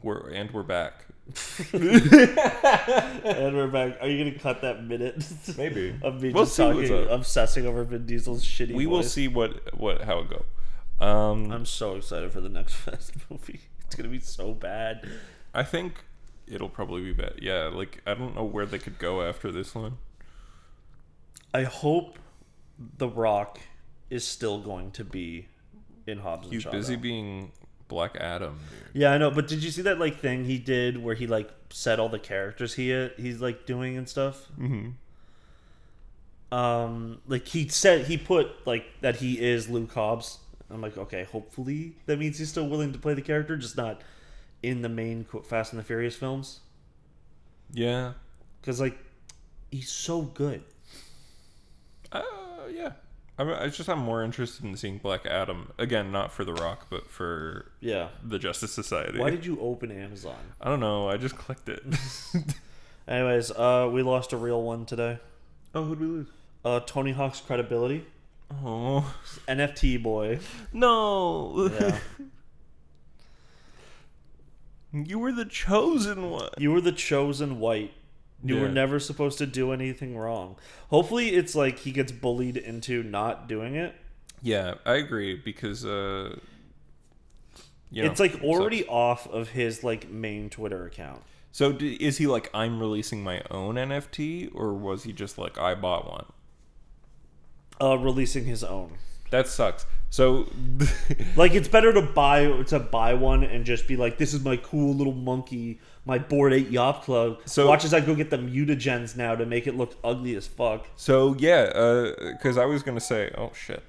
We're back. And we're back. Are you gonna cut that minute? Maybe. Of me We'll just see what's talking, up. obsessing over Vin Diesel's shitty We will voice? see how it go. I'm so excited for the next Fast movie. It's gonna be so bad. I think it'll probably be bad. Yeah, like I don't know where they could go after this one. I hope The Rock is still going to be in Hobbs and He's Shaw. busy though. being Black Adam, dude. Yeah, I know, but did you see that like thing he did where he like said all the characters he's like doing and stuff? Mm-hmm. Like he put like that he is Luke Hobbs. I'm like, okay, hopefully that means he's still willing to play the character, just not in the main Fast and the Furious films. Yeah. Because like he's so good. Yeah. I'm more interested in seeing Black Adam again, not for The Rock, but for the Justice Society. Why did you open Amazon? I don't know. I just clicked it. Anyways, we lost a real one today. Oh, who'd we lose? Tony Hawk's credibility. Oh NFT boy. no! Yeah. You were the chosen one. You were the chosen white. You were never supposed to do anything wrong. Hopefully it's like he gets bullied into not doing it. Yeah, I agree because it's like already off of his like main Twitter account. So is he like, I'm releasing my own NFT, or was he just like, I bought one? Releasing his own. That sucks. So like it's better to buy one and just be like, this is my cool little monkey, my Bored Ape Yacht Club. So watch as I go get the mutagens now to make it look ugly as fuck. So yeah, because I was gonna say, oh shit,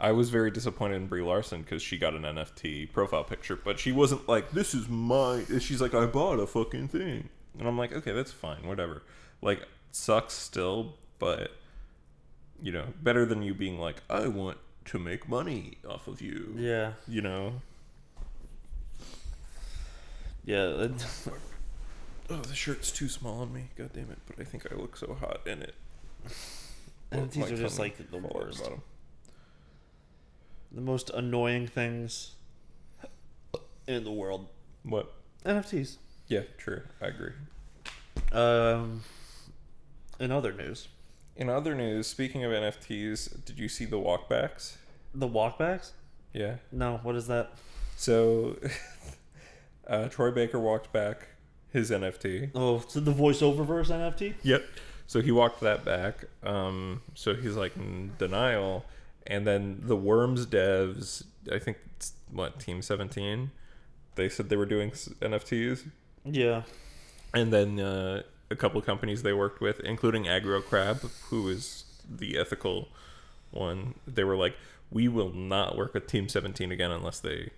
I was very disappointed in Brie Larson because she got an NFT profile picture, but she wasn't like, this is my. She's like, I bought a fucking thing, and I'm like, okay, that's fine, whatever. Like, sucks still, but you know, better than you being like, I want to make money off of you. Yeah. You know. Yeah. Oh, the shirt's too small on me. God damn it! But I think I look so hot in it. NFTs are just like the worst. The most annoying things in the world. What? NFTs. Yeah, true. I agree. In other news. In other news, speaking of NFTs, did you see the walkbacks? The walkbacks? Yeah. No, what is that? So, Troy Baker walked back his NFT. Oh, so the voiceover verse NFT? Yep. So he walked that back. So he's like in denial. And then the Worms devs, I think it's Team 17? They said they were doing NFTs. Yeah. And then a couple of companies they worked with, including Aggro Crab, who is the ethical one. They were like, we will not work with Team 17 again unless they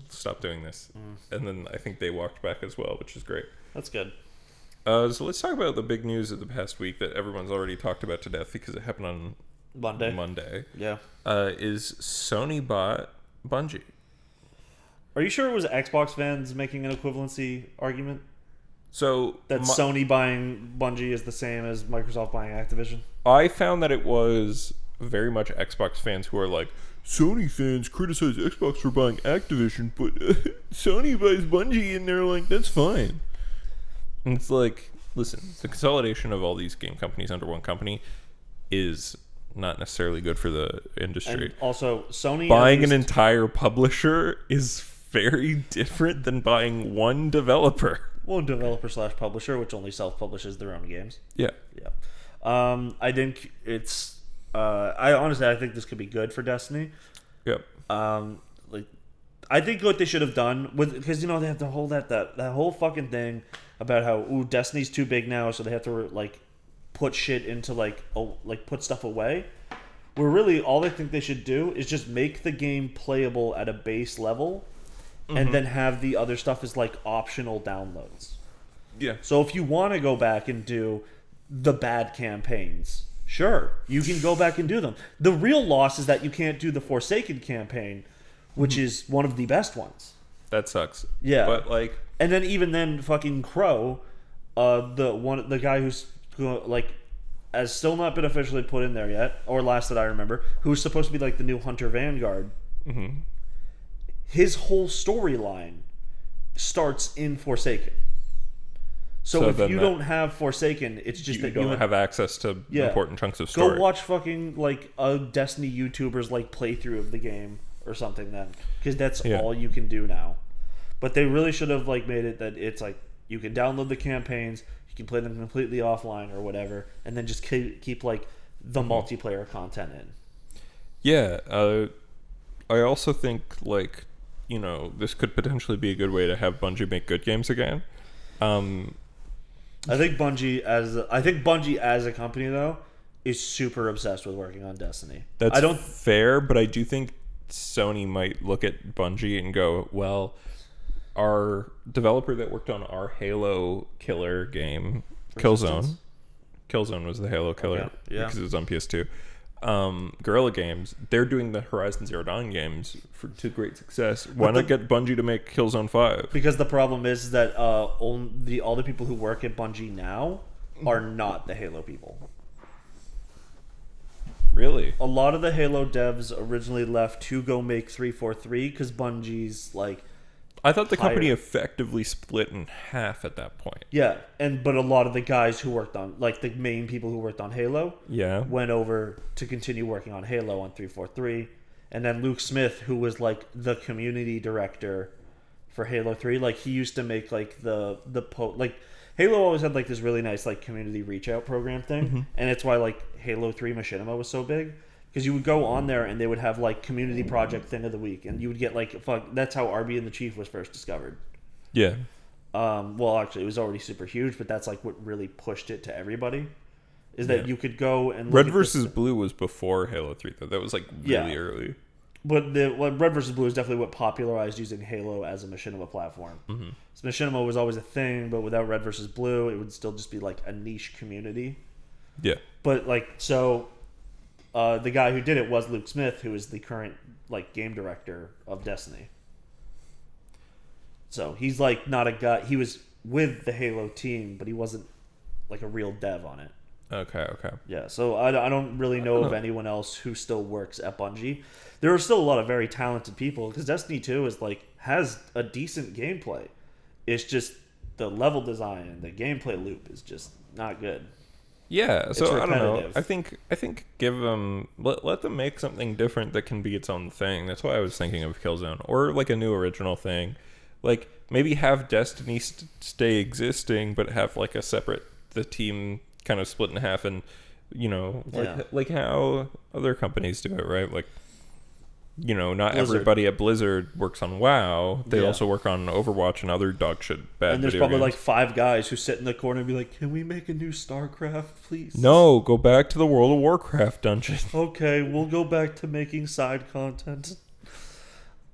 stop doing this. And then I think they walked back as well, which is great. That's good. So let's talk about the big news of the past week that everyone's already talked about to death because it happened on Monday. Yeah. Is Sony bought Bungie. Are you sure it was Xbox fans making an equivalency argument? So That Sony buying Bungie is the same as Microsoft buying Activision? I found that it was very much Xbox fans who are like, Sony fans criticize Xbox for buying Activision, but Sony buys Bungie, and they're like, that's fine. And it's like, listen, the consolidation of all these game companies under one company is not necessarily good for the industry. And also, Sony buying an entire publisher is very different than buying one developer. Well, developer / publisher, which only self-publishes their own games. Yeah. Yeah. I think it's... I think this could be good for Destiny. Yep. I think what they should have done because they have to hold that whole fucking thing about how Destiny's too big now, so they have to put shit into put stuff away. Where really all I think they should do is just make the game playable at a base level, and then have the other stuff as optional downloads. Yeah. So if you want to go back and do the bad campaigns, sure, you can go back and do them. The real loss is that you can't do the Forsaken campaign, which is one of the best ones. That sucks. Yeah. But and then even then, fucking Crow, the guy who's has still not been officially put in there yet, or last that I remember, who's supposed to be the new Hunter Vanguard. Mm-hmm. His whole storyline starts in Forsaken. So if you don't have Forsaken, it's just that you don't have access to important chunks of Go story. watch fucking like a Destiny YouTuber's like playthrough of the game or something then, because that's all you can do now. But they really should have like made it that it's like you can download the campaigns, you can play them completely offline or whatever, and then just keep like the multiplayer content in. Yeah, I also think like this could potentially be a good way to have Bungie make good games again. I think Bungie as a company though is super obsessed with working on Destiny. That's fair, but I do think Sony might look at Bungie and go, well, our developer that worked on our Halo killer game, Killzone was the Halo killer because it was on PS2. Guerrilla Games, they're doing the Horizon Zero Dawn games to great success. Why not get Bungie to make Killzone 5? Because the problem is that all the people who work at Bungie now are not the Halo people. Really? A lot of the Halo devs originally left to go make 343 because Bungie's like... I thought the company effectively split in half at that point. Yeah, but a lot of the guys who worked on, like the main people who worked on Halo, went over to continue working on Halo on 343, and then Luke Smith, who was like the community director for Halo 3, like he used to make like like Halo always had like this really nice like community reach out program thing, and it's why like Halo 3 Machinima was so big. Because you would go on there and they would have like community project thing of the week, and you would get like that's how RB and the Chief was first discovered. Yeah. Well, actually, it was already super huge, but that's like what really pushed it to everybody. Is that you could go and Red vs. Blue was before Halo 3 though. That was like really early. But Red vs. Blue is definitely what popularized using Halo as a machinima platform. So machinima was always a thing, but without Red vs. Blue, it would still just be like a niche community. Yeah. But like so. The guy who did it was Luke Smith, who is the current like game director of Destiny. So he's like not a guy. He was with the Halo team, but he wasn't like a real dev on it. Okay. Yeah. So I don't really know of anyone else who still works at Bungie. There are still a lot of very talented people because Destiny 2 is like has a decent gameplay. It's just the level design and the gameplay loop is just not good. Yeah, so I don't know. I think give them let them make something different that can be its own thing. That's why I was thinking of Killzone or like a new original thing. Like maybe have Destiny stay existing, but have like a separate the team kind of split in half, and like how other companies do it, right? Like not Blizzard. Everybody at Blizzard works on WoW. They also work on Overwatch and other dog shit bad And there's video probably games. like 5 guys who sit in the corner and be like, can we make a new StarCraft, please? No, go back to the World of Warcraft dungeon. Okay, we'll go back to making side content.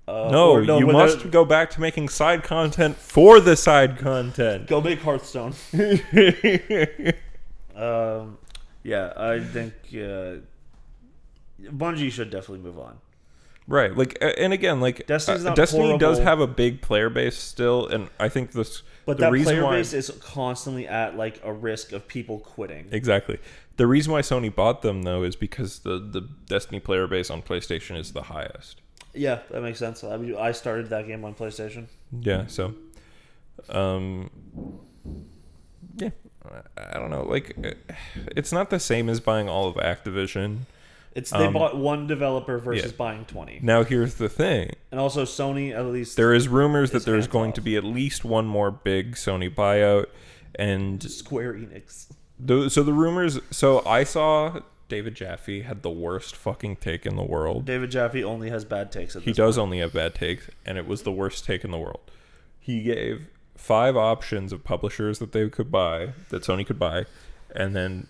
You must go back to making side content for the side content. Go make Hearthstone. Yeah, I think Bungie should definitely move on. Right, like, and again, like Destiny does have a big player base still, and I think that player base is constantly at like a risk of people quitting. Exactly. The reason why Sony bought them though is because the Destiny player base on PlayStation is the highest. Yeah, that makes sense. I mean, I started that game on PlayStation. Yeah, so, yeah, I don't know. Like, it's not the same as buying all of Activision. They bought one developer versus buying 20. Now here's the thing. And also Sony, at least there is rumors that there's going to be at least one more big Sony buyout, and Square Enix. So the rumors. So I saw David Jaffe had the worst fucking take in the world. David Jaffe only has bad takes. He does only have bad takes, and it was the worst take in the world. He gave 5 options of publishers that they could buy, that Sony could buy, and then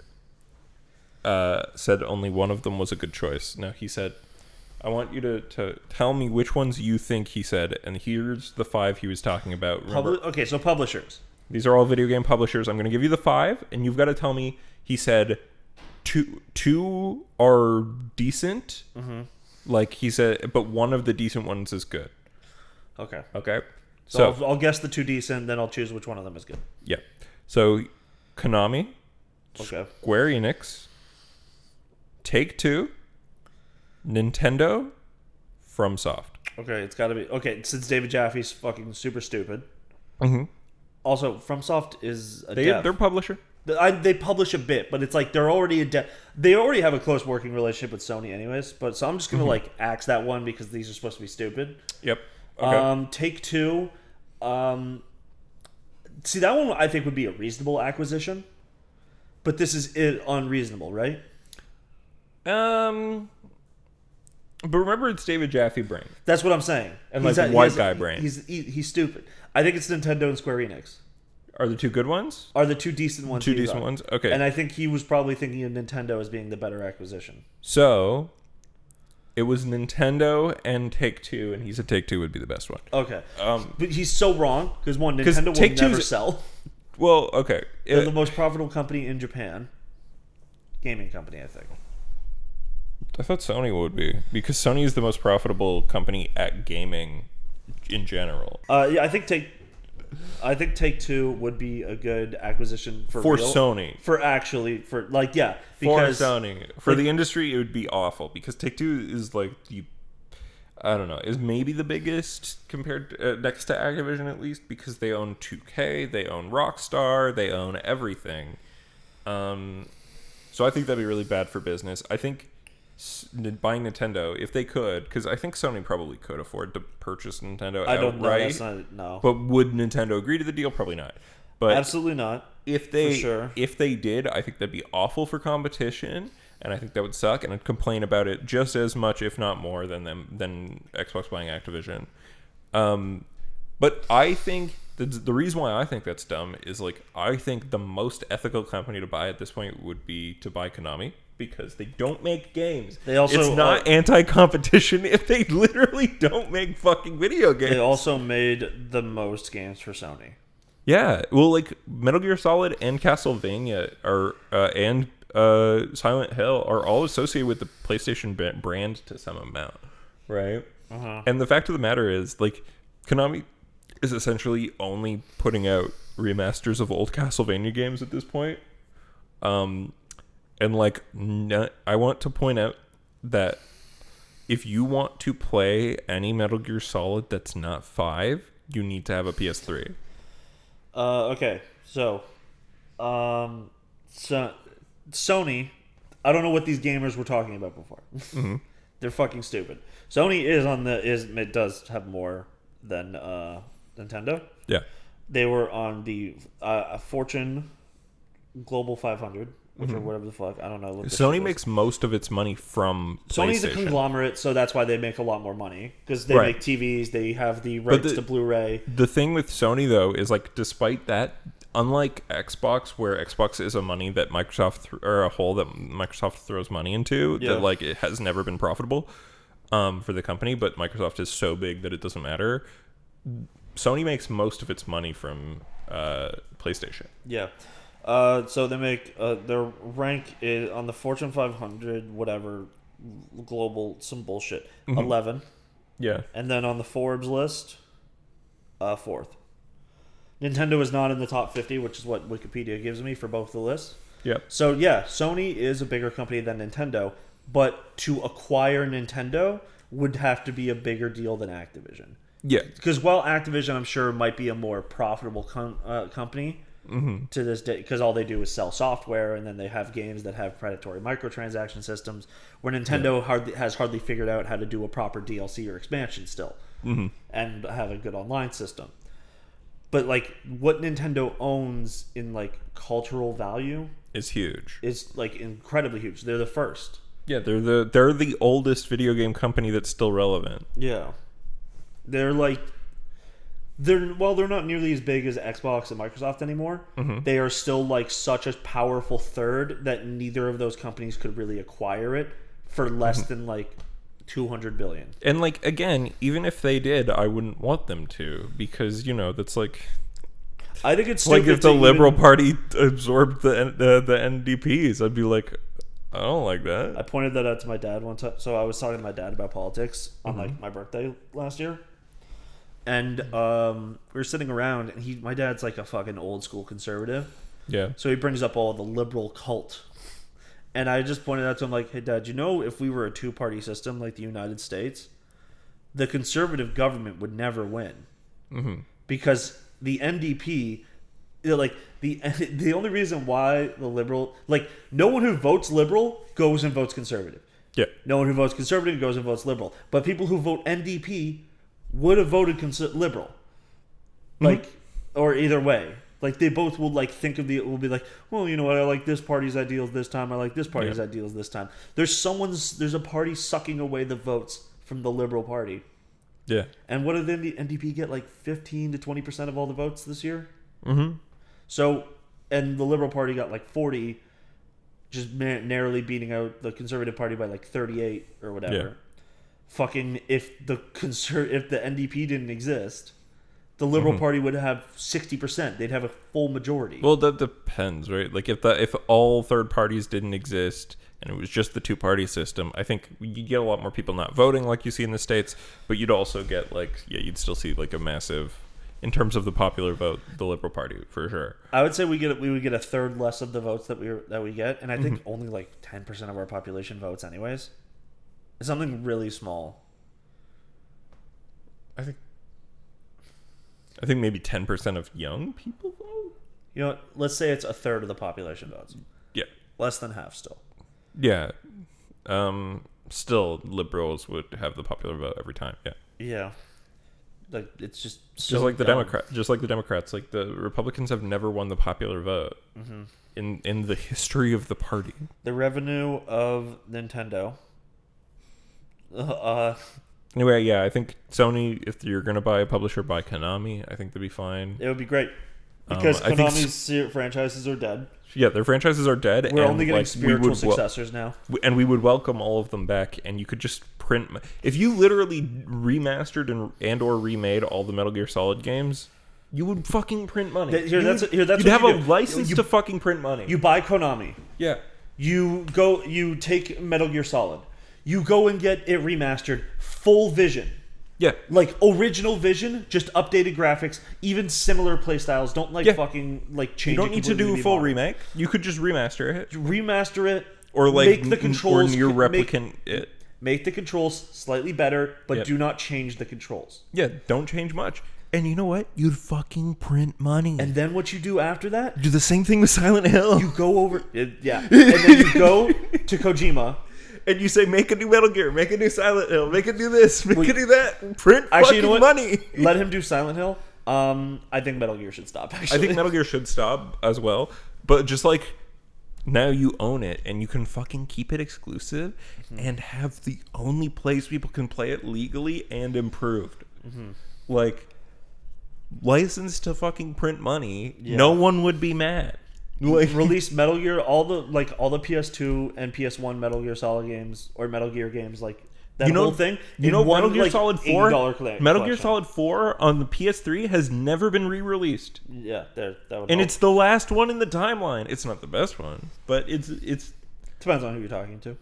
said only one of them was a good choice. Now he said, I want you to tell me which ones you think, he said, and here's the 5 he was talking about. Okay, so publishers. These are all video game publishers. I'm going to give you the 5, and you've got to tell me, he said, two are decent. Mm-hmm. Like he said, but one of the decent ones is good. Okay. So I'll guess the 2 decent, then I'll choose which one of them is good. Yeah. So Konami, Square Enix, Take-Two, Nintendo, FromSoft. Okay, it's got to be... Okay, since David Jaffe's fucking super stupid. Mm-hmm. Also, FromSoft is a They're publisher. They publish a bit, but it's like they're already they already have a close working relationship with Sony, anyways. But so I'm just gonna like axe that one because these are supposed to be stupid. Yep. Okay. Take-Two. See, that one I think would be a reasonable acquisition, but this is unreasonable, right? But remember, it's David Jaffe brain. That's what I'm saying. And like white guy brain. He's stupid. I think it's Nintendo and Square Enix. Are the two good ones? Are the two decent ones? Two decent ones? Okay. And I think he was probably thinking of Nintendo as being the better acquisition. So, it was Nintendo and Take-Two, and he said Take-Two would be the best one. Okay. But he's so wrong, because one, Nintendo will never sell. Well, okay. They're the most profitable company in Japan. Gaming company, I think. I thought Sony would be, because Sony is the most profitable company at gaming in general. Yeah, I think Take-Two would be a good acquisition for real. Sony. For Sony. For like, the industry, it would be awful, because Take-Two is like is maybe the biggest compared next to Activision, at least, because they own 2K, they own Rockstar, they own everything. So I think that'd be really bad for business. I think buying Nintendo, if they could, because I think Sony probably could afford to purchase Nintendo outright. I don't know. That's not, no. But would Nintendo agree to the deal? Probably not. But absolutely not. If they did, I think that'd be awful for competition, and I think that would suck. And I'd complain about it just as much, if not more, than Xbox buying Activision. But I think the reason why I think that's dumb is, like, I think the most ethical company to buy at this point would be to buy Konami, because they don't make games. It's not anti-competition if they literally don't make fucking video games. They also made the most games for Sony. Yeah, well, like Metal Gear Solid and Castlevania and Silent Hill are all associated with the PlayStation brand to some amount, right? Uh-huh. And the fact of the matter is, like, Konami is essentially only putting out remasters of old Castlevania games at this point. And like, I want to point out that if you want to play any Metal Gear Solid that's not 5, you need to have a PS3. Okay, so Sony, I don't know what these gamers were talking about before. Mm-hmm. They're fucking stupid. Sony it does have more than Nintendo. Yeah. They were on the Fortune Global 500. Which or whatever the fuck, I don't know. Sony makes most of its money from Sony's a conglomerate, so that's why they make a lot more money, because they make TVs, they have the rights to Blu-ray. The thing with Sony, though, is, like, despite that, unlike Xbox, where Xbox is a money that or a hole that Microsoft throws money into, that, like, it has never been profitable for the company, but Microsoft is so big that it doesn't matter. Sony makes most of its money from PlayStation. Yeah. So they make their rank is on the Fortune 500, whatever, global, some bullshit, 11. Yeah. And then on the Forbes list, 4th. Nintendo is not in the top 50, which is what Wikipedia gives me for both the lists. Yeah. So yeah, Sony is a bigger company than Nintendo, but to acquire Nintendo would have to be a bigger deal than Activision. Yeah. Because while Activision, I'm sure, might be a more profitable company. To this day, because all they do is sell software, and then they have games that have predatory microtransaction systems, where Nintendo has hardly figured out how to do a proper DLC or expansion still, and have a good online system. But like, what Nintendo owns in like cultural value is huge. It's like incredibly huge. They're the first. Yeah, they're the oldest video game company that's still relevant. Yeah, they're like. They're not nearly as big as Xbox and Microsoft anymore. They are still like such a powerful third that neither of those companies could really acquire it for less than like $200 billion. And like, again, even if they did, I wouldn't want them to, because that's like, I think it's like if the Liberal Party absorbed the NDPs, I'd be like, I don't like that. I pointed that out to my dad one time. So I was talking to my dad about politics on like my birthday last year. And we were sitting around, and my dad's like a fucking old school conservative. Yeah. So he brings up all the liberal cult. And I just pointed out to him, like, hey, Dad, if we were a two-party system like the United States, the conservative government would never win. Because the NDP, like the only reason why the liberal, like no one who votes liberal goes and votes conservative. Yeah. No one who votes conservative goes and votes liberal. But people who vote NDP would have voted liberal. Like, or either way. Like, they both will, like, think of will be like, well, you know what, I like this party's ideals this time, I like this party's ideals this time. There's a party sucking away the votes from the Liberal Party. Yeah. And what did the NDP get, like 15 to 20% of all the votes this year? Mm-hmm. So, and the Liberal Party got like 40, just narrowly beating out the Conservative Party by like 38 or whatever. Yeah. Fucking, if the NDP didn't exist, the Liberal Party would have 60%. They'd have a full majority. Well, that depends, right? Like, if all third parties didn't exist and it was just the two-party system, I think you'd get a lot more people not voting like you see in the States, but you'd also get, like, you'd still see, like, a massive, in terms of the popular vote, the Liberal Party, for sure. I would say we would get a third less of the votes that we get, and I think only, like, 10% of our population votes anyways. It's something really small. I think maybe 10% of young people vote? You know, let's say it's a third of the population votes. Yeah. Less than half still. Yeah. Still, liberals would have the popular vote every time. Yeah. Yeah. Like, it's just so just like the dumb. Democrats. Like, the Republicans have never won the popular vote in the history of the party. The revenue of Nintendo. Anyway, yeah, I think Sony, if you're going to buy a publisher, buy Konami. I think they'd be fine. It would be great. Because I think Konami's franchises are dead. Yeah, their franchises are dead. We're only getting spiritual successors now. And we would welcome all of them back, and you could just print... If you literally remastered and or remade all the Metal Gear Solid games, you would fucking print money. You'd have a license to fucking print money. You buy Konami. Yeah. You take Metal Gear Solid. You go and get it remastered, full vision. Yeah. Like original vision, just updated graphics, even similar playstyles. Don't fucking like change it. You don't need to do a full remake. You could just remaster it. Remaster it. Or like make the controls or near replicant it. Make the controls slightly better, but do not change the controls. Yeah, don't change much. And you know what? You'd fucking print money. And then what you do after that? Do the same thing with Silent Hill. You go over and then you go to Kojima. And you say, make a new Metal Gear, make a new Silent Hill, make it do this, make it do that, print fucking money. Let him do Silent Hill. I think Metal Gear should stop, actually. I think Metal Gear should stop as well. But just like, now you own it, and you can fucking keep it exclusive, and have the only place people can play it legally and improved. Like, license to fucking print money, no one would be mad. Like, release Metal Gear, all the PS2 and PS1 Metal Gear Solid games or Metal Gear games, like that whole thing. Metal Gear Solid 4. Metal Gear collection. Solid 4 on the PS3 has never been re-released. Yeah, that would. And it's the last one in the timeline. It's not the best one, but it's depends on who you're talking to.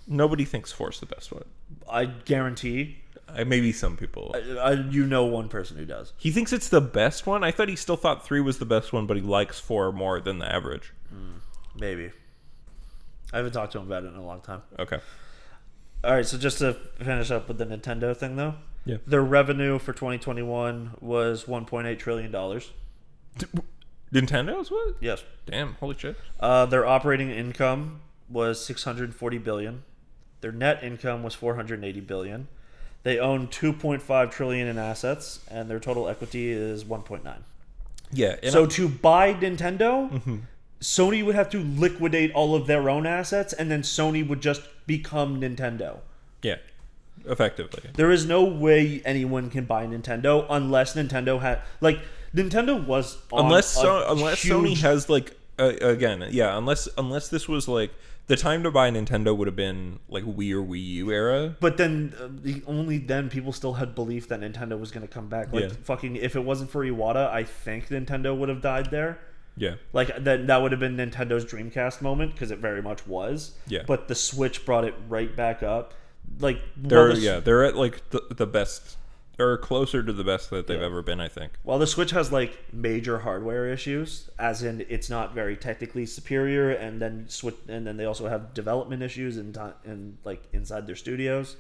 Nobody thinks 4's the best one. I guarantee. Maybe some people. You know one person who does. He thinks it's the best one. I thought he still thought 3 was the best one, but he likes 4 more than the average. Maybe. I haven't talked to him about it in a long time. Okay. All right, so just to finish up with the Nintendo thing, though. Yeah. Their revenue for 2021 was $1.8 trillion. Nintendo's what? Yes. Damn, holy shit. Their operating income was $640 billion. Their net income was $480 billion. They own $2.5 trillion in assets, and their total equity is $1.9. Yeah. So to buy Nintendo, Sony would have to liquidate all of their own assets, and then Sony would just become Nintendo. Yeah, effectively. There is no way anyone can buy Nintendo unless Nintendo had Nintendo was on unless huge... Sony has unless this was like. The time to buy Nintendo would have been like Wii or Wii U era. But then, only then people still had belief that Nintendo was going to come back. Fucking, if it wasn't for Iwata, I think Nintendo would have died there. Yeah. Like, that would have been Nintendo's Dreamcast moment, because it very much was. Yeah. But the Switch brought it right back up. Like, they're at like the best, or closer to the best that they've ever been, I think. While the Switch has like major hardware issues, as in it's not very technically superior, and then they also have development issues in like inside their studios,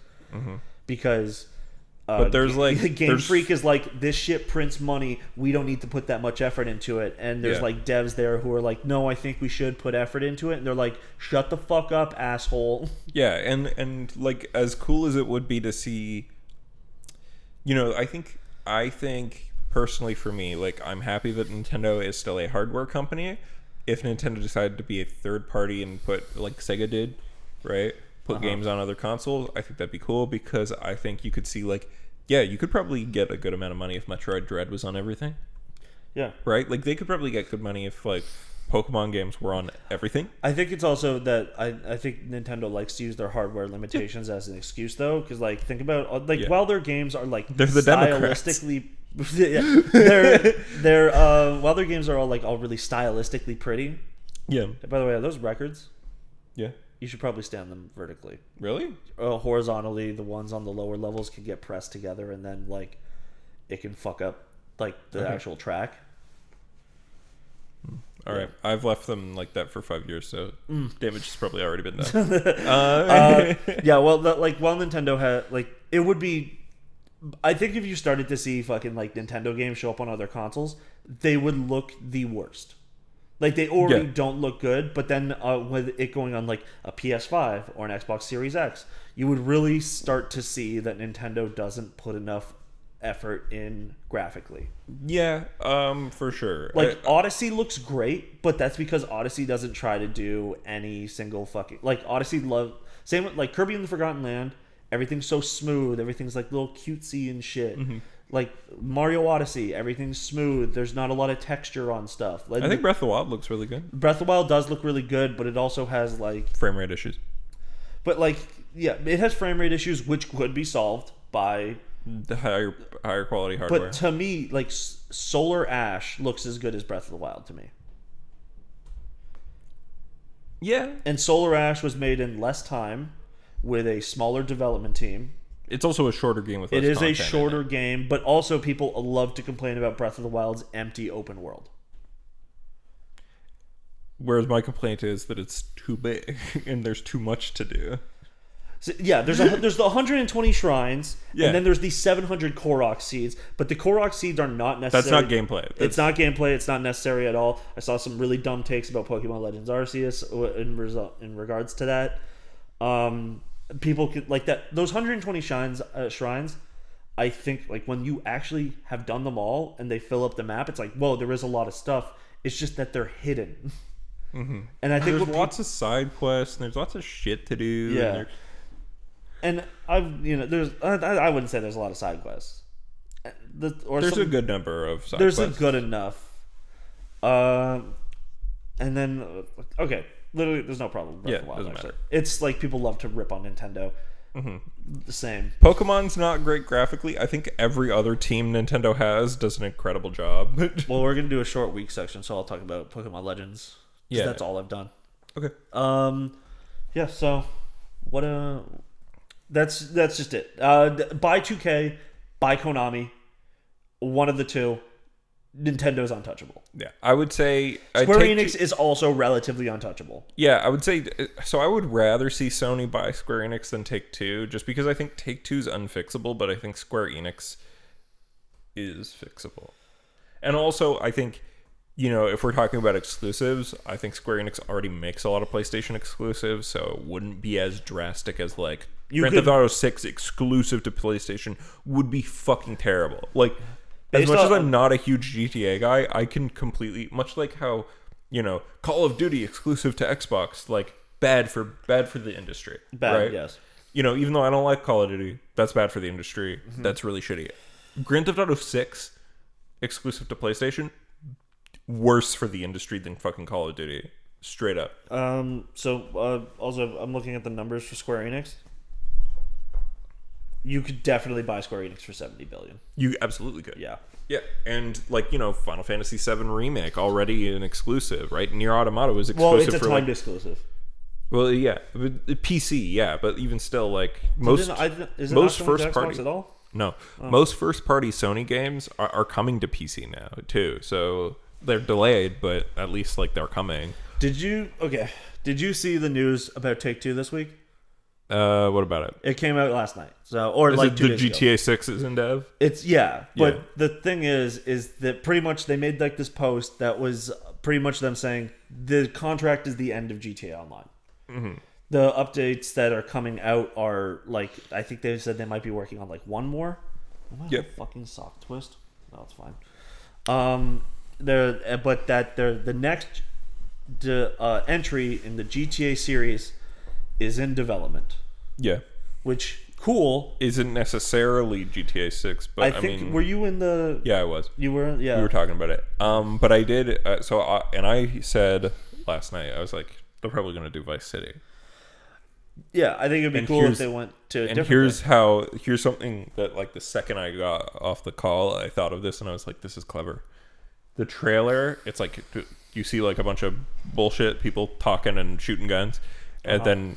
because But there's like Game Freak is like, this shit prints money. We don't need to put that much effort into it. And there's like devs there who are like, no, I think we should put effort into it. And they're like, shut the fuck up, asshole. Yeah, and like as cool as it would be to see, I think personally for me, like I'm happy that Nintendo is still a hardware company. If Nintendo decided to be a third party and put like Sega did, right? Put games on other consoles, I think that'd be cool because I think you could see like, you could probably get a good amount of money if Metroid Dread was on everything. Yeah. Right? Like they could probably get good money if like Pokemon games were on everything. I think it's also that I think Nintendo likes to use their hardware limitations as an excuse though, because like think about while their games are like they're the stylistically while their games are all really stylistically pretty. Yeah. By the way, are those records? Yeah. You should probably stand them vertically. Really? Horizontally, the ones on the lower levels can get pressed together, and then like it can fuck up like the actual track. All right, I've left them like that for 5 years, so damage has probably already been done. Yeah, well, while Nintendo had it would be. I think if you started to see fucking like Nintendo games show up on other consoles, they would look the worst. Like they already don't look good, but then with it going on like a PS5 or an Xbox Series X, you would really start to see that Nintendo doesn't put enough effort in graphically. Yeah, for sure. Like Odyssey looks great, but that's because Odyssey doesn't try to do any single fucking Odyssey same with like Kirby and the Forgotten Land. Everything's so smooth. Everything's like little cutesy and shit. Mm-hmm. Like Mario Odyssey, everything's smooth. There's not a lot of texture on stuff. Like, I think Breath of the Wild looks really good. Breath of the Wild does look really good, but it also has like frame rate issues. But it has frame rate issues which could be solved by the higher quality hardware. But to me, like Solar Ash looks as good as Breath of the Wild to me. Yeah. And Solar Ash was made in less time with a smaller development team. It's also a shorter game with less content. It is a shorter game, but also people love to complain about Breath of the Wild's empty open world. Whereas my complaint is that it's too big and there's too much to do. So, yeah, there's the 120 shrines, and then there's the 700 Korok seeds, but the Korok seeds are not necessary. That's not gameplay. It's not gameplay. It's not necessary at all. I saw some really dumb takes about Pokemon Legends Arceus in regards to that. People could like that. Those 120 shrines. I think like when you actually have done them all and they fill up the map, it's like, whoa, there is a lot of stuff. It's just that they're hidden. Mm-hmm. And I think there's lots of side quests and there's lots of shit to do. Yeah. And I wouldn't say there's a lot of side quests. There's a good number of side quests. There's a good enough. And then okay. Literally, there's no problem. Doesn't matter. It's like people love to rip on Nintendo. Mm-hmm. The same. Pokemon's not great graphically. I think every other team Nintendo has does an incredible job. Well, we're gonna do a short week section, so I'll talk about Pokemon Legends. Yeah, that's all I've done. Okay. Yeah. So, that's just it. Buy 2K, buy Konami. One of the two. Nintendo's untouchable. Yeah, I would say Square Enix is also relatively untouchable. Yeah, I would say so. I would rather see Sony buy Square Enix than Take-Two, just because I think Take-Two's unfixable, but I think Square Enix is fixable. And also, I think if we're talking about exclusives, I think Square Enix already makes a lot of PlayStation exclusives, so it wouldn't be as drastic as like Grand Theft Auto 6 exclusive to PlayStation would be fucking terrible. Like. As much as I'm not a huge GTA guy, I can completely, much like how, Call of Duty exclusive to Xbox, like bad for the industry. Bad, right? Yes. Even though I don't like Call of Duty, that's bad for the industry. Mm-hmm. That's really shitty. Grand Theft Auto 6 exclusive to PlayStation, worse for the industry than fucking Call of Duty. Straight up. Also, I'm looking at the numbers for Square Enix. You could definitely buy Square Enix for $70 billion. You absolutely could. Yeah. Yeah, and Final Fantasy VII Remake already an exclusive, right? Nier Automata is exclusive. Well, it's a timed exclusive. Well, yeah, PC, yeah, but even still, like most first party at all. No, most first party Sony games are coming to PC now too. So they're delayed, but at least like they're coming. Did you see the news about Take-Two this week? What about it? It came out last night. So, or Is like it 2 the days ago. GTA 6 is in dev? But Yeah. the thing is that pretty much they made like this post that was pretty much them saying the contract is the end of GTA Online. Mm-hmm. The updates that are coming out are like, I think they said they might be working on like one more. Am I Yep. a fucking sock twist? No, it's fine. The next entry in the GTA series is in development, Yeah. which cool. Isn't necessarily GTA 6, but I think were you in the? Yeah, I was. You were. Yeah. We were talking about it. But I did. I said last night, I was like, they're probably going to do Vice City. Yeah, I think it'd be And cool if they went to a different. Here's something that like the second I got off the call, I thought of this and I was like, this is clever. The trailer, it's like you see like a bunch of bullshit people talking and shooting guns, and then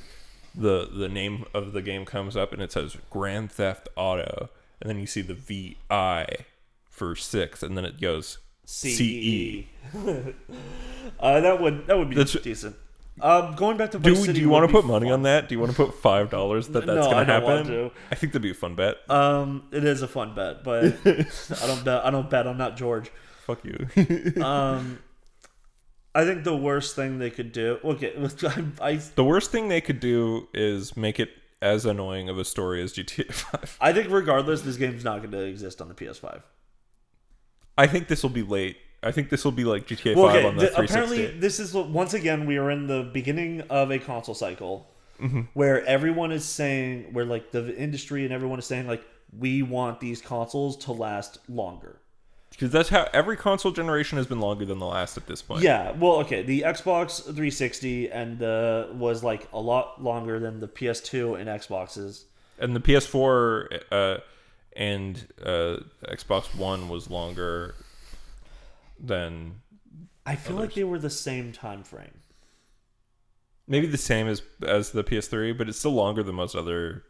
the name of the game comes up and it says Grand Theft Auto, and then you see the VI for 6, and then it goes CE. That would be decent. Going back to Vice City, do you want to put money on that? Do you want to put $5 that's No, going I to don't happen? want to. I think that'd be a fun bet. It is a fun bet, but I don't bet. I'm not George. Fuck you. I think the worst thing they could do. Okay, The worst thing they could do is make it as annoying of a story as GTA 5. I think regardless, this game's not going to exist on the PS5. I think this will be late. I think this will be like GTA 5 on the 360. Apparently, this is once again we are in the beginning of a console cycle where everyone is saying, where like the industry and everyone is saying like, we want these consoles to last longer. Because that's how every console generation has been longer than the last at this point. Yeah, well, okay, the Xbox 360 and was like a lot longer than the PS2 and Xboxes. And the PS4 and Xbox One was longer than I feel like they were the same time frame. Maybe the same as the PS3, but it's still longer than most other.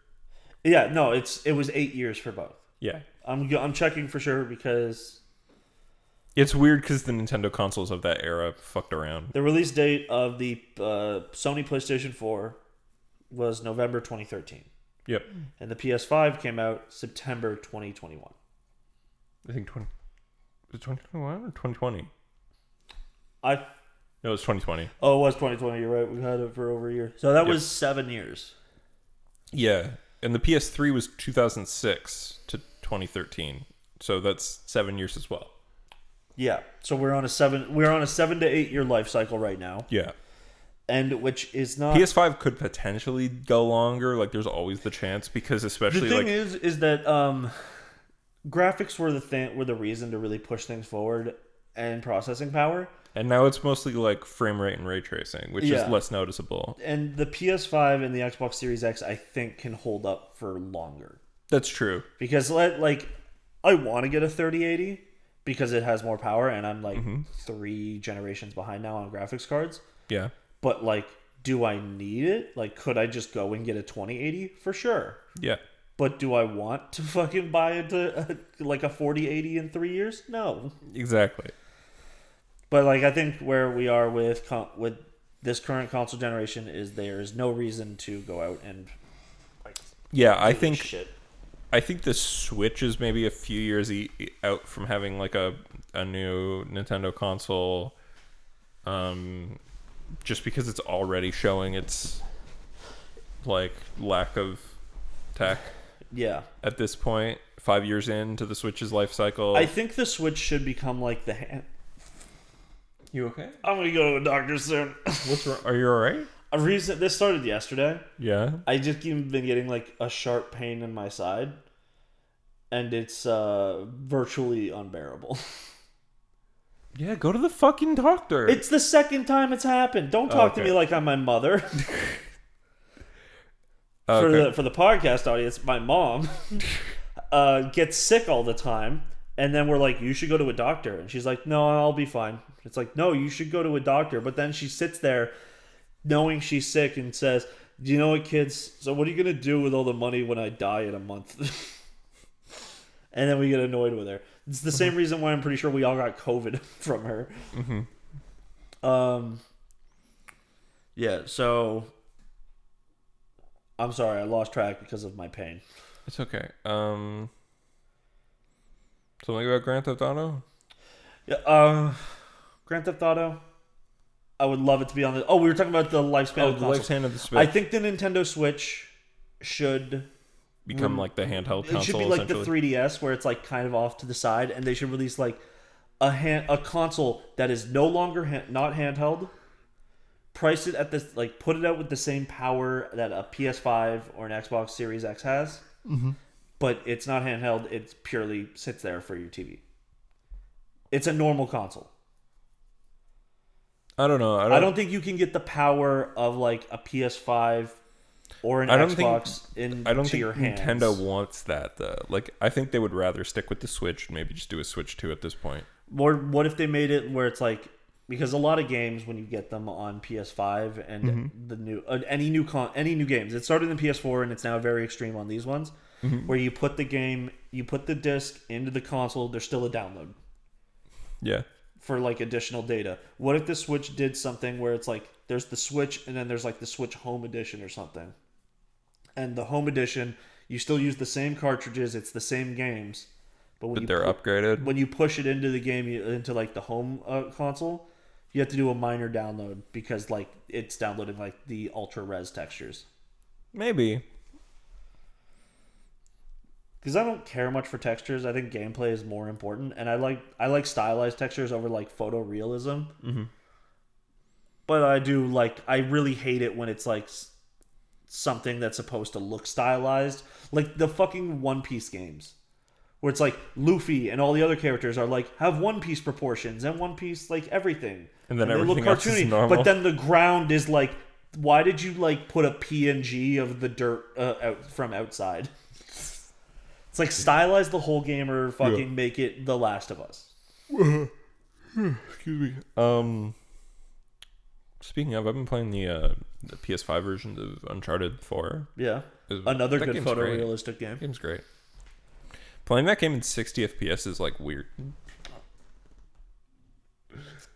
Yeah, no, it was 8 years for both. Yeah, I'm checking for sure because it's weird because the Nintendo consoles of that era fucked around. the release date of the Sony PlayStation 4 was November 2013. Yep, And the PS5 came out September 2021. I think 2021 or 2020. No, it was 2020. Oh, it was 2020. You're right. We've had it for over a year. So that was 7 years. Yeah, and the PS3 was 2006 to 2013, so that's 7 years as well. Yeah. So we're on a 7 to 8 year life cycle right now. Yeah, and which is not. PS5 could potentially go longer. Like, there's always the chance because especially the thing is that graphics were the reason to really push things forward and processing power. And now it's mostly like frame rate and ray tracing, which is less noticeable. And the PS5 and the Xbox Series X, I think, can hold up for longer. That's true. Because like, I want to get a 3080 because it has more power, and I'm like 3 generations behind now on graphics cards. Yeah. But like, do I need it? Like, could I just go and get a 2080? For sure. Yeah. But do I want to fucking buy like a 4080 in 3 years? No. Exactly. But like, I think where we are with this current console generation is there is no reason to go out and like. Yeah, I think the Switch is maybe a few years out from having like a new Nintendo console, just because it's already showing its like lack of tech. Yeah. At this point, 5 years into the Switch's life cycle, I think the Switch should become like the hand. You okay? I'm gonna go to a doctor soon. What's wrong? Are you all right? This started yesterday. Yeah. I just been getting like a sharp pain in my side, and it's virtually unbearable. Yeah, go to the fucking doctor. It's the second time it's happened. Don't talk to me like I'm my mother. For the podcast audience, my mom gets sick all the time, and then we're like, you should go to a doctor, and she's like, no, I'll be fine. It's like, no, you should go to a doctor. But then she sits there knowing she's sick and says, do you know what, kids, so what are you gonna do with all the money when I die in a month? And then we get annoyed with her. It's the same reason why I'm pretty sure we all got COVID from her. Yeah, so I'm sorry, I lost track because of my pain. It's okay. Something about Grand Theft Auto? Yeah. Grand Theft Auto. I would love it to be on the. Oh, we were talking about the lifespan of the consoles. lifespan of the Switch. I think the Nintendo Switch should become like the handheld console. It should be like the 3DS, where it's like kind of off to the side, and they should release like a console that is no longer not handheld. Price it at this, like put it out with the same power that a PS5 or an Xbox Series X has, but it's not handheld. It purely sits there for your TV. It's a normal console. I don't know. I don't think you can get the power of like a PS5 or an Xbox into your hands. Nintendo wants that though. Like, I think they would rather stick with the Switch and maybe just do a Switch 2 at this point. Or what if they made it where it's like, because a lot of games when you get them on PS5 and the new any new games, it started in PS4 and it's now very extreme on these ones, where you put the disc into the console, there's still a download. Yeah. For like additional data. What if the Switch did something where it's like there's the Switch and then there's like the Switch Home Edition or something, and the Home Edition you still use the same cartridges, it's the same games, but they're upgraded. When you push it into the game, into like the home console, you have to do a minor download because like it's downloading like the ultra res textures. Maybe. Because I don't care much for textures. I think gameplay is more important, and I like stylized textures over like photorealism. But I really hate it when it's like something that's supposed to look stylized, like the fucking One Piece games, where it's like Luffy and all the other characters are like have One Piece proportions and One Piece like everything, and then everything else is normal. But then the ground is like, why did you like put a PNG of the dirt out from outside? It's like stylize the whole game or fucking make it The Last of Us. Excuse me. Speaking of, I've been playing the PS5 version of Uncharted 4. Yeah. Another good photorealistic game. That game's great. Playing that game in 60 FPS is like weird.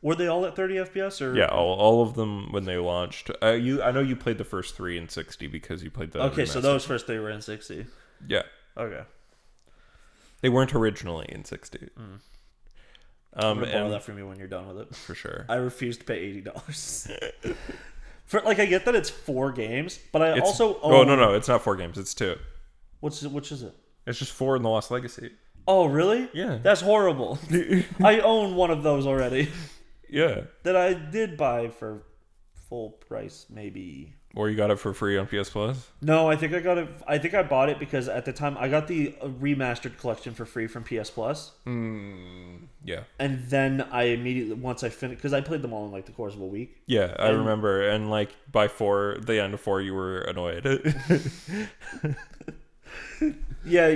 Were they all at 30 FPS? Or? Yeah, all of them when they launched. I know you played the first 3 in 60 because you played the Okay, remastered. so those first 3 were in 60. Yeah. Okay. They weren't originally in 60. Borrow that from me when you're done with it. For sure. I refuse to pay $80. For like, I get that it's 4 games, but it's also own... Oh, no, it's not 4 games. It's 2. Which is it? It's just 4 in The Lost Legacy. Oh, really? Yeah. That's horrible. I own one of those already. Yeah. That I did buy for full price, maybe. Or you got it for free on PS Plus? No, I think I got it. I think I bought it because at the time I got the remastered collection for free from PS Plus. Yeah. And then I immediately, once I finished, because I played them all in like the course of a week. Yeah, I remember. And like by the end of 4, you were annoyed. Yeah,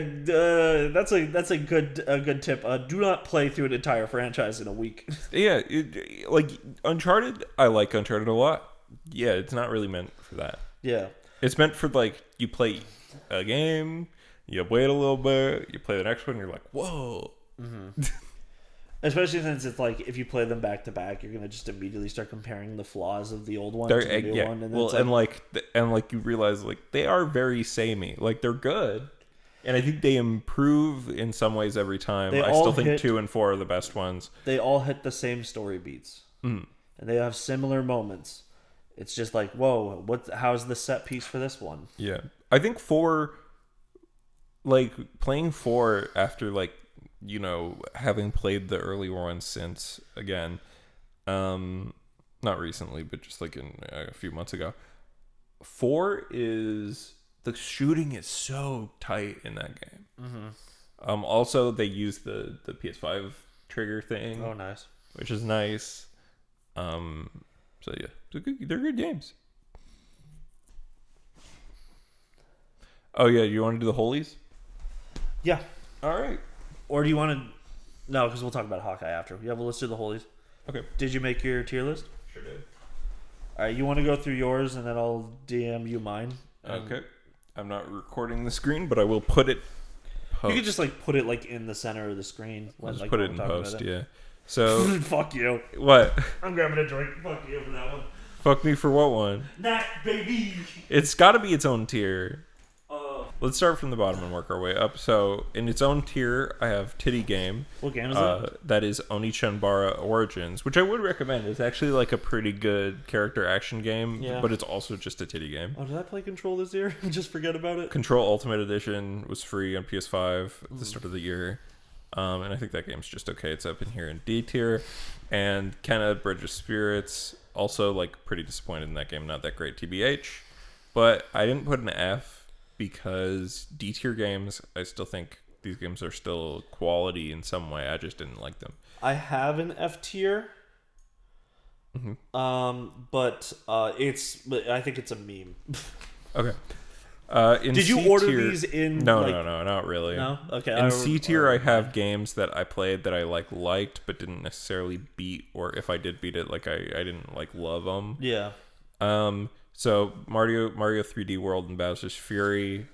that's a good tip. Do not play through an entire franchise in a week. Yeah, like Uncharted. I like Uncharted a lot. Yeah, it's not really meant for that. Yeah. It's meant for like you play a game, you wait a little bit, you play the next one, you're like, whoa. Especially since it's like if you play them back to back, you're gonna just immediately start comparing the flaws of the old one to the new one. And like you realize like they are very samey. Like they're good, and I think they improve in some ways every time. I still think 2 and 4 are the best ones. They all hit the same story beats, and they have similar moments. It's just like, whoa, how's the set piece for this one? Yeah. I think 4, like, playing 4 after, like, you know, having played the early ones since, again, not recently, but just, like, in a few months ago, 4 is, the shooting is so tight in that game. Also, they use the PS5 trigger thing. Oh, nice. Which is nice. So yeah, they're good games. Oh yeah, you want to do the Hole-ies? Yeah. All right. Or do you want to? No, because we'll talk about Hawkeye after. Yeah, well, let's do the Hole-ies. Okay. Did you make your tier list? Sure did. All right, you want to go through yours, and then I'll DM you mine. Okay. I'm not recording the screen, but I will put it. You could just like put it like in the center of the screen. I'll just put it in post. Yeah. So fuck you. What? I'm grabbing a drink. Fuck you for that one. Fuck me for what one? Knack, baby. It's got to be its own tier. Let's start from the bottom and work our way up. So, in its own tier, I have Titty Game. What game is that? That is Onichanbara Origins, which I would recommend. It's actually like a pretty good character action game, but it's also just a titty game. Oh, did I play Control this year? Just forget about it? Control Ultimate Edition was free on PS5 at the start of the year. And I think that game's just okay. It's up in here in D tier. And Kenna Bridge of Spirits, also like pretty disappointed in that game. Not that great, TBH. But I didn't put an F because D tier games, I still think these games are still quality in some way. I just didn't like them. I have an F tier. But I think it's a meme. Okay. Did you order these in? No, not really. No, okay. In C tier, I have games that I played that I liked, but didn't necessarily beat, or if I did beat it, I didn't love them. Yeah. So Mario 3D World and Bowser's Fury,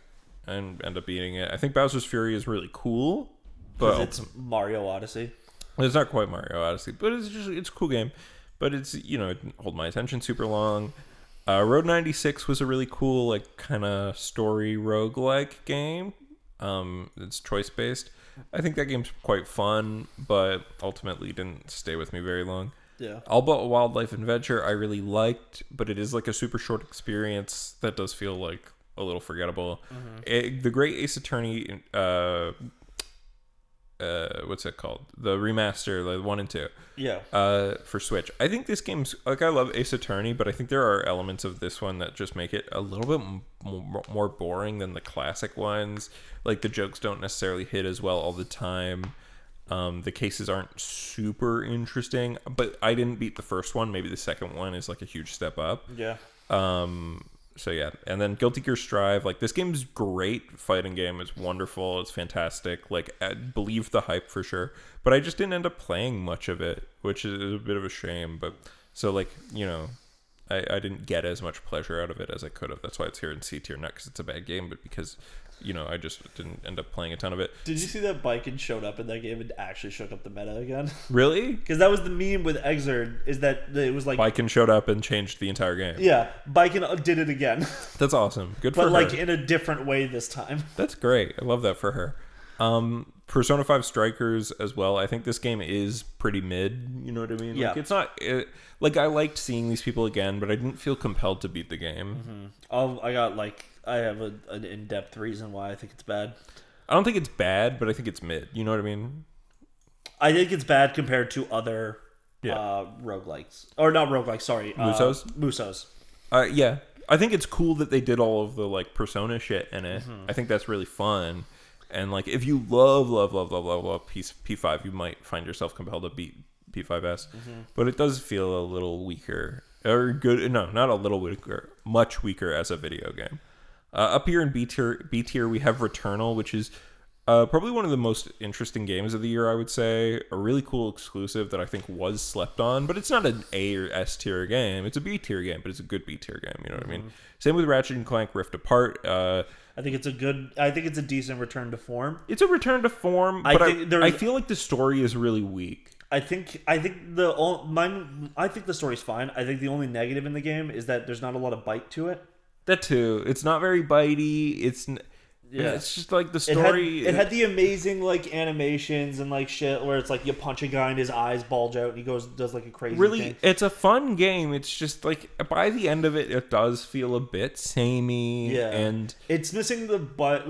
and end up beating it. I think Bowser's Fury is really cool, but it's Mario Odyssey. It's not quite Mario Odyssey, but it's a cool game. But it's it didn't hold my attention super long. Road 96 was a really cool kind of story roguelike game. It's choice based. I think that game's quite fun, but ultimately didn't stay with me very long. Yeah. Alba Wildlife Adventure I really liked, but it is a super short experience that does feel a little forgettable. The Great Ace Attorney, what's it called? The remaster, the 1 and 2. Yeah. For Switch. I think this game's I love Ace Attorney, but I think there are elements of this one that just make it a little bit more boring than the classic ones. The jokes don't necessarily hit as well all the time. The cases aren't super interesting, but I didn't beat the first one. Maybe the second one is a huge step up. Yeah. So yeah, and then Guilty Gear Strive. This game's great fighting game. It's wonderful. It's fantastic. I believe the hype for sure, but I just didn't end up playing much of it, which is a bit of a shame. But so I didn't get as much pleasure out of it as I could have. That's why it's here in C tier, not because it's a bad game, but because I just didn't end up playing a ton of it. Did you see that Biken showed up in that game and actually shook up the meta again? Really? Because that was the meme with Exerd, is that it was Biken showed up and changed the entire game. Yeah, Biken did it again. That's awesome. Good for her. But in a different way this time. That's great. I love that for her. Persona 5 Strikers as well. I think this game is pretty mid. You know what I mean? Yeah. It's not... I liked seeing these people again, but I didn't feel compelled to beat the game. I have an in-depth reason why I think it's bad. I don't think it's bad, but I think it's mid. You know what I mean? I think it's bad compared to other roguelikes. Or not roguelikes, sorry. Musos. Yeah. I think it's cool that they did all of the Persona shit in it. I think that's really fun. And if you love P5, you might find yourself compelled to beat P5S. But it does feel a little weaker. Or good. No, not a little weaker. Much weaker as a video game. Up here in B tier, we have Returnal, which is probably one of the most interesting games of the year, I would say. A really cool exclusive that I think was slept on, but it's not an A or S tier game. It's a B tier game, but it's a good B tier game. You know what I mean? Same with Ratchet and Clank Rift Apart. I think it's a decent return to form. It's a return to form, but I feel like the story is really weak. I think the story's fine. I think the only negative in the game is that there's not a lot of bite to it. That too. It's not very bitey. It's just the story. It had the amazing animations and shit where it's you punch a guy and his eyes bulge out and he does a crazy thing. It's a fun game. It's just by the end of it, it does feel a bit samey. Yeah, and it's missing the bite,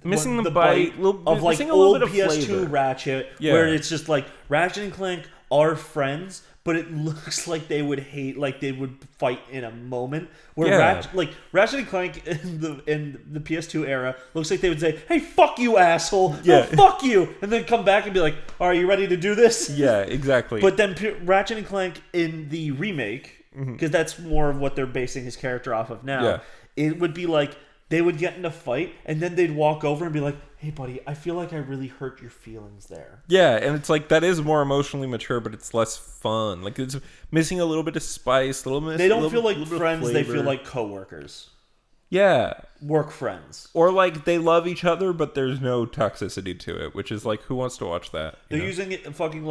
missing the bite of old PS2 flavor. Ratchet, where it's just Ratchet and Clank are friends. But it looks like they would they would fight in a moment. Where Ratchet and Clank in the PS2 era looks like they would say, "Hey, fuck you, asshole! Yeah, oh, fuck you!" and then come back and be like, "Are you ready to do this?" Yeah, exactly. But then Ratchet and Clank in the remake, because that's more of what they're basing his character off of now. Yeah. It would be they would get in a fight and then they'd walk over and be like, "Hey, buddy, I feel like I really hurt your feelings there." Yeah, and it's that is more emotionally mature, but it's less fun. It's missing a little bit of spice, a little bit. They don't feel like friends; they feel like coworkers. Yeah, work friends, or they love each other, but there's no toxicity to it, which is who wants to watch that? They're using it fucking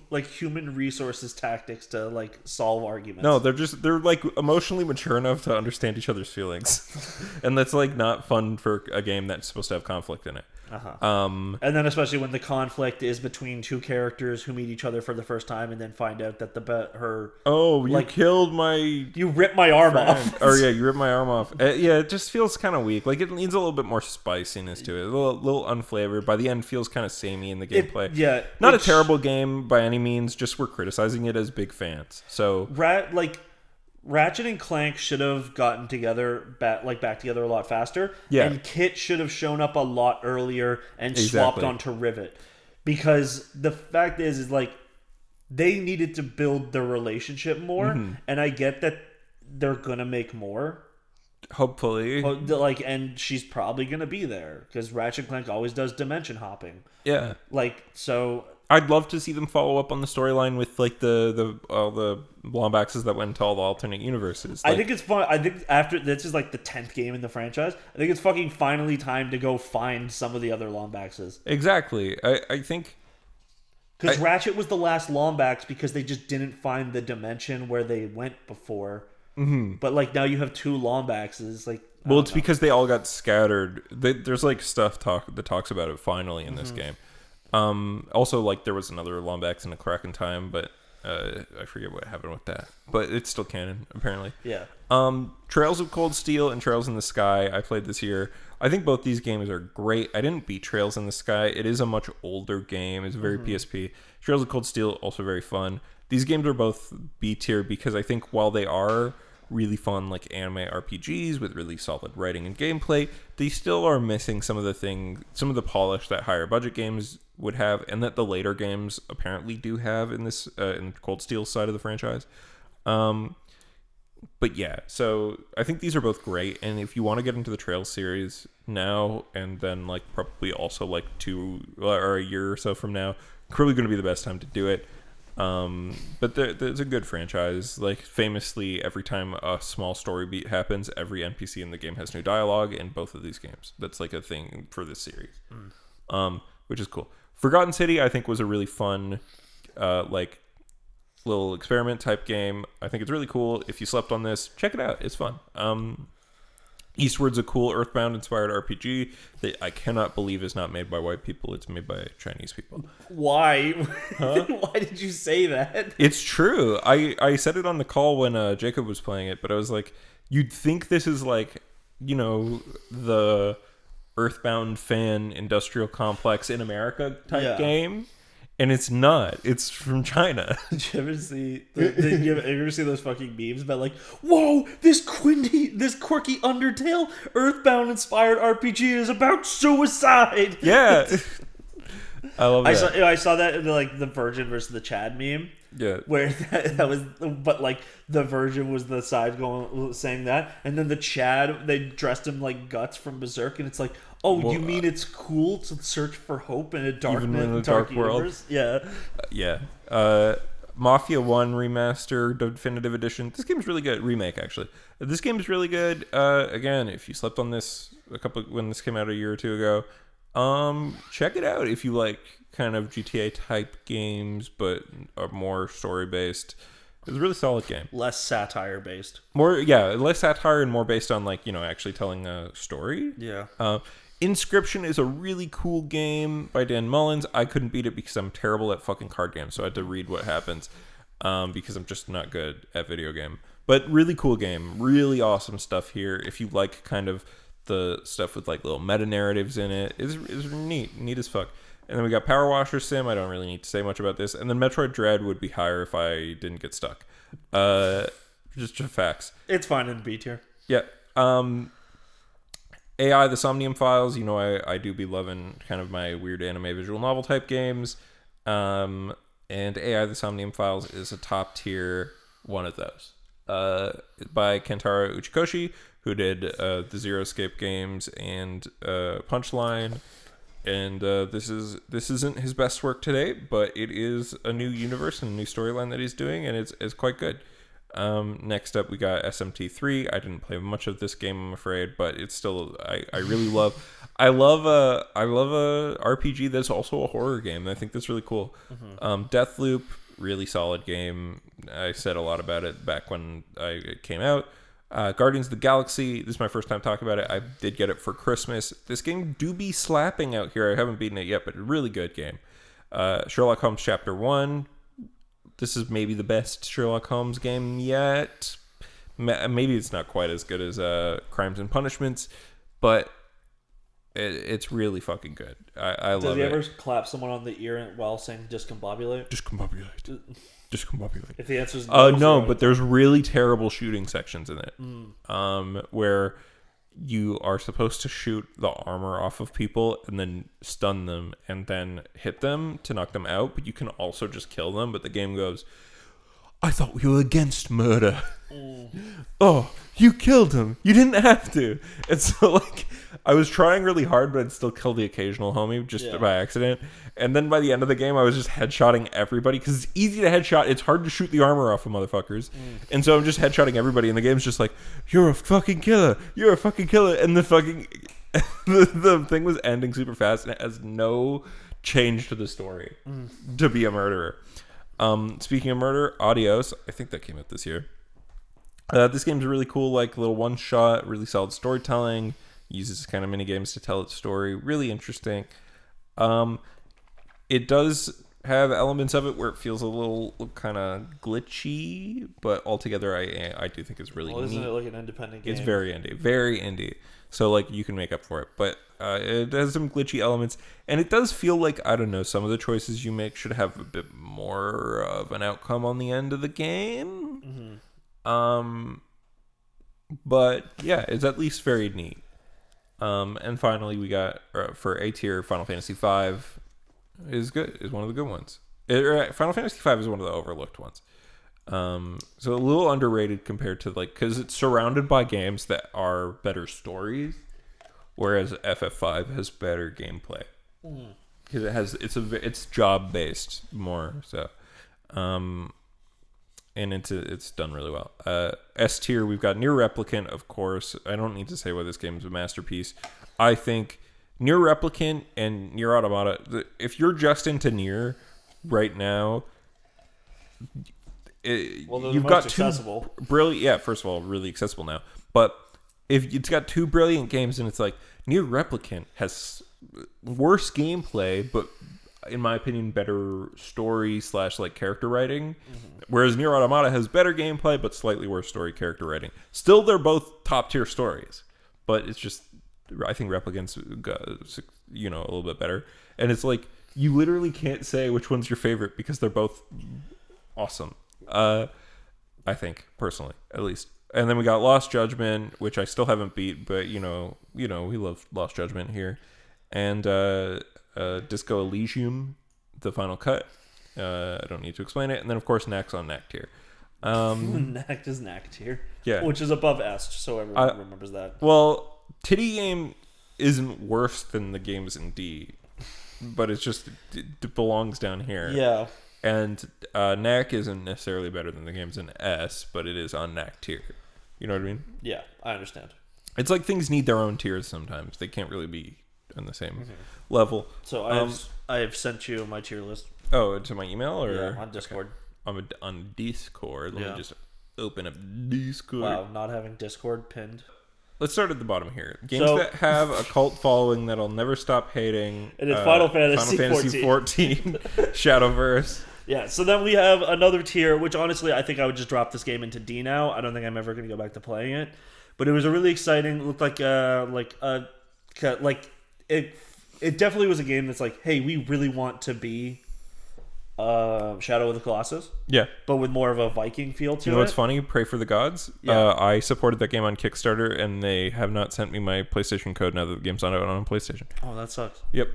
like human resources tactics to like solve arguments. No, they're like emotionally mature enough to understand each other's feelings, and that's like not fun for a game that's supposed to have conflict in it. And then especially when the conflict is between two characters who meet each other for the first time and then find out that you killed my you ripped my arm off. Or yeah, you ripped my arm off. Yeah, it just feels kind of weak. Like it needs a little bit more spiciness to it. A little unflavored. By the end, feels kind of samey in the gameplay. Not a terrible game by any means. Just we're criticizing it as big fans. So Ratchet and Clank should have gotten together back together a lot faster. Yeah. And Kit should have shown up a lot earlier and swapped onto Rivet. Because the fact is like they needed to build the relationship more, and I get that they're gonna make more. Hopefully. And she's probably gonna be there because Ratchet and Clank always does dimension hopping. Yeah. So I'd love to see them follow up on the storyline with like the Lombaxes that went into all the alternate universes. I think it's fun. I think after this is like the 10th game in the franchise. I think it's fucking finally time to go find some of the other Lombaxes. Exactly. I think because Ratchet was the last Lombax because they just didn't find the dimension where they went before. Mm-hmm. But like now you have two Lombaxes. Like it's because they all got scattered. There's like stuff that talks about it finally in this game. Also, like, there was another Lombax in a Kraken time, but I forget what happened with that. But it's still canon, apparently. Yeah. Trails of Cold Steel and Trails in the Sky, I played this year. I think both these games are great. I didn't beat Trails in the Sky. It is a much older game. It's very PSP. Trails of Cold Steel, also very fun. These games are both B tier because I think while they are really fun like anime RPGs with really solid writing and gameplay, they still are missing some of the polish that higher budget games would have, and that the later games apparently do have in this in Cold Steel side of the franchise. But yeah, so I think these are both great, and if you want to get into the Trails series now, and then like probably also like 2 or a year or so from now, probably going to be the best time to do it. But there's a good franchise. Like famously, every time a small story beat happens, every NPC in the game has new dialogue in both of these games. That's like a thing for this series, which is cool. Forgotten City, I think, was a really fun, like little experiment type game. I think it's really cool. If you slept on this, check it out. It's fun. Eastward's a cool Earthbound inspired RPG that I cannot believe is not made by white people. It's made by Chinese people. Why? Huh? Why did you say that? It's true. I said it on the call when Jacob was playing it, but I was like, you'd think this is like, you know, the Earthbound fan industrial complex in America type game. And it's not. It's from China. Did you ever see? You ever see those fucking memes about like, whoa, this quirky Undertale Earthbound-inspired RPG is about suicide? Yeah, I love that. I saw that in the Virgin versus the Chad meme. Yeah, where that was, but like the Virgin was the side saying that, and then the Chad they dressed him like Guts from Berserk, and it's like, oh, you mean it's cool to search for hope in a dark world? Yeah. Mafia 1 Remaster Definitive Edition. This game's really good. Remake, actually. This game is really good. Again, if you slept on this when this came out a year or two ago, check it out if you like kind of GTA type games, but are more story based. It's a really solid game. Less satire based. Less satire and more based on like, you know, actually telling a story. Yeah. Inscription is a really cool game by Dan Mullins. I couldn't beat it because I'm terrible at fucking card games, so I had to read what happens because I'm just not good at video game. But really cool game. Really awesome stuff here. If you like kind of the stuff with like little meta narratives in it, it's neat as fuck. And then we got Power Washer Sim. I don't really need to say much about this. And then Metroid Dread would be higher if I didn't get stuck. Just facts. It's fine in B tier. Yeah. AI, the Somnium Files. You know, I do be loving kind of my weird anime visual novel type games. And AI, the Somnium Files is a top tier one of those. By Kentaro Uchikoshi, who did the Zero Escape games and Punchline. And this isn't his best work today, but it is a new universe and a new storyline that he's doing, and it's quite good. Next up, we got SMT3. I didn't play much of this game, I'm afraid, but it's still I really love. I love a RPG that's also a horror game. I think that's really cool. Deathloop, really solid game. I said a lot about it back when it came out. Guardians of the Galaxy. This is my first time talking about it. I did get it for Christmas. This game do be slapping out here. I haven't beaten it yet, but a really good game. Sherlock Holmes Chapter 1. This is maybe the best Sherlock Holmes game yet. Maybe it's not quite as good as Crimes and Punishments, but it's really fucking good. I love it. Does he ever clap someone on the ear while saying discombobulate? Discombobulate. Discombobulate. If the answer is no, but there's really terrible shooting sections in it. Where you are supposed to shoot the armor off of people and then stun them and then hit them to knock them out, but you can also just kill them. But the game goes, I thought we were against murder. Oh, you killed him. You didn't have to. And so, like, I was trying really hard, but I'd still kill the occasional homie just by accident. And then by the end of the game, I was just headshotting everybody because it's easy to headshot. It's hard to shoot the armor off of motherfuckers. And so I'm just headshotting everybody, and the game's just like, you're a fucking killer. You're a fucking killer. And the fucking the thing was ending super fast, and it has no change to the story to be a murderer. Speaking of murder, Adios. I think that came out this year. This game's really cool, like little one shot, really solid storytelling. Uses kind of mini games to tell its story. Really interesting. It does have elements of it where it feels a little kind of glitchy, but altogether, I do think it's really neat. Isn't it like an independent game? It's very indie. So like you can make up for it, but it has some glitchy elements, and it does feel like, I don't know, some of the choices you make should have a bit more of an outcome on the end of the game. But yeah, it's at least very neat. And finally, we got for A tier, Final Fantasy V is good. Is one of the good ones. Final Fantasy V is one of the overlooked ones. So a little underrated compared to because it's surrounded by games that are better stories, whereas FF5 has better gameplay because it's job based more so. And it's done really well. S tier, we've got Nier Replicant, of course. I don't need to say why this game is a masterpiece. I think Nier Replicant and Nier Automata, if you're just into Nier right now, you've got two brilliant. Yeah, first of all, really accessible now. But if it's got two brilliant games, and it's like Nier Replicant has worse gameplay, but in my opinion, better story / character writing. Whereas Nier Automata has better gameplay, but slightly worse story character writing. Still, they're both top tier stories, but it's just, I think Replicant's a little bit better. And it's like, you literally can't say which one's your favorite because they're both awesome. I think, personally, at least. And then we got Lost Judgment, which I still haven't beat, but we love Lost Judgment here. And Disco Elysium, the final cut. I don't need to explain it. And then, of course, Knack's on Knack tier. Knack is Knack tier. Yeah. Which is above S, so everyone remembers that. Well, Titty Game isn't worse than the games in D, but it's just, it belongs down here. Yeah. And Knack isn't necessarily better than the games in S, but it is on Knack tier. You know what I mean? Yeah, I understand. It's like things need their own tiers sometimes. They can't really be on the same level. So I have sent you my tier list. Oh, to my email or on Discord? Okay. On Discord. Let me just open up Discord. Wow, not having Discord pinned. Let's start at the bottom here. Games that have a cult following that I'll never stop hating. And it's Final Fantasy 14, Shadowverse. Yeah, so then we have another tier, which honestly I think I would just drop this game into D now. I don't think I'm ever going to go back to playing it. But it was a really exciting, looked like it definitely was a game that's like, hey, we really want to be Shadow of the Colossus. Yeah. But with more of a Viking feel to it. You know what's funny? Pray for the Gods. Yeah. I supported that game on Kickstarter, and they have not sent me my PlayStation code now that the game's not out on PlayStation. Oh, that sucks. Yep.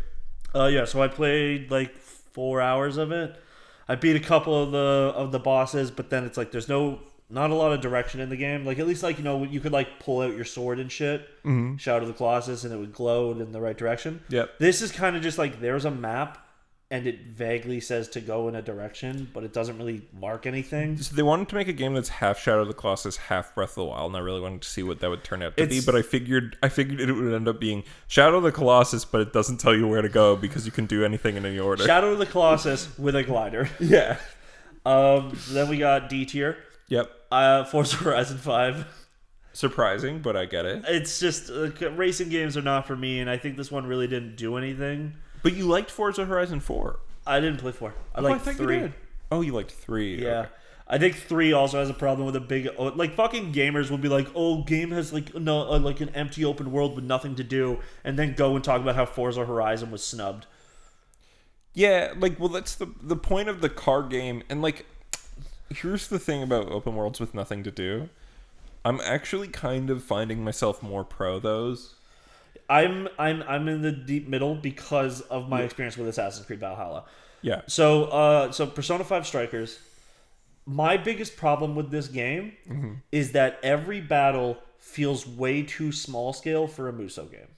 So I played 4 hours of it. I beat a couple of the bosses, but then it's like there's not a lot of direction in the game. At least you could pull out your sword and shit, Shadow of the Colossus, and it would glow in the right direction. Yep. This is kind of just there's a map, and it vaguely says to go in a direction, but it doesn't really mark anything. So they wanted to make a game that's half Shadow of the Colossus, half Breath of the Wild, and I really wanted to see what that would turn out to be. But I figured it would end up being Shadow of the Colossus, but it doesn't tell you where to go because you can do anything in any order. Shadow of the Colossus with a glider. Yeah. Then we got D tier. Yep. Forza Horizon 5. Surprising, but I get it. It's just racing games are not for me, and I think this one really didn't do anything. But you liked Forza Horizon 4. I didn't play 4. I liked 3. You did. Oh, you liked 3. Yeah. Okay. I think 3 also has a problem with a big... Like, fucking gamers will be like, oh, game has, like, no, like an empty open world with nothing to do, and then go and talk about how Forza Horizon was snubbed. Yeah, like, well, that's the point of the car game. And, like, here's the thing about open worlds with nothing to do. I'm actually kind of finding myself more pro those. I'm in the deep middle because of my experience with Assassin's Creed Valhalla. Yeah. So Persona 5 Strikers, my biggest problem with this game is that every battle feels way too small scale for a Musou game.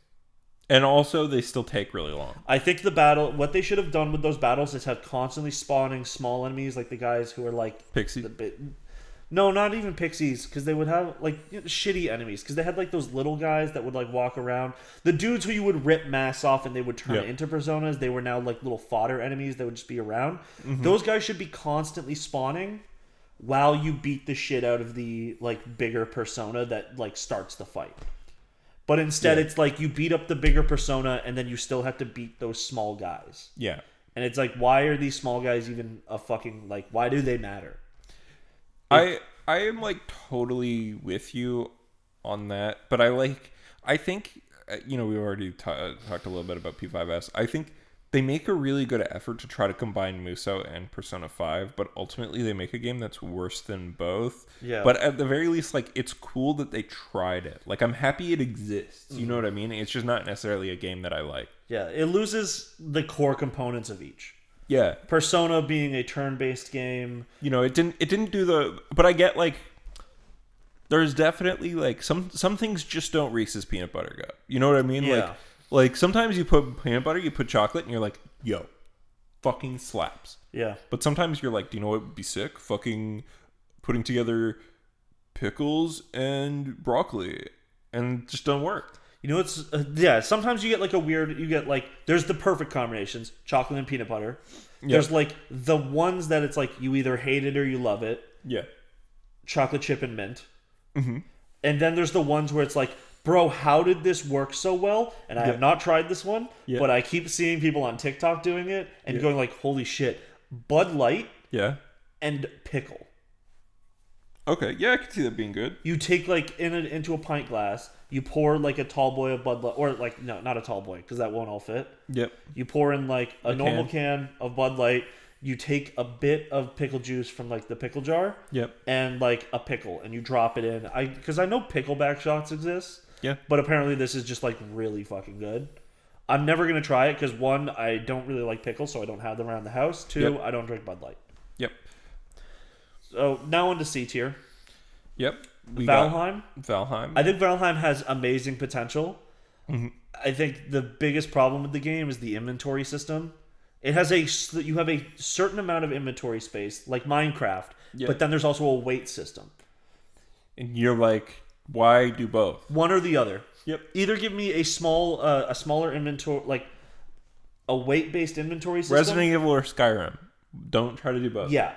And also, they still take really long. I think what they should have done with those battles is have constantly spawning small enemies, like the guys who are like... Pixie? No, not even pixies, because they would have, like, shitty enemies. Because they had, like, those little guys that would, like, walk around. The dudes who you would rip masks off and they would turn into personas, they were now, like, little fodder enemies that would just be around. Those guys should be constantly spawning while you beat the shit out of the, like, bigger persona that, like, starts the fight. But instead, it's like you beat up the bigger persona and then you still have to beat those small guys. Yeah. And it's like, why are these small guys even a fucking, like, why do they matter? I am like totally with you on that, but I think we already talked a little bit about P5S. I think they make a really good effort to try to combine Musou and Persona 5, but ultimately they make a game that's worse than both. Yeah. But at the very least, like, it's cool that they tried it. Like, I'm happy it exists. You know what I mean? It's just not necessarily a game that I like. Yeah, it loses the core components of each. Yeah. Persona being a turn-based game. It didn't do the... But I get, like... There's definitely, like... Some things just don't Reese's peanut butter go. You know what I mean? Yeah. Like, sometimes you put peanut butter, you put chocolate, and you're like, yo, fucking slaps. Yeah. But sometimes you're like, do you know what would be sick? Fucking putting together pickles and broccoli. And it just don't work. You know, it's sometimes you get like there's the perfect combinations, chocolate and peanut butter. Yep. There's like the ones that it's like you either hate it or you love it. Yeah. Chocolate chip and mint. And then there's the ones where it's like, bro, how did this work so well? And I have not tried this one, but I keep seeing people on TikTok doing it and going like, holy shit, Bud Light and pickle. Okay, yeah, I can see that being good. You take like into a pint glass, you pour like a tall boy of Bud Light, or like, no, not a tall boy, because that won't all fit. Yep. You pour in like a normal can of Bud Light, you take a bit of pickle juice from like the pickle jar, and like a pickle, and you drop it in. Because I know pickleback shots exist, but apparently this is just like really fucking good. I'm never gonna try it because one, I don't really like pickles, so I don't have them around the house. Two, I don't drink Bud Light. Yep. So now on to C tier. Yep. Valheim. Valheim. I think Valheim has amazing potential. I think the biggest problem with the game is the inventory system. It has you have a certain amount of inventory space, like Minecraft, but then there's also a weight system. And you're like, why do both? One or the other. Yep. Either give me a smaller inventory, like a weight-based inventory system. Resident Evil or Skyrim. Don't try to do both. Yeah.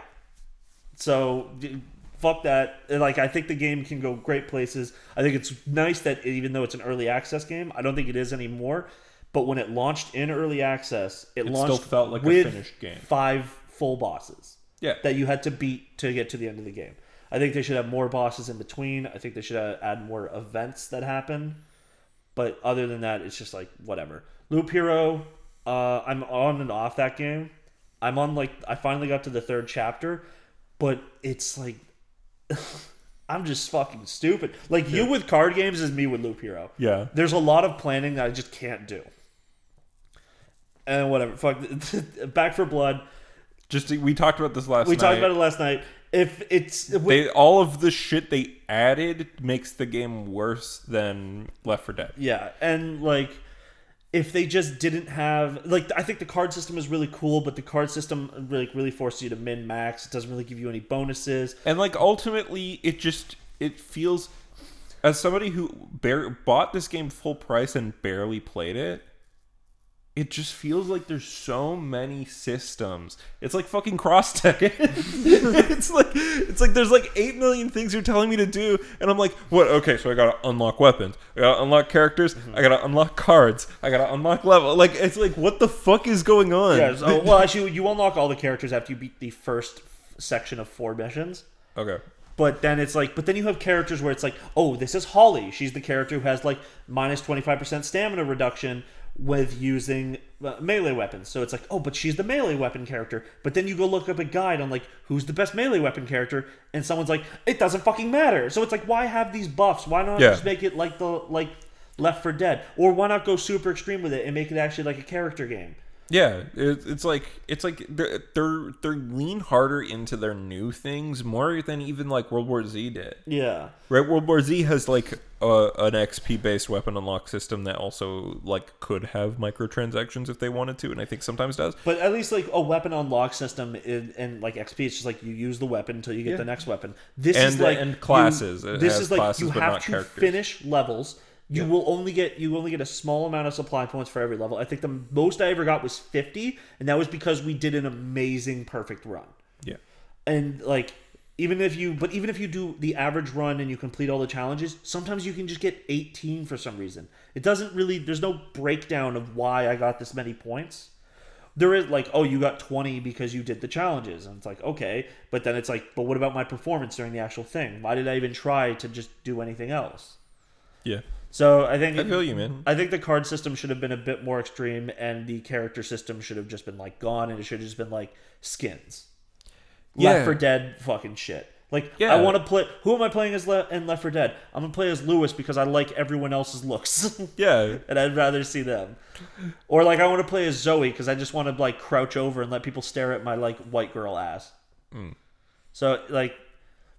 So fuck that. Like, I think the game can go great places. I think it's nice that even though it's an early access game, I don't think it is anymore. But when it launched in early access, it launched still felt like with a finished game. 5 full bosses. Yeah. That you had to beat to get to the end of the game. I think they should have more bosses in between. I think they should add more events that happen. But other than that, it's just like whatever. Loop Hero, I'm on and off that game. I finally got to the 3rd chapter, but it's like I'm just fucking stupid. Like you with card games is me with Loop Hero. Yeah. There's a lot of planning that I just can't do. And whatever. Fuck. Back for Blood. We talked about this last night. We talked about it last night. All of the shit they added makes the game worse than Left 4 Dead. Yeah, and like if they just didn't have like, I think the card system is really cool, but the card system really forces you to min max. It doesn't really give you any bonuses, and like ultimately it feels, as somebody who bought this game full price and barely played it, it just feels like there's so many systems. It's like fucking cross-Tekken. it's like there's like 8 million things you're telling me to do, and I'm like, what? Okay, so I gotta unlock weapons, I gotta unlock characters, I gotta unlock cards, I gotta unlock level. Like, it's like, what the fuck is going on? Yeah. So, well, actually, you unlock all the characters after you beat the first section of 4 missions. Okay. But then it's like, but then you have characters where it's like, oh, this is Hole-ies. She's the character who has like minus 25% stamina reduction with using melee weapons. So it's like, oh, but she's the melee weapon character. But then you go look up a guide on like, who's the best melee weapon character, and someone's like, it doesn't fucking matter. So it's like, why have these buffs? Why not just make it like Left 4 Dead? Or why not go super extreme with it and make it actually like a character game? Yeah, it's like they're lean harder into their new things more than even like World War Z did. Yeah, right. World War Z has like an XP based weapon unlock system that also like could have microtransactions if they wanted to, and I think sometimes does. But at least like a weapon unlock system and like XP, it's just like you use the weapon until you get the next weapon. This is like and classes. This is like classes, you have to finish levels. You will only get a small amount of supply points for every level. I think the most I ever got was 50, and that was because we did an amazing perfect run. Yeah. And like even if you do the average run and you complete all the challenges, sometimes you can just get 18 for some reason. It doesn't really, there's no breakdown of why I got this many points. There is like, oh, you got 20 because you did the challenges. And it's like, okay. But then it's like, but what about my performance during the actual thing? Why did I even try to just do anything else? Yeah. So I feel you, man. I think the card system should have been a bit more extreme, and the character system should have just been like gone, and it should have just been like skins. Left 4 Dead fucking shit. Like, I want to play. Who am I playing as in Left 4 Dead? I'm gonna play as Lewis because I like everyone else's looks. Yeah, and I'd rather see them. Or like I want to play as Zoe because I just want to like crouch over and let people stare at my like white girl ass. So like,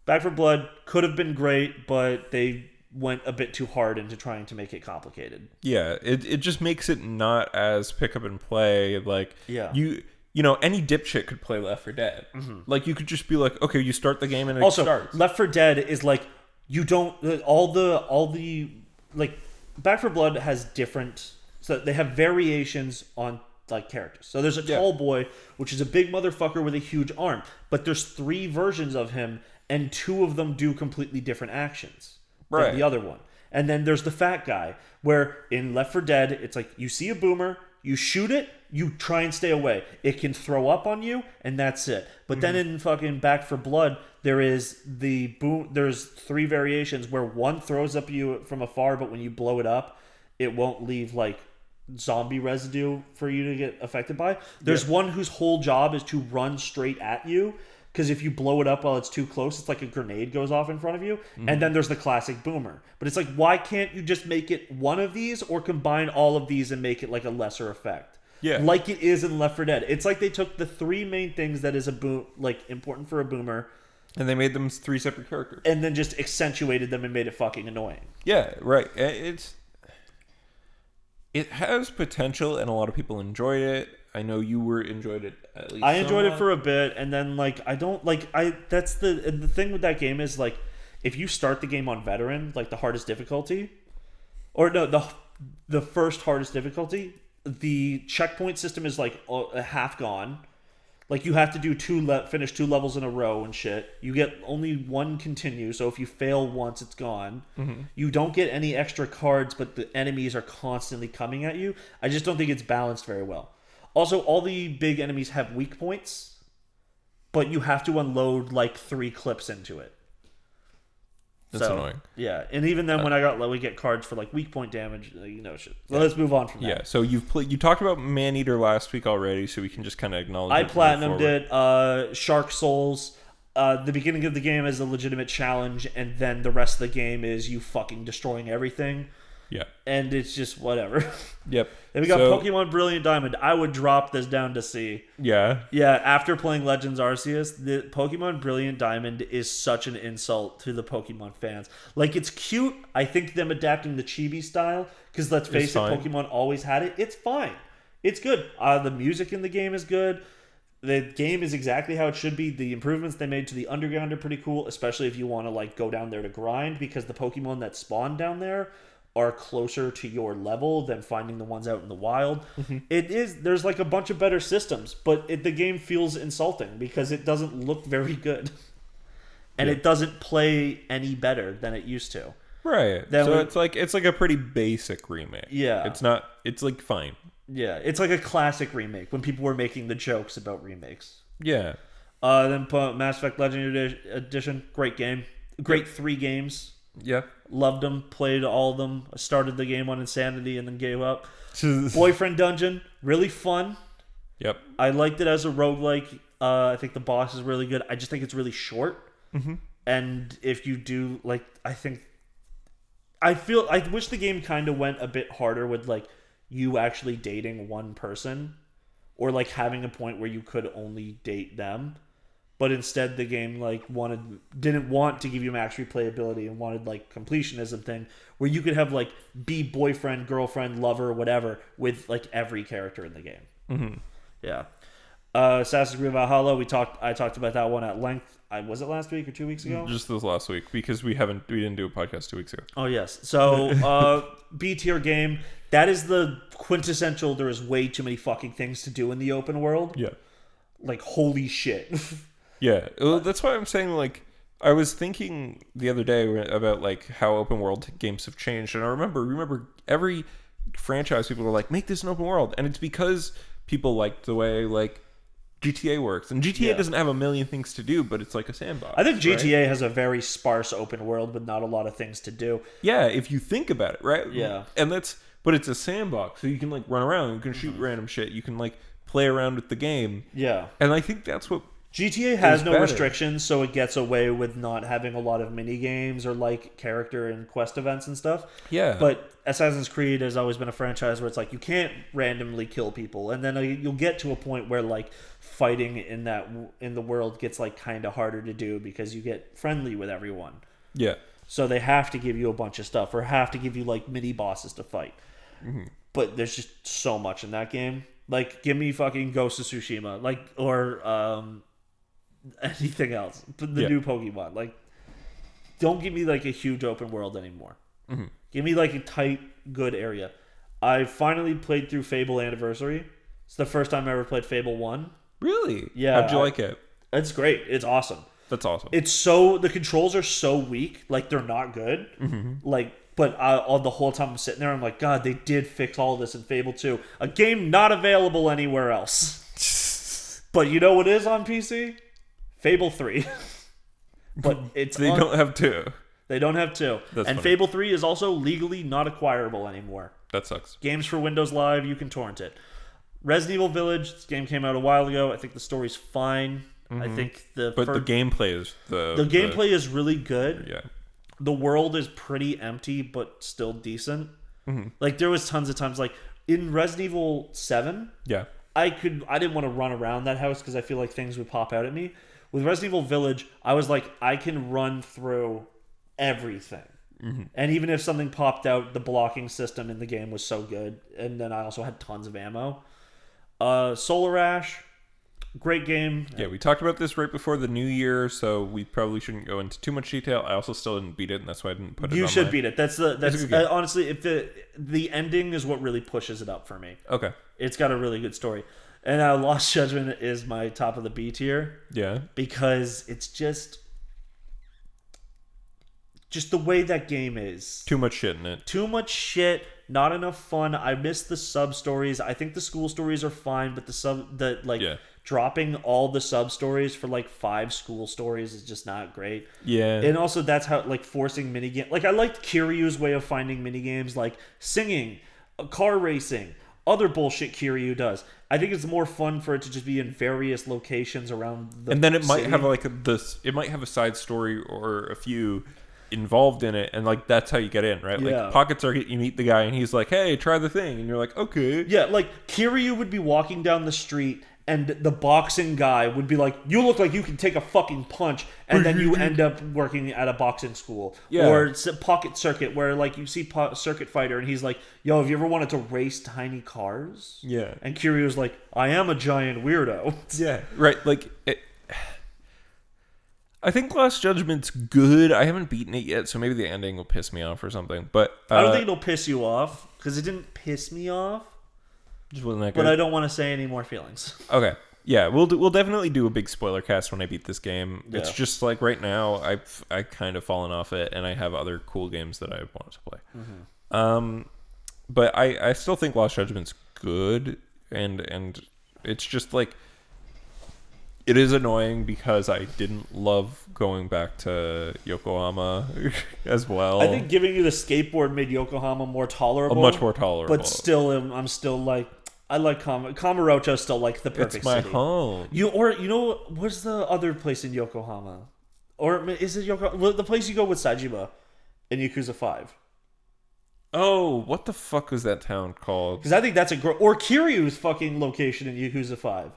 Back 4 Blood could have been great, but they went a bit too hard into trying to make it complicated. Yeah, it just makes it not as pick up and play. Like, you know, any dipshit could play Left 4 Dead. Like, you could just be like, okay, you start the game and it also, starts. Left 4 Dead is like, you don't all the like Back 4 Blood has different, so they have variations on like characters. So there's a tall boy, which is a big motherfucker with a huge arm, but there's 3 versions of him, and 2 of them do completely different actions. Than the other one. And then there's the fat guy, where in Left 4 Dead, it's like you see a boomer, you shoot it, you try and stay away. It can throw up on you, and that's it. But then in fucking Back 4 Blood, there's 3 variations where one throws up you from afar, but when you blow it up, it won't leave like zombie residue for you to get affected by. There's one whose whole job is to run straight at you, because if you blow it up while it's too close, it's like a grenade goes off in front of you. And then there's the classic boomer. But it's like, why can't you just make it one of these, or combine all of these and make it like a lesser effect? Yeah. Like it is in Left 4 Dead. It's like they took the 3 main things that is important for a boomer, and they made them 3 separate characters. And then just accentuated them and made it fucking annoying. Yeah, right. It has potential, and a lot of people enjoyed it. I know you enjoyed it at least. I enjoyed it for a bit, and then like that's the thing with that game is like, if you start the game on veteran, like the hardest difficulty, or no, the first hardest difficulty, the checkpoint system is like half gone. Like you have to do finish 2 levels in a row and shit. You get only 1 continue, so if you fail once, it's gone. You don't get any extra cards, but the enemies are constantly coming at you. I just don't think it's balanced very well. Also, all the big enemies have weak points, but you have to unload like 3 clips into it. That's annoying. Yeah, and even then, when we get cards for like weak point damage, shit. So let's move on from that. Yeah. So you talked about Maneater last week already, so we can just kind of acknowledge. I platinumed it. Shark Souls. The beginning of the game is a legitimate challenge, and then the rest of the game is you fucking destroying everything. Yeah. And it's just whatever. Yep. Then we got Pokemon Brilliant Diamond. I would drop this down to C. Yeah. Yeah, after playing Legends Arceus, the Pokemon Brilliant Diamond is such an insult to the Pokemon fans. Like, it's cute. I think them adapting the chibi style, because let's face it, Pokemon always had it. It's fine. It's good. The music in the game is good. The game is exactly how it should be. The improvements they made to the underground are pretty cool, especially if you want to like go down there to grind, because the Pokemon that spawn down there are closer to your level than finding the ones out in the wild. There's like a bunch of better systems, but the game feels insulting because it doesn't look very good. And it doesn't play any better than it used to. Right. So it's like a pretty basic remake. Yeah. It's like fine. Yeah, it's like a classic remake when people were making the jokes about remakes. Yeah. Then Mass Effect Legendary Edition, great game. Great 3 games. Yeah. Loved them, played all of them. I started the game on Insanity and then gave up. Boyfriend Dungeon, really fun. Yep. I liked it as a roguelike. I think the boss is really good. I just think it's really short. And if you do, like, I wish the game kind of went a bit harder with, like, you actually dating one person, or like having a point where you could only date them, but instead the game like didn't want to give you max replayability and wanted like completionism thing where you could have like be boyfriend, girlfriend, lover, whatever with like every character in the game. Yeah. Assassin's Creed Valhalla, I talked about that one at length. Was it last week or 2 weeks ago? Just this last week, because we didn't do a podcast 2 weeks ago. Oh yes. So B tier game. That is the quintessential. There is way too many fucking things to do in the open world. Yeah. Like holy shit. Yeah. Well, that's why I'm saying like I was thinking the other day about like how open world games have changed, and I remember every franchise people were like, make this an open world, and it's because people liked the way like GTA works, and GTA doesn't have a million things to do, but it's like a sandbox. I think GTA has a very sparse open world with not a lot of things to do. Yeah, if you think about it, right? Yeah. But it's a sandbox, so you can like run around, you can shoot random shit, you can like play around with the game. Yeah. And I think that's what GTA has no restrictions, so it gets away with not having a lot of mini games or like character and quest events and stuff. Yeah. But Assassin's Creed has always been a franchise where it's like you can't randomly kill people, and then you'll get to a point where like fighting in the world gets like kind of harder to do because you get friendly with everyone. Yeah. So they have to give you a bunch of stuff, or have to give you like mini bosses to fight. But there's just so much in that game. Like, give me fucking Ghost of Tsushima, like, or anything else. The new Pokemon. Like, don't give me like a huge open world anymore. Give me like a tight, good area. I finally played through Fable Anniversary. It's the first time I ever played Fable 1. Really? Yeah. How'd you like it? It's great. It's awesome. That's awesome. The controls are so weak. Like, they're not good. Like, but all the whole time I'm sitting there, I'm like, God, they did fix all this in Fable 2. A game not available anywhere else. But you know what is on PC? Fable 3. But they don't have 2. They don't have 2. That's and funny. Fable 3 is also legally not acquirable anymore. That sucks. Games for Windows Live, you can torrent it. Resident Evil Village, this game came out a while ago. I think the story's fine. I think the gameplay is the gameplay is really good. Yeah. The world is pretty empty, but still decent. Like, there was tons of times, like, in Resident Evil 7, Yeah. I didn't want to run around that house because I feel like things would pop out at me. With Resident Evil Village, I was like, I can run through everything. And even if something popped out, the blocking system in the game was so good. And then I also had tons of ammo. Solar Ash, great game. Yeah, we talked about this right before the new year, so we probably shouldn't go into too much detail. I also still didn't beat it, and that's why I didn't put it on. You should beat it. That's honestly, if the ending is what really pushes it up for me. Okay. It's got a really good story. And Lost Judgment is my top of the B tier. Yeah. Because it's just the way that game is. Too much shit in it. Too much shit. Not enough fun. I miss the sub stories. I think the school stories are fine, but dropping all the sub stories for like 5 school stories is just not great. Yeah. And also that's how like forcing minigame. Like, I liked Kiryu's way of finding minigames, like singing, car racing, other bullshit Kiryu does. I think it's more fun for it to just be in various locations around the And then it might city. have like it might have a side story or a few involved in it, and like that's how you get in, right? Yeah. Like Pocket Circuit, you meet the guy and he's like, hey, try the thing, and you're like, okay. Yeah, like Kiryu would be walking down the street and the boxing guy would be like, you look like you can take a fucking punch, and then you end up working at a boxing school. Yeah. Or it's a Pocket Circuit where like you see Circuit Fighter and he's like, yo, have you ever wanted to race tiny cars? Yeah. And Kiryu's like, I am a giant weirdo. Yeah, right. Like, I think Lost Judgment's good. I haven't beaten it yet, so maybe the ending will piss me off or something. But I don't think it'll piss you off, because it didn't piss me off. just wasn't that good. But I don't want to say any more feelings. Okay. Yeah, we'll definitely do a big spoiler cast when I beat this game. Yeah. It's just like right now, I kind of fallen off it, and I have other cool games that I want to play. But I still think Lost Judgment's good, and it's just like, it is annoying because I didn't love going back to Yokohama as well. I think giving you the skateboard made Yokohama more tolerable. much more tolerable. But still, I'm still like, I like Kamurocho. Still like the perfect it's my city. home. What's the other place in Yokohama? Or is it Yokohama? Well, the place you go with Sajima in Yakuza 5. Oh, what the fuck was that town called? Because I think that's or Kiryu's fucking location in Yakuza 5.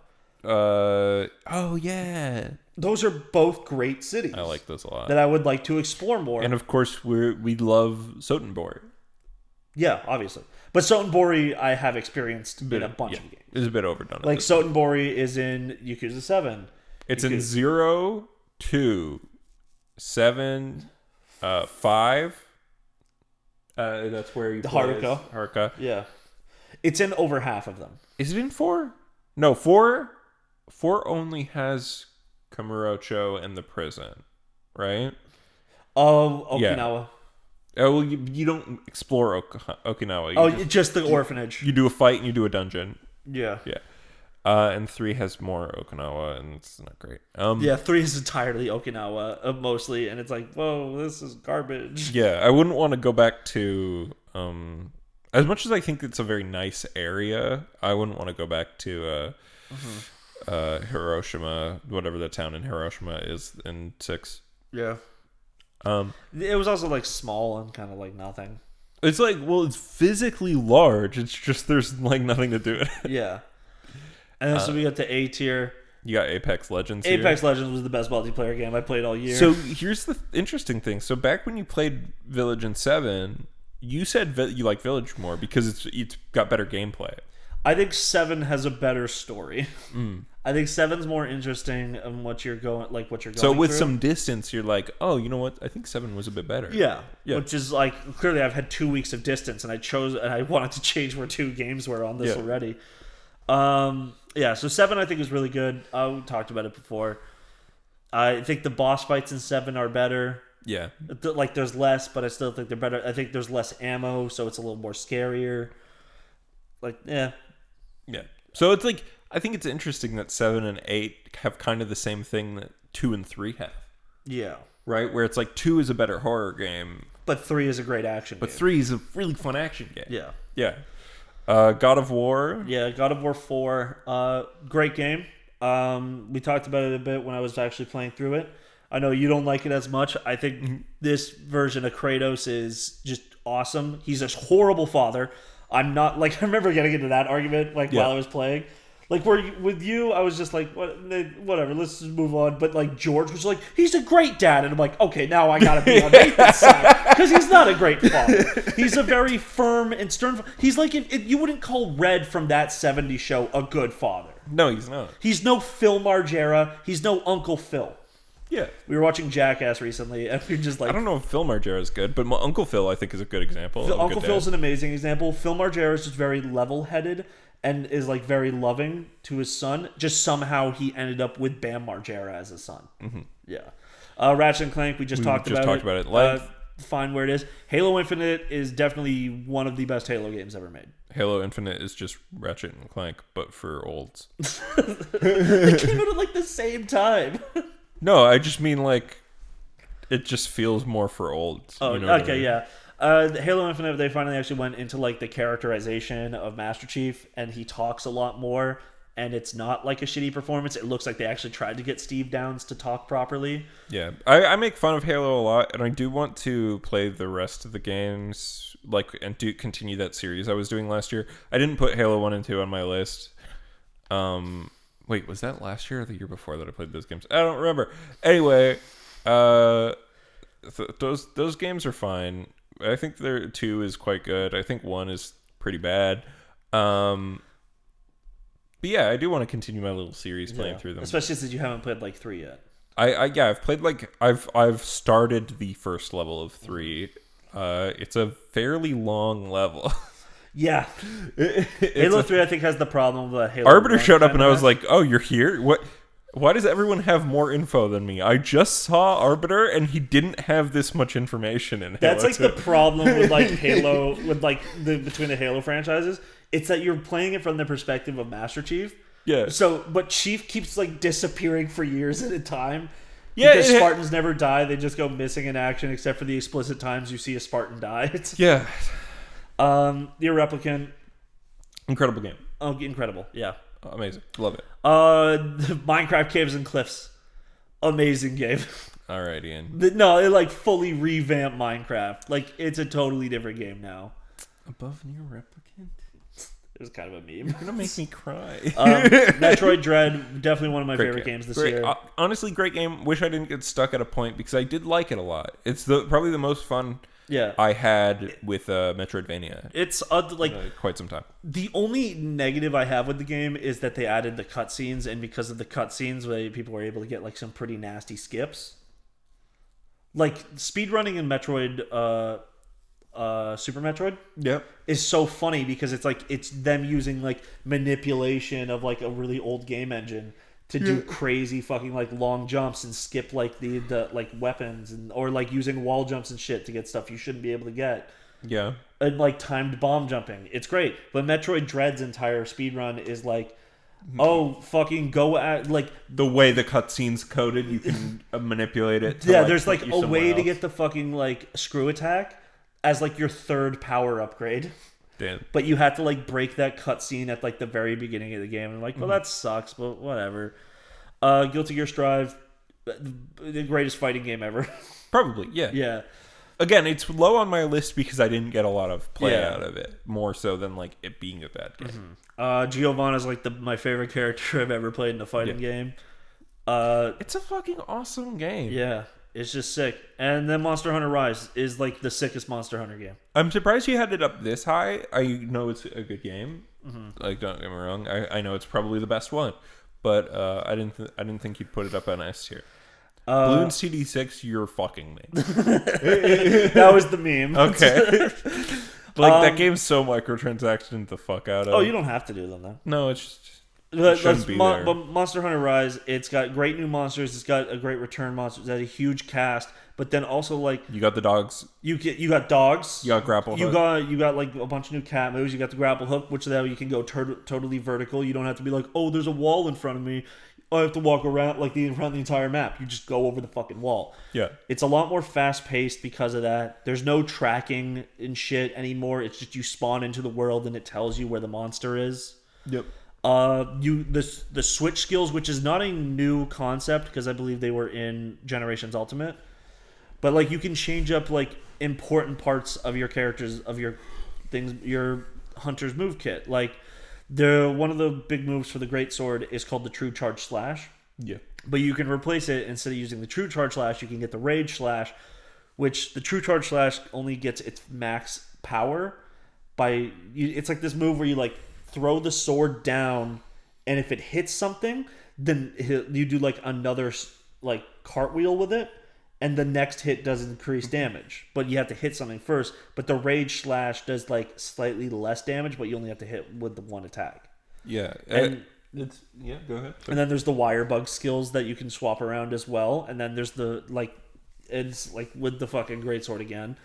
Oh yeah. Those are both great cities. I like those a lot. That I would like to explore more. And of course, we love Sotenbori. Yeah, obviously. But Sotenbori I have experienced in a bunch of games. It's a bit overdone. Like Sotenbori is in Yakuza 7. It's in 0, 2, 7, 5. That's where you play Haruka. Haruka. Yeah. It's in over half of them. Is it in 4? No, 4 only has Kamurocho and the prison, right? Oh, Okinawa. Yeah. Oh, well, you don't explore Okinawa. Just the orphanage. You do a fight and you do a dungeon. Yeah. Yeah. And 3 has more Okinawa, and it's not great. Yeah, 3 is entirely Okinawa, mostly, and it's like, whoa, this is garbage. Yeah, I wouldn't want to go back to... as much as I think it's a very nice area, I wouldn't want to go back to Hiroshima, whatever the town in Hiroshima is in 6. Yeah. It was also like small and kind of like nothing. It's like, well, it's physically large. It's just there's like nothing to do with it. Yeah. And then so we got to A tier. You got Apex Legends Apex here. Legends was the best multiplayer game I played all year. So here's the interesting thing. So back when you played Village in 7, you said you like Village more because it's got better gameplay. I think 7 has a better story. I think 7's more interesting in what you're going So with through. some distance, you're like, oh, you know what? I think 7 was a bit better. Yeah. Yeah. Which is like, clearly I've had 2 weeks of distance and I wanted to change where 2 games were on this already. Yeah, so 7 I think is really good. We talked about it before. I think the boss fights in 7 are better. Yeah. Like there's less, but I still think they're better. I think there's less ammo, so it's a little more scarier. Like, yeah. Yeah. So it's like, I think it's interesting that 7 and 8 have kind of the same thing that 2 and 3 have. Yeah. Right? Where it's like 2 is a better horror game. But 3 is a great action But game. 3 is a really fun action game. Yeah. Yeah. God of War. Yeah, God of War 4. Great game. We talked about it a bit when I was actually playing through it. I know you don't like it as much. I think this version of Kratos is just awesome. He's a horrible father. I'm not, like, I remember getting into that argument, while I was playing. Like, with you, I was just like, whatever, let's just move on. But, like, George was like, he's a great dad. And I'm like, okay, now I gotta be on Nathan's side. Because he's not a great father. He's a very firm and stern... He's like, if you wouldn't call Red from that 70s show a good father. No, he's not. He's no Phil Margera. He's no Uncle Phil. Yeah. We were watching Jackass recently, and we were just like... I don't know if Phil Margera is good, but my Uncle Phil, I think, is a good example. Uncle Phil's an amazing example. Phil Margera is just very level-headed and is like very loving to his son. Just somehow he ended up with Bam Margera as a son. Mm-hmm. Yeah. Ratchet and Clank, we just talked about it. Like, fine where it is. Halo Infinite is definitely one of the best Halo games ever made. Halo Infinite is just Ratchet and Clank, but for olds. They came out at like the same time. No, I just mean like it just feels more for olds. Oh, you know okay, yeah. Halo Infinite, they finally actually went into like the characterization of Master Chief, and he talks a lot more. and it's not like a shitty performance. It looks like they actually tried to get Steve Downes to talk properly. Yeah, I make fun of Halo a lot, and I do want to play the rest of the games, and do continue that series I was doing last year. I didn't put Halo 1 and 2 on my list. Wait, was that last year or the year before that I played those games? I don't remember. Anyway, those games are fine. I think 2 is quite good. I think 1 is pretty bad. But yeah, I do want to continue my little series playing through them. Especially since you haven't played 3 yet. I've played I've started the first level of 3. It's a fairly long level. Yeah. Halo 3 I think has the problem of Halo Arbiter 1 showed up and I was has. like, "Oh, you're here? What? Why does everyone have more info than me? I just saw Arbiter and he didn't have this much information in Halo." That's 2. the problem with Halo with between the Halo franchises. It's that you're playing it from the perspective of Master Chief. Yeah. But Chief keeps disappearing for years at a time. Yeah, Because Spartans never die, they just go missing in action, except for the explicit times you see a Spartan die. Yeah. The Replicant. Incredible game. Oh, incredible. Yeah. Amazing. Love it. Minecraft Caves and Cliffs. Amazing game. All right, Ian. No, it fully revamped Minecraft. It's a totally different game now. Above Near Replicant? It was kind of a meme. You're gonna make me cry. Metroid Dread, definitely one of my favorite games this year. Honestly, great game. Wish I didn't get stuck at a point because I did like it a lot. It's probably the most fun I had with Metroidvania. It's quite some time. The only negative I have with the game is that they added the cutscenes, and because of the cutscenes, people were able to get some pretty nasty skips. Speedrunning in Metroid. Super Metroid is so funny because it's them using manipulation of a really old game engine to do crazy fucking long jumps and skip the weapons or using wall jumps and shit to get stuff you shouldn't be able to get. Yeah. And timed bomb jumping. It's great. But Metroid Dread's entire speedrun is oh, fucking go at the way the cutscene's coded, you can manipulate it. There's a way to get the fucking screw attack as your third power upgrade. Damn. But you have to break that cutscene at the very beginning of the game. And well, that sucks, but whatever. Guilty Gear Strive, the greatest fighting game ever. Probably, yeah. Yeah. Again, it's low on my list because I didn't get a lot of play out of it, more so than it being a bad game. Giovanna's my favorite character I've ever played in a fighting game. It's a fucking awesome game. Yeah. It's just sick. And then Monster Hunter Rise is the sickest Monster Hunter game. I'm surprised you had it up this high. I know it's a good game. Don't get me wrong. I know it's probably the best one, but I didn't think you'd put it up on S tier. Balloon CD6, you're fucking me. That was the meme. Okay. That game's so microtransaction the fuck out of. Oh, you don't have to do them though. No, it's just. But Monster Hunter Rise, it's got great new monsters. It's got a great return monster. It's got a huge cast, but then also you got the dogs. You got dogs. You got grapple. You got a bunch of new cat moves. You got the grapple hook, which now you can go totally vertical. You don't have to be oh, there's a wall in front of me. I have to walk around around the entire map. You just go over the fucking wall. Yeah, it's a lot more fast paced because of that. There's no tracking and shit anymore. It's just you spawn into the world and it tells you where the monster is. Yep. The switch skills, which is not a new concept because I believe they were in Generations Ultimate, but you can change up important parts of your characters of your things, your hunter's move kit. One of the big moves for the Great Sword is called the True Charge Slash. Yeah. But you can replace it. Instead of using the True Charge Slash, you can get the Rage Slash, which the True Charge Slash only gets its max power by it's this move where you throw the sword down, and if it hits something, then you do another cartwheel with it, and the next hit does increase damage. But you have to hit something first. But the Rage Slash does slightly less damage, but you only have to hit with the one attack. Yeah. And go ahead. And then there's the wire bug skills that you can swap around as well. And then there's the it's with the fucking greatsword again.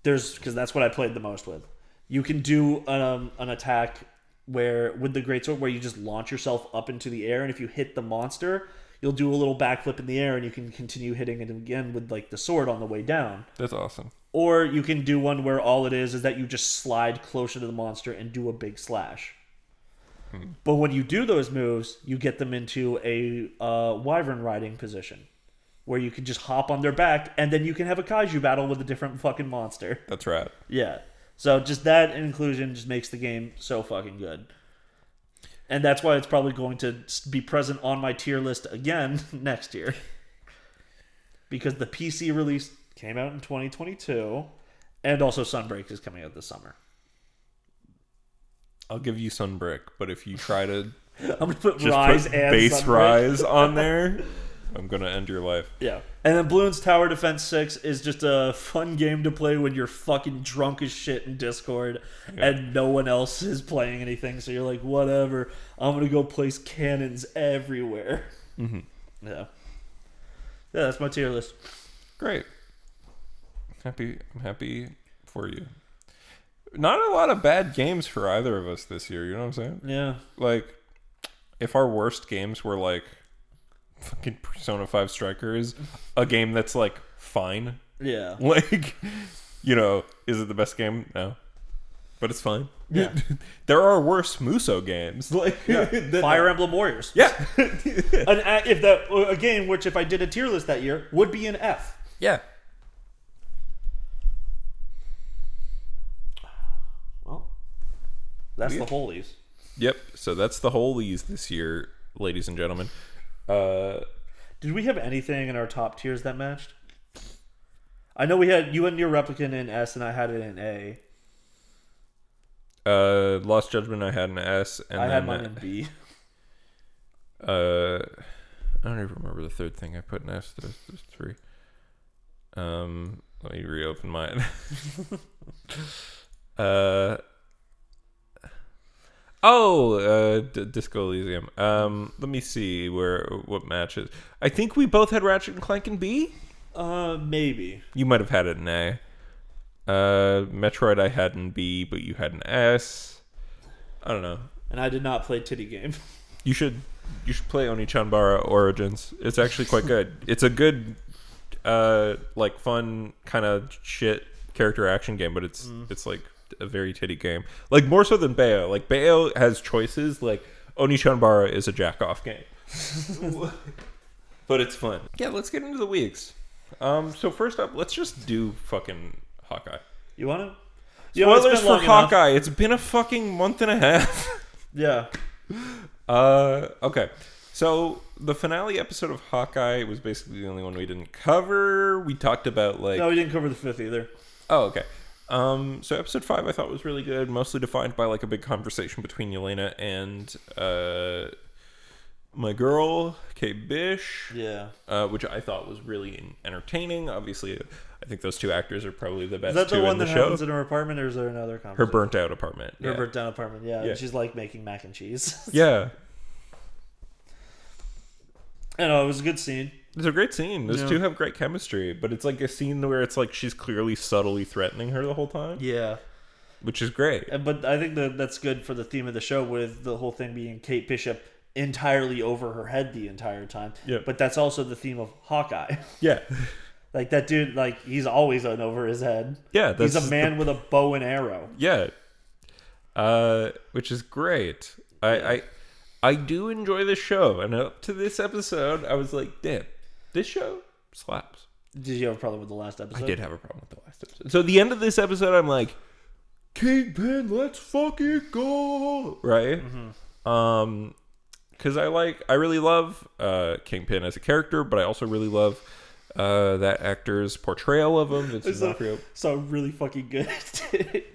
Because that's what I played the most with. You can do an attack with the greatsword where you just launch yourself up into the air, and if you hit the monster, you'll do a little backflip in the air, and you can continue hitting it again with the sword on the way down. That's awesome. Or you can do one where all it is that you just slide closer to the monster and do a big slash. But when you do those moves, you get them into a wyvern riding position where you can just hop on their back, and then you can have a kaiju battle with a different fucking monster. That's right. Yeah. So just that inclusion just makes the game so fucking good. And that's why it's probably going to be present on my tier list again next year. Because the PC release came out in 2022, and also Sunbreak is coming out this summer. I'll give you Sunbreak, but if you try to I'm going to put just Rise put and base Sunbreak. Rise on there, I'm going to end your life. Yeah. And then Bloons Tower Defense 6 is just a fun game to play when you're fucking drunk as shit in Discord and no one else is playing anything. So you're like, whatever. I'm going to go place cannons everywhere. Mm-hmm. Yeah. Yeah, that's my tier list. Great. I'm happy for you. Not a lot of bad games for either of us this year, you know what I'm saying? Yeah. Like, if our worst games were like fucking Persona 5 Strikers, a game that's like fine. Yeah. Like, you know, is it the best game? No. But it's fine. Yeah. There are worse Muso games. Like Fire Emblem Warriors. Yeah. A game which, if I did a tier list that year, would be an F. Yeah. Well, that's the Hole-ies. Yep. So that's the Hole-ies this year, ladies and gentlemen. Did we have anything in our top tiers that matched? I know we had you and your Replicant in S, and I had it in A. Lost Judgment I had an S, and I then had mine in B. I don't even remember the third thing I put in S. There's three. Let me reopen mine. Disco Elysium. Let me see what matches. I think we both had Ratchet and Clank in B. Maybe. You might have had it in A. Metroid I had in B, but you had an S. I don't know. And I did not play Titty Game. You should play Oni-Chanbara Origins. It's actually quite good. It's a good, like fun kind of shit character action game, but it's like a very titty game. Like more so than Bayo. Like Bayo has choices. Like Oni-Chanbara is a jack off game, but it's fun. Yeah, let's get into the weeks. So first up, let's just do fucking Hawkeye. You want to? Spoilers for Hawkeye. It's been a fucking month and a half. Yeah. Okay. So the finale episode of Hawkeye was basically the only one we didn't cover. We talked about like No, we didn't cover the fifth either. Oh, okay. So episode 5 I thought was really good, mostly defined by like a big conversation between Yelena and my girl, Kate Bish. Yeah. Which I thought was really entertaining. Obviously, I think those two actors are probably the best Is that two the one in the that show. happens in her apartment, or is there another conversation? Her burnt out apartment. Her burnt down apartment, yeah. Yeah. And she's like making mac and cheese. Yeah. I know, it was a good scene. It's a great scene. Those two have great chemistry, but it's like a scene where it's like she's clearly subtly threatening her the whole time. Yeah. Which is great. But I think that's good for the theme of the show, with the whole thing being Kate Bishop entirely over her head the entire time. Yeah. But that's also the theme of Hawkeye. Yeah. Like that dude, like he's always on over his head. Yeah. He's a man with a bow and arrow. Yeah. Which is great. I do enjoy this show, and up to this episode, I was like, damn, this show slaps. Did you have a problem with the last episode? I did have a problem with the last episode. So the end of this episode, I'm like, Kingpin, let's fucking go, right? Mm-hmm. Because I really love Kingpin as a character, but I also really love that actor's portrayal of him. Vincent D'Onofrio. So really fucking good.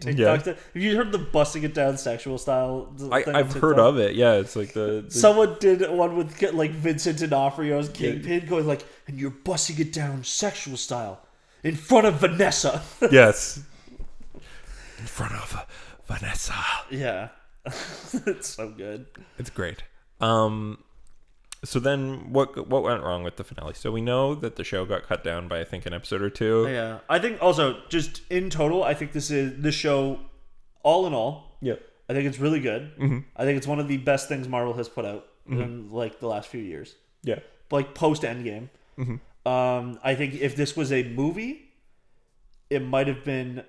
Yeah. Have you heard the busting it down sexual style thing on I've TikTok? heard of it. Yeah, it's like the Someone did one with like Vincent D'Onofrio's Kingpin going like, and you're busting it down sexual style in front of Vanessa. Yes. In front of Vanessa. Yeah. It's so good. It's great. So then what went wrong with the finale? So we know that the show got cut down by I think an episode or two. Yeah. I think also just in total, I think this show, all in all, Yep. I think it's really good. Mm-hmm. I think it's one of the best things Marvel has put out in like the last few years. Yeah. Like post Endgame. Mm-hmm. I think if this was a movie, it might have been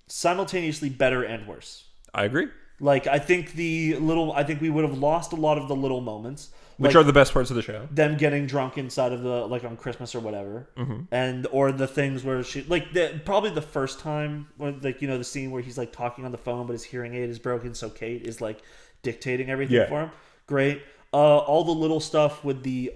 simultaneously better and worse. I agree. Like, I think we would have lost a lot of the little moments. Which are the best parts of the show. Them getting drunk inside of the, like, on Christmas or whatever. Mm-hmm. Or the things where she, like, probably the first time, where, like, you know, the scene where he's, like, talking on the phone, but his hearing aid is broken, so Kate is, like, dictating everything for him. Great. All the little stuff with the,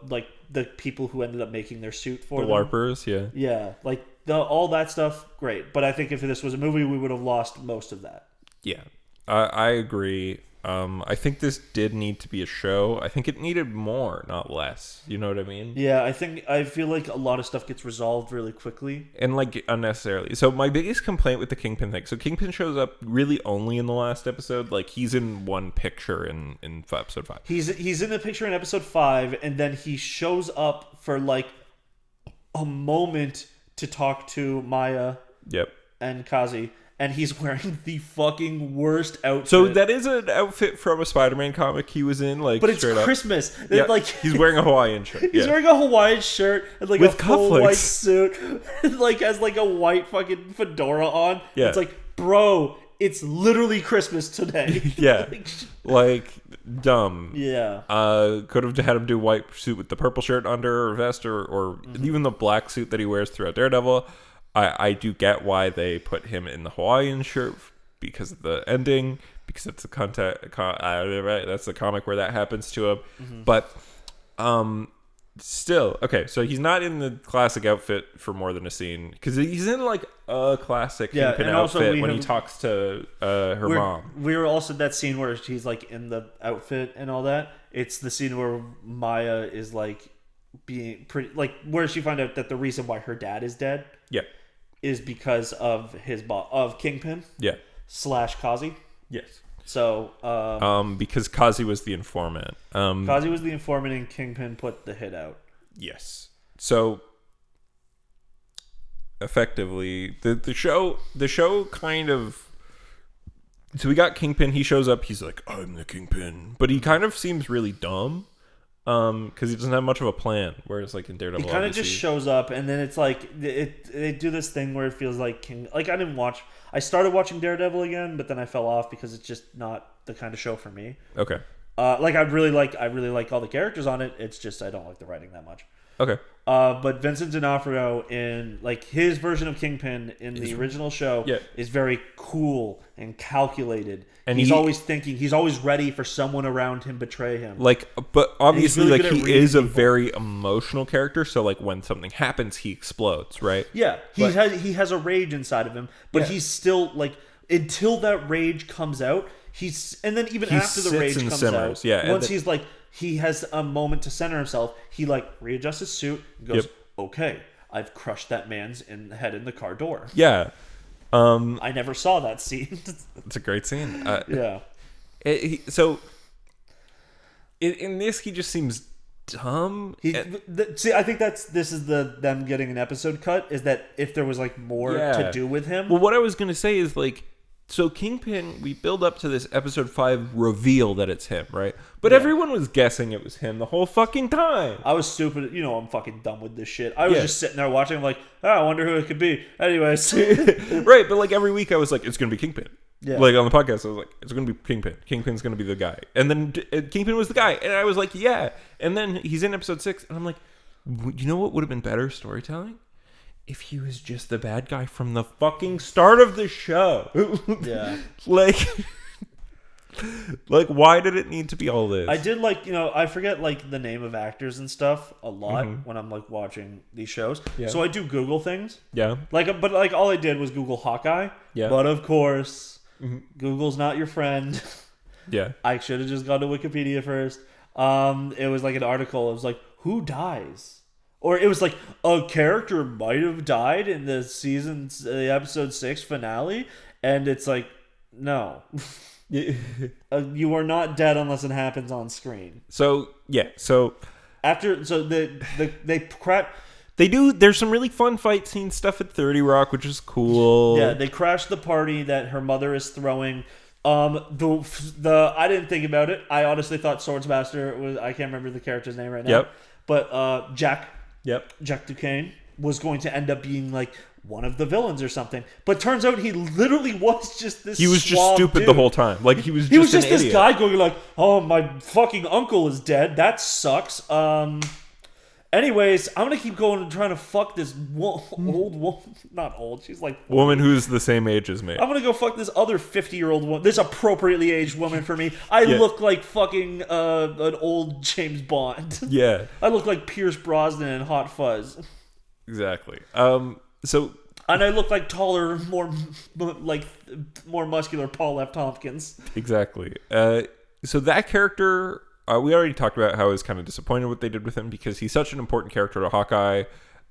like, the people who ended up making their suit for them. The LARPers, yeah. Yeah, like, all that stuff, great. But I think if this was a movie, we would have lost most of that. Yeah, I agree. I think this did need to be a show. I think it needed more, not less. You know what I mean? Yeah, I feel like a lot of stuff gets resolved really quickly. And, like, unnecessarily. So my biggest complaint with the Kingpin thing. So Kingpin shows up really only in the last episode. Like, he's in one picture in episode 5. He's in a picture in episode 5, and then he shows up for, like, a moment to talk to Maya and Kazi. And he's wearing the fucking worst outfit. So that is an outfit from a Spider-Man comic he was in, like, but it's straight Christmas. Up. Yeah, like he's wearing a Hawaiian shirt. He's wearing a Hawaiian shirt and, like, with a full cufflinks. white suit, like, has, like, a white fucking fedora on. Yeah. It's like, bro, it's literally Christmas today. Yeah, like, dumb. Yeah. Could have had him do white suit with the purple shirt under or vest, or even the black suit that he wears throughout Daredevil. I do get why they put him in the Hawaiian shirt because of the ending, because it's that's the comic where that happens to him. But still, okay, so he's not in the classic outfit for more than a scene, because he's in, like, a classic Kingpin outfit when he talks to her mom. We were also that scene where he's, like, in the outfit and all that. It's the scene where Maya is, like, being pretty, like, where she found out that the reason why her dad is dead is because of of Kingpin / Kazi. Yes. So because Kazi was the informant. Kazi was the informant and Kingpin put the hit out. Yes. So effectively the show kind of, so we got Kingpin, he shows up, he's like, I'm the Kingpin, but he kind of seems really dumb. Because he doesn't have much of a plan. Whereas, like, in Daredevil, he kind of just shows up, and then it's like they do this thing where it feels like I started watching Daredevil again, but then I fell off because it's just not the kind of show for me. Okay. Like, I really like all the characters on it. It's just I don't like the writing that much. Okay. But Vincent D'Onofrio in, like, his version of Kingpin in the original show is very cool and calculated. And he's always thinking, he's always ready for someone around him betray him. Like, but obviously, really like, he is a very emotional character. So, like, when something happens, he explodes, right? Yeah, he has a rage inside of him, but he's still, like, until that rage comes out. And then even after the rage comes out, once he's like, he has a moment to center himself, he, like, readjusts his suit and goes, okay, I've crushed that man's head in the car door. Yeah. I never saw that scene. It's a great scene. Yeah. So in this, he just seems dumb. See, I think this is them getting an episode cut, is that if there was, like, more to do with him. Well, what I was going to say is, like, so Kingpin, we build up to this episode 5 reveal that it's him, right? But everyone was guessing it was him the whole fucking time. I was stupid. You know, I'm fucking dumb with this shit. I was just sitting there watching. I'm like, I wonder who it could be. Anyways. Right, but, like, every week I was like, it's going to be Kingpin. Yeah. Like, on the podcast, I was like, it's going to be Kingpin. Kingpin's going to be the guy. And then Kingpin was the guy. And I was like, yeah. And then he's in episode 6. And I'm like, you know what would have been better storytelling? If he was just the bad guy from the fucking start of the show. Yeah. Like, why did it need to be all this? I did, like, you know, I forget, like, the name of actors and stuff a lot when I'm, like, watching these shows. Yeah. So I do Google things. Yeah. Like, but, like, all I did was Google Hawkeye. Yeah. But of course, Google's not your friend. Yeah. I should have just gone to Wikipedia first. It was like an article. It was like, who dies? Or it was like, a character might have died in the episode 6 finale, and it's like, no. You are not dead unless it happens on screen. So, yeah, they do. There's some really fun fight scene stuff at 30 Rock, which is cool. Yeah, they crash the party that her mother is throwing. I didn't think about it. I honestly thought Swordsmaster was, I can't remember the character's name right now. Yep. But Jack. Yep. Jack Duquesne. was going to end up being like one of the villains or something. But turns out he literally was just this. He was just suave stupid dude. the whole time. Like he was He was just just an this idiot. guy going like, "Oh, my fucking uncle is dead. That sucks." Anyways, I'm gonna keep going and trying to fuck this old woman. Not old. She's like 40. Woman who's the same age as me. I'm gonna go fuck this other 50-year-old woman. This appropriately aged woman for me. I look like fucking an old James Bond. Yeah, I look like Pierce Brosnan in Hot Fuzz. exactly. So And I look like taller, more muscular Paul F. Tompkins. exactly. So that character, we already talked about how I was kind of disappointed what they did with him because he's such an important character to Hawkeye.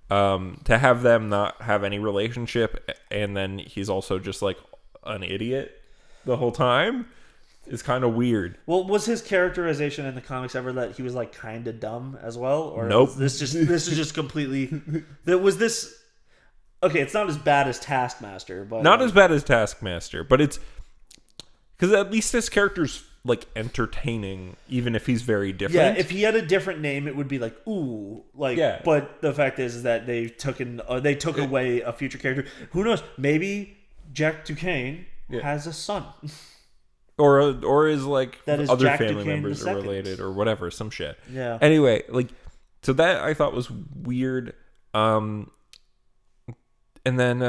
To have them not have any relationship, and then he's also just like an idiot the whole time, is kind of weird. Well, was his characterization in the comics ever that he was like kind of dumb as well, or Nope. this is just completely? There was this. Okay, it's not as bad as Taskmaster, but Not as bad as Taskmaster, but it's because at least this character's like entertaining, even if he's very different. yeah. If he had a different name, it would be like ooh, like. Yeah. But the fact is that they took away a future character. Who knows? Maybe Jack Duquesne has a son. or is like That is other Jack family Duquesne members II. are related or whatever, some shit. Yeah. Anyway, like so that I thought was weird. And then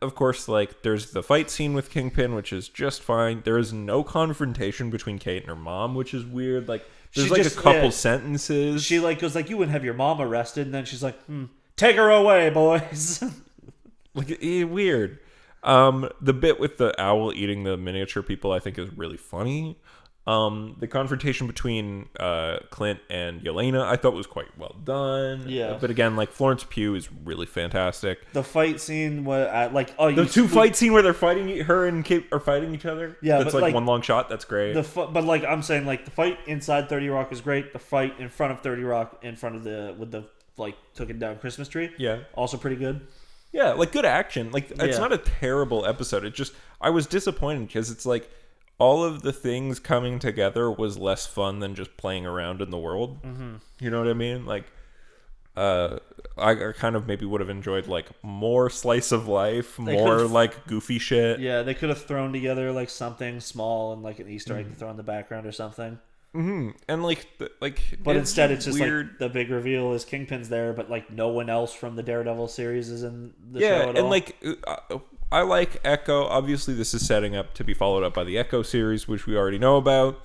of course like there's the fight scene with Kingpin, which is just fine. There is no confrontation between Kate and her mom, which is weird. Like there's She like just- a couple yeah. sentences. She like goes like, "You wouldn't have your mom arrested," and then she's like, "Take her away, boys." Like weird. The bit with the owl eating the miniature people I think is really funny. The confrontation between Clint and Yelena I thought was quite well done. Yeah. But again, like Florence Pugh is really fantastic. The fight scene was The two fight scene where they're fighting, her and Kate are fighting each other. Yeah, that's but, like like, one long shot. That's great. but like I'm saying, like the fight inside 30 Rock is great. The fight in front of 30 Rock, in front of with the like taken down Christmas tree, Yeah. also pretty good. Yeah, like good action. Like it's Yeah. not a terrible episode. It just I was disappointed because it's like all of the things coming together was less fun than just playing around in the world. Mm-hmm. You know what I mean? Like, I kind of maybe would have enjoyed like more slice of life, more could've- like goofy shit. Yeah, they could have thrown together like something small and like an Easter egg to throw in the background or something. Mm-hmm. And But instead, it's just weird. like the big reveal is Kingpin's there, but like no one else from the Daredevil series is in the Yeah, show at and all. like I like Echo. Obviously, this is setting up to be followed up by the Echo series, which we already know about.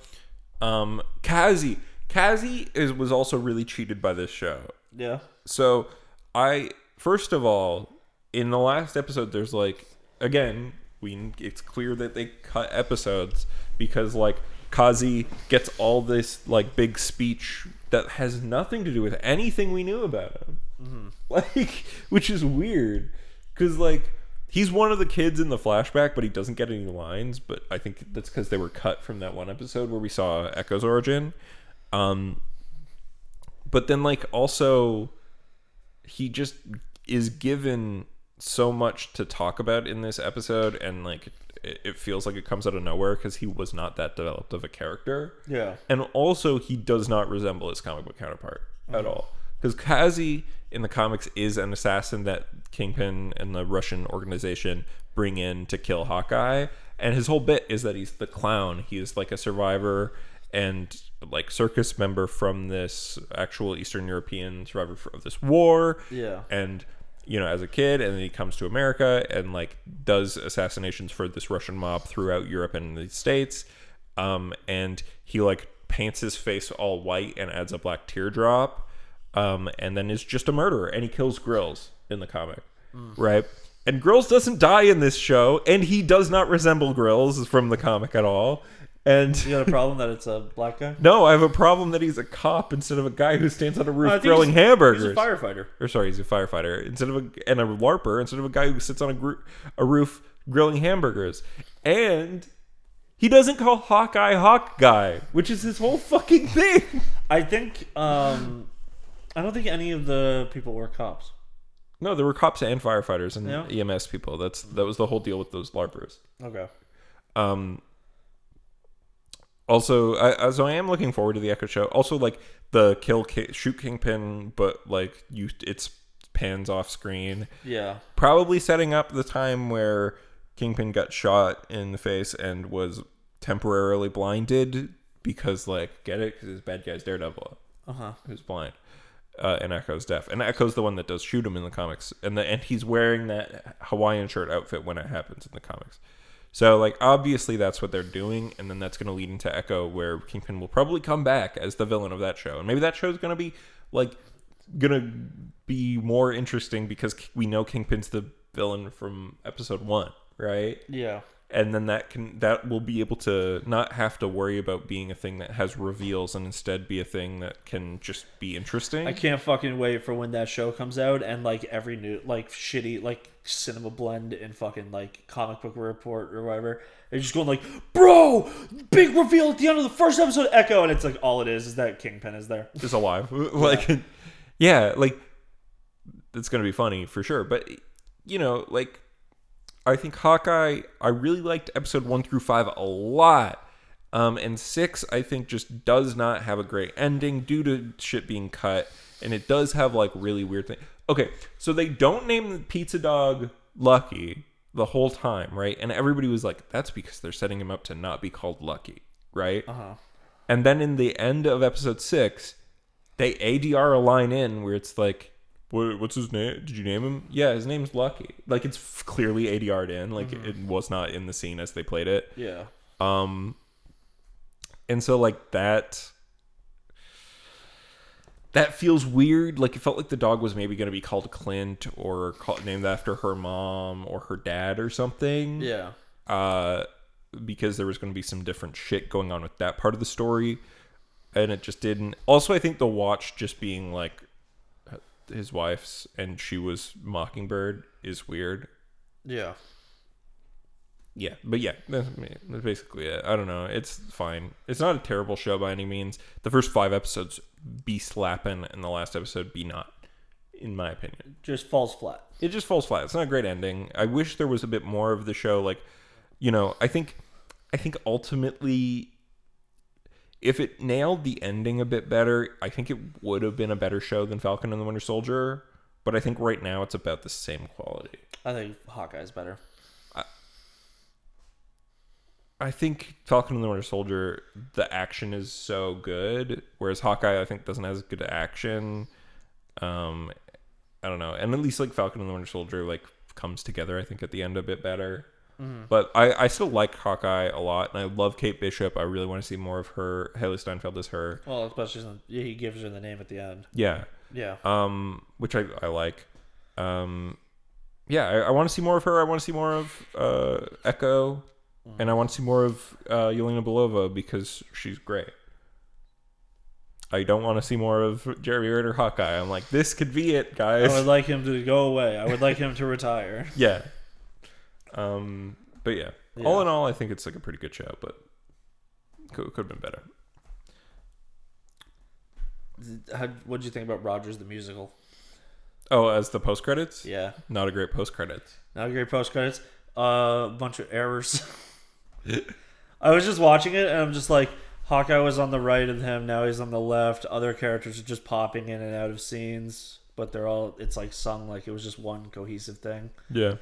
Kazi was also really cheated by this show. Yeah. So first of all, in the last episode, there's like again, it's clear that they cut episodes because like Kazi gets all this like big speech that has nothing to do with anything we knew about him. Mm-hmm. Like, which is weird because like he's one of the kids in the flashback, but he doesn't get any lines. But I think that's because they were cut from that one episode where we saw Echo's origin. But then like also he just is given so much to talk about in this episode, and like it feels like it comes out of nowhere because he was not that developed of a character. Yeah. And also he does not resemble his comic book counterpart at all, because Kazi in the comics is an assassin that Kingpin and the Russian organization bring in to kill Hawkeye, and his whole bit is that he's the clown. He is like a survivor and like circus member from this actual Eastern European survivor of this war. Yeah. And you know, as a kid, and then he comes to America and like does assassinations for this Russian mob throughout Europe and the States. And he like paints his face all white and adds a black teardrop. And then is just a murderer, and he kills Grills in the comic, right? And Grills doesn't die in this show, and he does not resemble Grills from the comic at all. And You got a problem that it's a black guy? no, I have a problem that he's a cop instead of a guy who stands on a roof I think grilling hamburgers. He's a firefighter. Or sorry, he's a firefighter and a LARPer instead of a guy who sits on a roof grilling hamburgers. And he doesn't call Hawkeye Hawk Guy, which is his whole fucking thing. I think I don't think any of the people were cops. No, there were cops and firefighters and Yeah. EMS people. That was the whole deal with those LARPers. Okay. Also, so I am looking forward to the Echo show. Also, like the shoot Kingpin, but like it's pans off screen. Yeah. Probably setting up the time where Kingpin got shot in the face and was temporarily blinded because, like, get it? Because his bad guy's Daredevil, who's blind, and Echo's deaf, and Echo's the one that does shoot him in the comics, and he's wearing that Hawaiian shirt outfit when it happens in the comics. So, like, obviously that's what they're doing, and then that's going to lead into Echo, where Kingpin will probably come back as the villain of that show, and maybe that show's going to be like more interesting because we know Kingpin's the villain from episode 1, right? Yeah. And then that will be able to not have to worry about being a thing that has reveals and instead be a thing that can just be interesting. I can't fucking wait for when that show comes out and like every new like shitty like Cinema Blend and fucking like Comic Book Report or whatever. They're just going like, bro, big reveal at the end of the first episode of Echo, and it's like all it is that Kingpin is there. Is alive. Like, yeah, like it's gonna be funny for sure. But you know, like, I think Hawkeye, I really liked episode 1 through 5 a lot. And 6, I think, just does not have a great ending due to shit being cut. And it does have, like, really weird things. Okay, so they don't name the pizza dog Lucky the whole time, right? And everybody was like, that's because they're setting him up to not be called Lucky, right? And then in the end of episode 6, they ADR a line in where it's like, what's his name? Did you name him? Yeah, his name's Lucky. Like, it's clearly ADR'd in. Like, it was not in the scene as they played it. Yeah. And so, like, that feels weird. Like, it felt like the dog was maybe going to be called Clint or named after her mom or her dad or something. Yeah. Because there was going to be some different shit going on with that part of the story. And it just didn't. Also, I think the watch just being, like, his wife's and she was Mockingbird is weird. Yeah. Yeah, but yeah, that's basically it. I don't know. It's fine. It's not a terrible show by any means. The first 5 episodes be slapping and the last episode be not, in my opinion. Just falls flat. It just falls flat. It's not a great ending. I wish there was a bit more of the show. Like, you know, I think ultimately, if it nailed the ending a bit better, I think it would have been a better show than Falcon and the Winter Soldier. But I think right now it's about the same quality. I think Hawkeye's better. I think Falcon and the Winter Soldier, the action is so good, whereas Hawkeye, I think, doesn't have as good action. I don't know. And at least, like, Falcon and the Winter Soldier, like, comes together, I think, at the end a bit better. But I still like Hawkeye a lot, and I love Kate Bishop. I really want to see more of her. Haley Steinfeld is her. Well, especially since he gives her the name at the end. Yeah. Yeah. Which I like. Yeah, I want to see more of her. I want to see more of Echo, and I want to see more of Yelena Belova because she's great. I don't want to see more of Jeremy Renner Hawkeye. I'm like, this could be it, guys. I would like him to go away. I would like him to retire. Yeah. But yeah, all in all, I think it's like a pretty good show, but could have been better. What did you think about Rogers the Musical? Oh, as the post credits? Yeah, not a great post credits. Not a great post credits. Bunch of errors. I was just watching it, and I'm just like, Hawkeye was on the right of him. Now he's on the left. Other characters are just popping in and out of scenes, but it's like sung like it was just one cohesive thing. Yeah.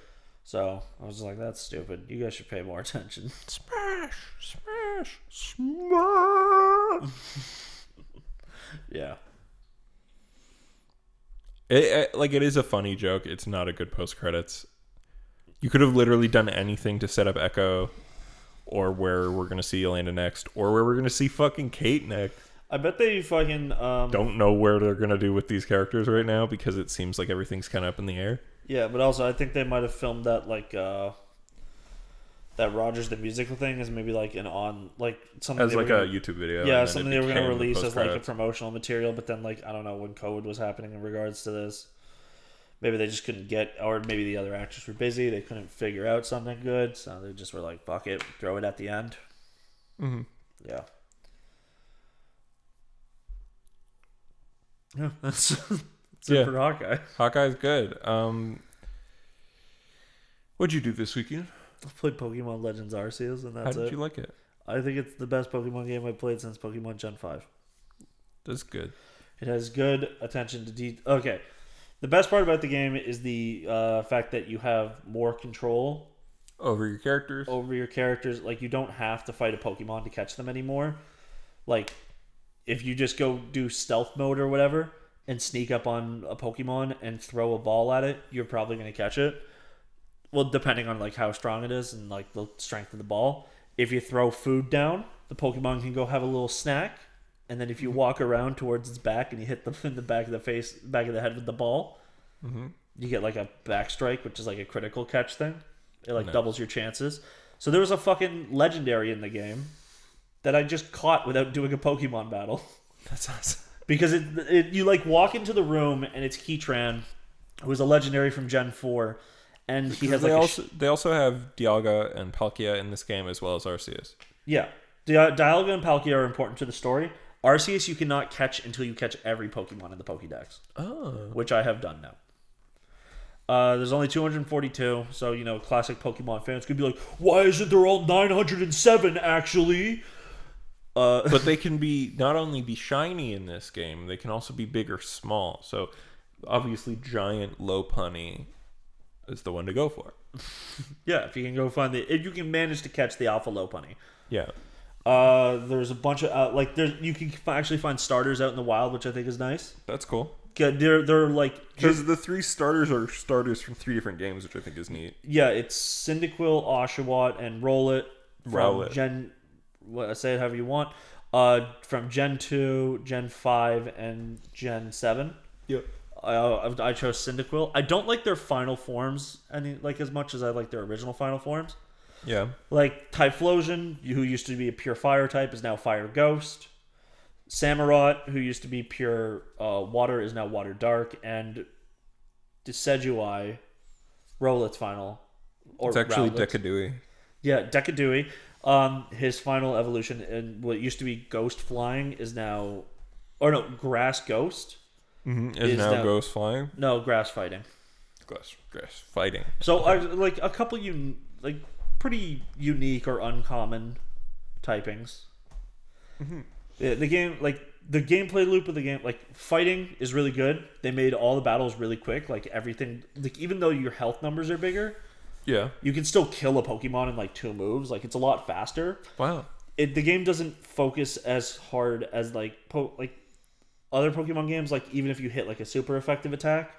So I was like, that's stupid. You guys should pay more attention. Smash, smash, smash. Yeah. It is a funny joke. It's not a good post credits. You could have literally done anything to set up Echo, or where we're gonna see Yelena next, or where we're gonna see fucking Kate next. I bet they fucking don't know where they're gonna do with these characters right now because it seems like everything's kind of up in the air. Yeah, but also I think they might have filmed that like that Rogers the Musical thing as maybe like something as like a YouTube video. Yeah, something they were going to release as like a promotional material, but then like I don't know when COVID was happening in regards to this. Maybe they just couldn't get, or maybe the other actors were busy. They couldn't figure out something good, so they just were like, "Fuck it, throw it at the end." Mm-hmm. Yeah. Yeah, that's it for Hawkeye. Hawkeye's good. What'd you do this weekend? I played Pokemon Legends Arceus, and that's it. How did you like it? I think it's the best Pokemon game I've played since Pokemon Gen 5. That's good. It has good attention to detail. Okay. The best part about the game is the fact that you have more control Over your characters? over your characters. Like, you don't have to fight a Pokemon to catch them anymore. Like, if you just go do stealth mode or whatever and sneak up on a Pokemon and throw a ball at it, you're probably going to catch it. Well, depending on, like, how strong it is and, like, the strength of the ball. If you throw food down, the Pokemon can go have a little snack. And then if you walk around towards its back and you hit them in the back of the face, back of the head with the ball, you get like a back strike, which is like a critical catch thing. It like doubles your chances. So there was a fucking legendary in the game that I just caught without doing a Pokemon battle. That's awesome. Because you like walk into the room and it's Heatran, who was a legendary from Gen 4, and he has like they also have Dialga and Palkia in this game as well as Arceus. Yeah. Dialga and Palkia are important to the story. Arceus you cannot catch until you catch every Pokemon in the Pokédex. Oh. Which I have done now. There's only 242, so, you know, classic Pokemon fans could be like, why isn't there all 907, actually? But they can be not only be shiny in this game, they can also be big or small. So, obviously, giant Lopunny is the one to go for. Yeah, if you can go find if you can manage to catch the Alpha Lopunny. Yeah. There's a bunch of you can actually find starters out in the wild, which I think is nice. That's cool. They're like, because the 3 starters are starters from 3 different games, which I think is neat. Yeah, it's Cyndaquil, Oshawott, and Rowlet from Gen. Say it however you want. From Gen 2, Gen 5, and Gen 7. Yep. I chose Cyndaquil. I don't like their final forms as much as I like their original final forms. Yeah. Like Typhlosion, who used to be a pure fire type, is now Fire Ghost. Samurott, who used to be pure water, is now Water Dark. And Decidueye, Rowlet's final. It's actually Decadui. Yeah, Decadui. His final evolution in what used to be Ghost Flying is now... Or no, Grass Ghost. Is now Ghost Flying? No, Grass Fighting. Grass Fighting. So, like, a couple pretty unique or uncommon typings. Yeah, the game, like, the gameplay loop of the game, like, fighting is really good. They made all the battles really quick. Like, everything, like, even though your health numbers are bigger, yeah, you can still kill a Pokemon in like 2 moves. Like, it's a lot faster. Wow. The game doesn't focus as hard as like other Pokemon games. Like, even if you hit like a super effective attack,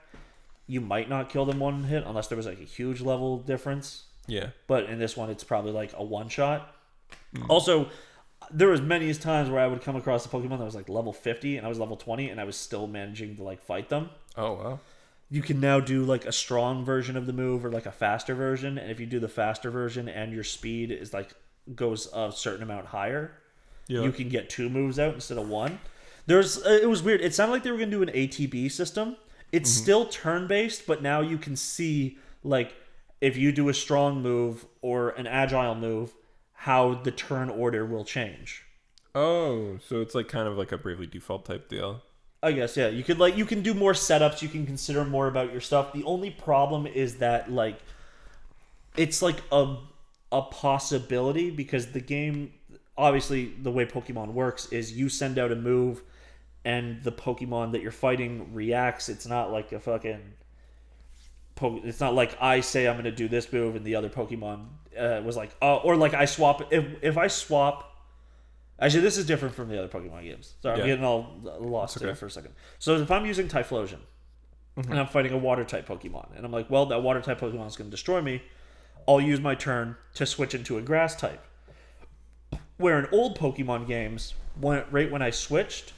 you might not kill them one hit unless there was like a huge level difference. Yeah. But in this one, it's probably like a one shot. Also, there was many times where I would come across a Pokemon that was like level 50 and I was level 20 and I was still managing to like fight them. Oh, wow. You can now do like a strong version of the move or like a faster version. And if you do the faster version and your speed is like goes a certain amount higher, you can get 2 moves out instead of 1. It was weird. It sounded like they were going to do an ATB system. It's still turn-based, but now you can see like if you do a strong move or an agile move, how the turn order will change. Oh, so it's like kind of like a Bravely Default type deal. I guess, yeah. You can do more setups, you can consider more about your stuff. The only problem is that like it's like a possibility because the game, obviously the way Pokemon works is you send out a move and the Pokemon that you're fighting reacts. It's not like a fucking it's not like I say I'm going to do this move and the other Pokemon was like, or like I swap. If I swap, actually this is different from the other Pokemon games. Sorry, I'm getting all lost here for a second. So if I'm using Typhlosion and I'm fighting a water type Pokemon and I'm like, well, that water type Pokemon is going to destroy me, I'll use my turn to switch into a grass type. Where in old Pokemon games, right when I switched,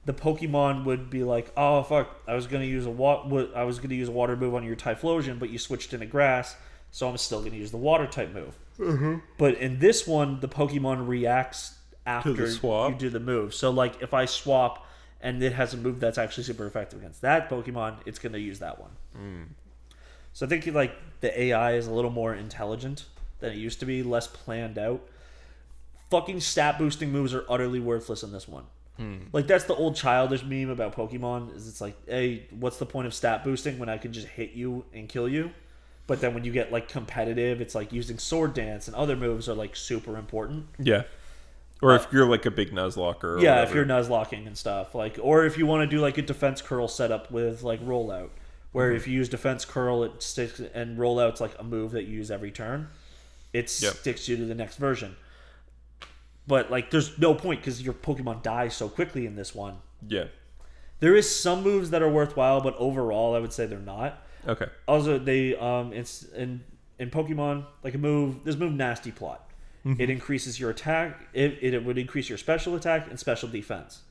the Pokemon would be like, "Oh fuck, I was gonna use a water move on your Typhlosion, but you switched into grass, so I'm still gonna use the water type move." But in this one, the Pokemon reacts after you do the move. So like, if I swap and it has a move that's actually super effective against that Pokemon, it's gonna use that one. So I think like the AI is a little more intelligent than it used to be, less planned out. Fucking stat boosting moves are utterly worthless in this one. Like, that's the old childish meme about Pokemon, is it's like, hey, what's the point of stat boosting when I can just hit you and kill you? But then when you get, like, competitive, it's like using Sword Dance and other moves are, like, super important. Yeah. Or if you're like a big Nuzlocker. Or yeah, whatever. if you're Nuzlocking and stuff, like, or if you want to do like a defense curl setup with like rollout, where if you use defense curl, it sticks, and rollout's like a move that you use every turn. It sticks you to the next version. But like, there's no point because your Pokemon die so quickly in this one. Yeah. There is some moves that are worthwhile, but overall, I would say they're not. Okay. Also, they it's in Pokemon, like this move Nasty Plot. It increases your attack. It would increase your special attack and special defense.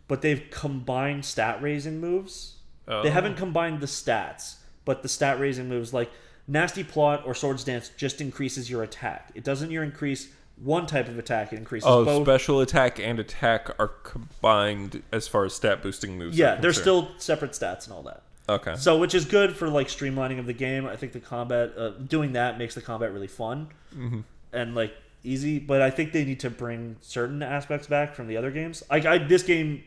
But they've combined stat raising moves. Oh. They haven't combined the stats, but the stat raising moves like Nasty Plot or Swords Dance just increases your attack. It doesn't increase one type of attack. It increases both. Special attack and attack are combined as far as stat boosting moves. Yeah, they're still separate stats and all that. Okay. So, which is good for like streamlining of the game. I think the combat, doing that makes the combat really fun and like easy. But I think they need to bring certain aspects back from the other games. Like this game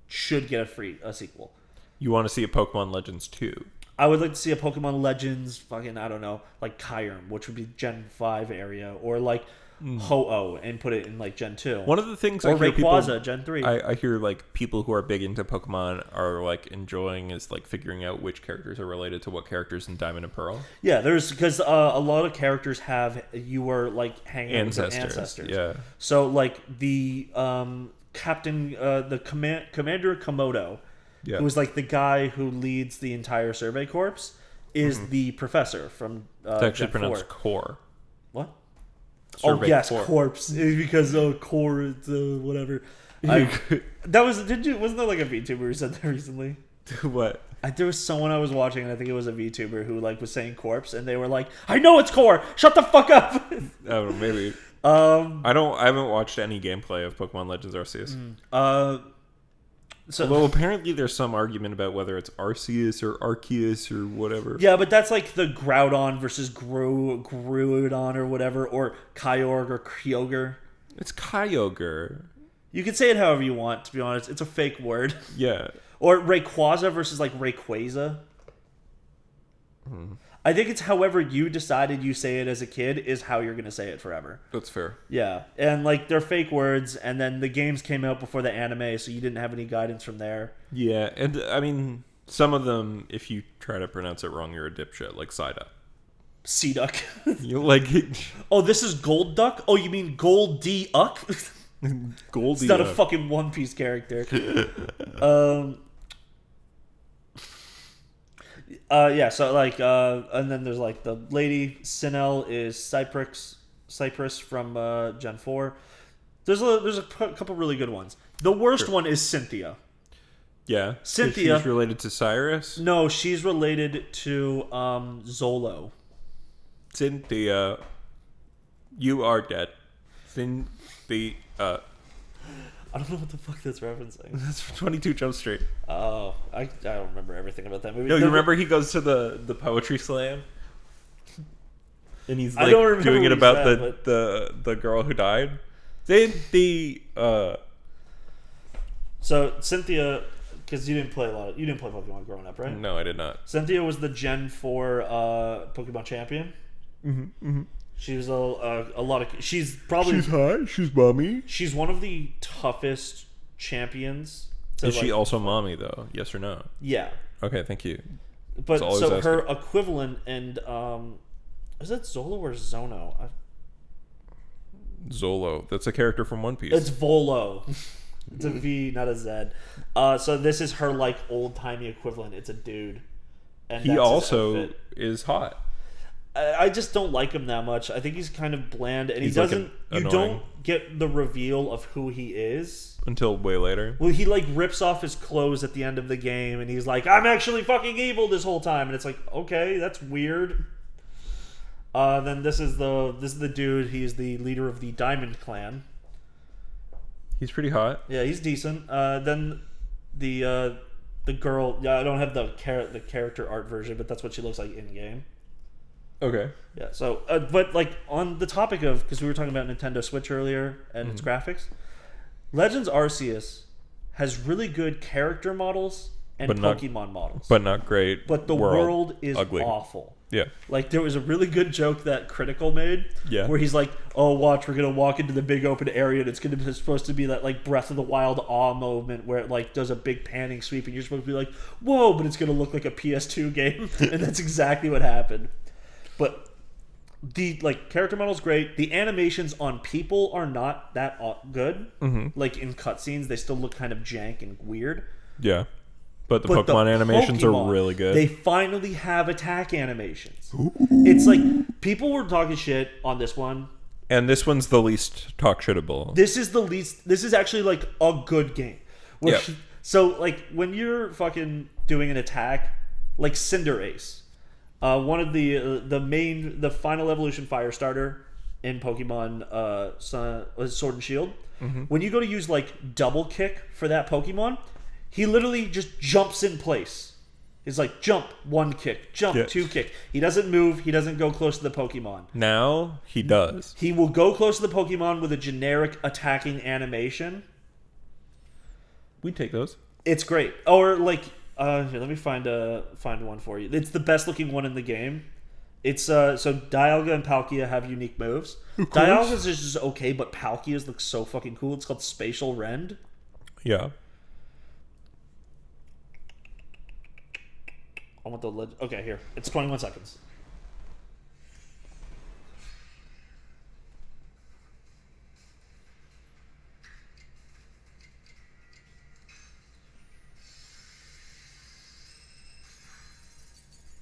should get a sequel. You want to see a Pokemon Legends 2? I would like to see a Pokemon Legends, fucking, I don't know, like Kyurem, which would be Gen 5 area, or like Ho-Oh and put it in like Gen 2. One of the things or I hear Rayquaza, Gen 3. I hear like people who are big into Pokemon are like enjoying is like figuring out which characters are related to what characters in Diamond and Pearl. Yeah, there's because a lot of characters you were like hanging out with their ancestors. Yeah. So like the Commander Komodo, who is like the guy who leads the entire Survey Corps, is the professor from It's actually Gen pronounced 4. Core. What? Survey oh yes, Corps. corpse because core it's whatever. Wasn't there like a VTuber who said that recently? What? There was someone I was watching, and I think it was a VTuber who like was saying corpse, and they were like, "I know it's core. Shut the fuck up." I don't know, maybe. I haven't watched any gameplay of Pokemon Legends Arceus. Although apparently there's some argument about whether it's Arceus or Arceus or whatever. Yeah, but that's like the Groudon versus Groudon or whatever, or Kyogre or Kyogre. It's Kyogre. You can say it however you want, to be honest. It's a fake word. Yeah. Or Rayquaza versus like Rayquaza. I think it's however you decided you say it as a kid is how you're going to say it forever. That's fair. Yeah. And like they're fake words, and then the games came out before the anime, so you didn't have any guidance from there. Yeah, and I mean, some of them, if you try to pronounce it wrong, you're a dipshit, like Psyduck. Seaduck. You like oh, this is Gold Duck? Oh, you mean Gold-D-Uck? Goldie. It's not a fucking One Piece character. Yeah, so like, and then there's like the lady Sinel is Cypress from Gen 4. There's a couple really good ones. The worst one is Cynthia. Yeah, Cynthia. She's related to Cyrus. No, she's related to Zolo. Cynthia, you are dead. Cynthia. I don't know what the fuck that's referencing. That's 22 Jump Street. Oh, I don't remember everything about that movie. No, you remember he goes to the poetry slam, and he's like doing it about the girl who died. So Cynthia, because you didn't play Pokemon growing up, right? No, I did not. Cynthia was the Gen 4 Pokemon champion. She was a lot of. She's probably. She's hot. She's mommy. She's one of the toughest champions. Is she also mommy though? Yes or no? Yeah. Okay, thank you. But so her equivalent and is it Zolo or Zono? Zolo. That's a character from One Piece. It's Volo. It's a V, not a Z. So this is her like old timey equivalent. It's a dude. And he also is hot. I just don't like him that much. I think he's kind of bland, and He's he doesn't. like you annoying. don't get the reveal of who he is Until way later. Well, he like rips off his clothes at the end of the game, and he's like, "I'm actually fucking evil this whole time," and it's like, okay, that's weird. Then this is the dude. He's the leader of the Diamond Clan. He's pretty hot. Yeah, he's decent. Then the girl. Yeah, I don't have the character art version, but that's what she looks like in game. Okay. Yeah. So, but like on the topic of, because we were talking about Nintendo Switch earlier and its graphics, Legends Arceus has really good character models and But not- Pokemon models. But not great. But the world is ugly. awful. Yeah. Like, there was a really good joke that Critical made, Yeah. where he's like, "Oh, watch, we're gonna walk into the big open area, and it's supposed to be that like Breath of the Wild awe moment where it like does a big panning sweep, and you're supposed to be like, whoa, but it's gonna look like a PS2 game," and that's exactly what happened. But the like character model's great. The animations on people are not that good. Mm-hmm. Like in cutscenes, they still look kind of jank and weird. Yeah. But the But Pokemon the animations Pokemon, are really good. They finally have attack animations. It's like people were talking shit on this one. And this one's the least talk shitable. This is the least. This is actually like a good game. Yep. So like when you're fucking doing an attack, like Cinderace, one of the final evolution fire starter in Pokemon Sword and Shield. Mm-hmm. When you go to use like double kick for that Pokemon, he literally just jumps in place. He's like jump, one kick, jump, two kick. He doesn't move. He doesn't go close to the Pokemon. Now he does. He will go close to the Pokemon with a generic attacking animation. We take those. It's great. Or like, here, let me find one for you. It's the best looking one in the game. It's so Dialga and Palkia have unique moves. Dialga's is just okay, but Palkia's looks so fucking cool. It's called Spatial Rend. Yeah. I want the okay, here. It's 21 seconds.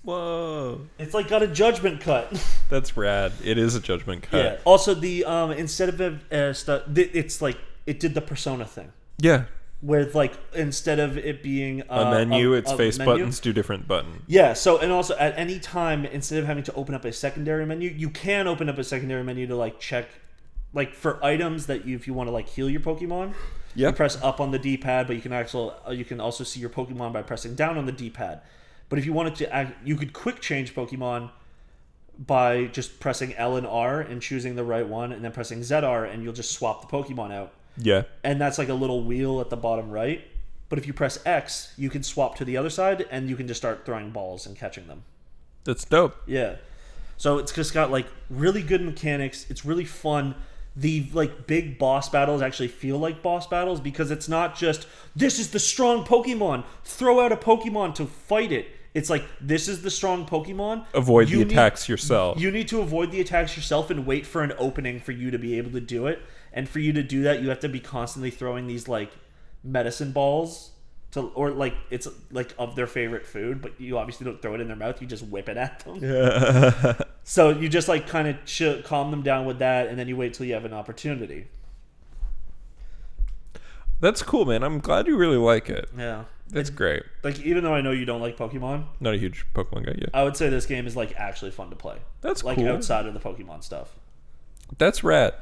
Whoa. It's like got a judgment cut. That's rad. It is a judgment cut. Yeah. Also, the instead of it's like it did the Persona thing. Yeah. Where like instead of it being A menu, its face menu, buttons do different buttons. Yeah, so and also at any time, instead of having to open up a secondary menu, you can open up a secondary menu to like check, like for items that if you want to like heal your Pokemon, you press up on the D-pad, but you can also see your Pokemon by pressing down on the D-pad. But if you wanted to, you could quick change Pokemon by just pressing L and R and choosing the right one, and then pressing ZR, and you'll just swap the Pokemon out. Yeah. And that's like a little wheel at the bottom right. But if you press X, you can swap to the other side, and you can just start throwing balls and catching them. That's dope. Yeah. So it's just got like really good mechanics. It's really fun. The like big boss battles actually feel like boss battles because it's not just this is the strong Pokemon, throw out a Pokemon to fight it. It's like this is the strong Pokemon. Avoid the attacks yourself. You need to avoid the attacks yourself and wait for an opening for you to be able to do it. And for you to do that, you have to be constantly throwing these like medicine balls or like it's like of their favorite food, but you obviously don't throw it in their mouth. You just whip it at them. Yeah. So you just like kind of calm them down with that, and then you wait till you have an opportunity. That's cool, man. I'm glad you really like it. Yeah. That's great. Like, even though I know you don't like Pokemon, Not a huge Pokemon guy yet. I would say this game is like actually fun to play. That's like cool. outside of the Pokemon stuff. That's rad.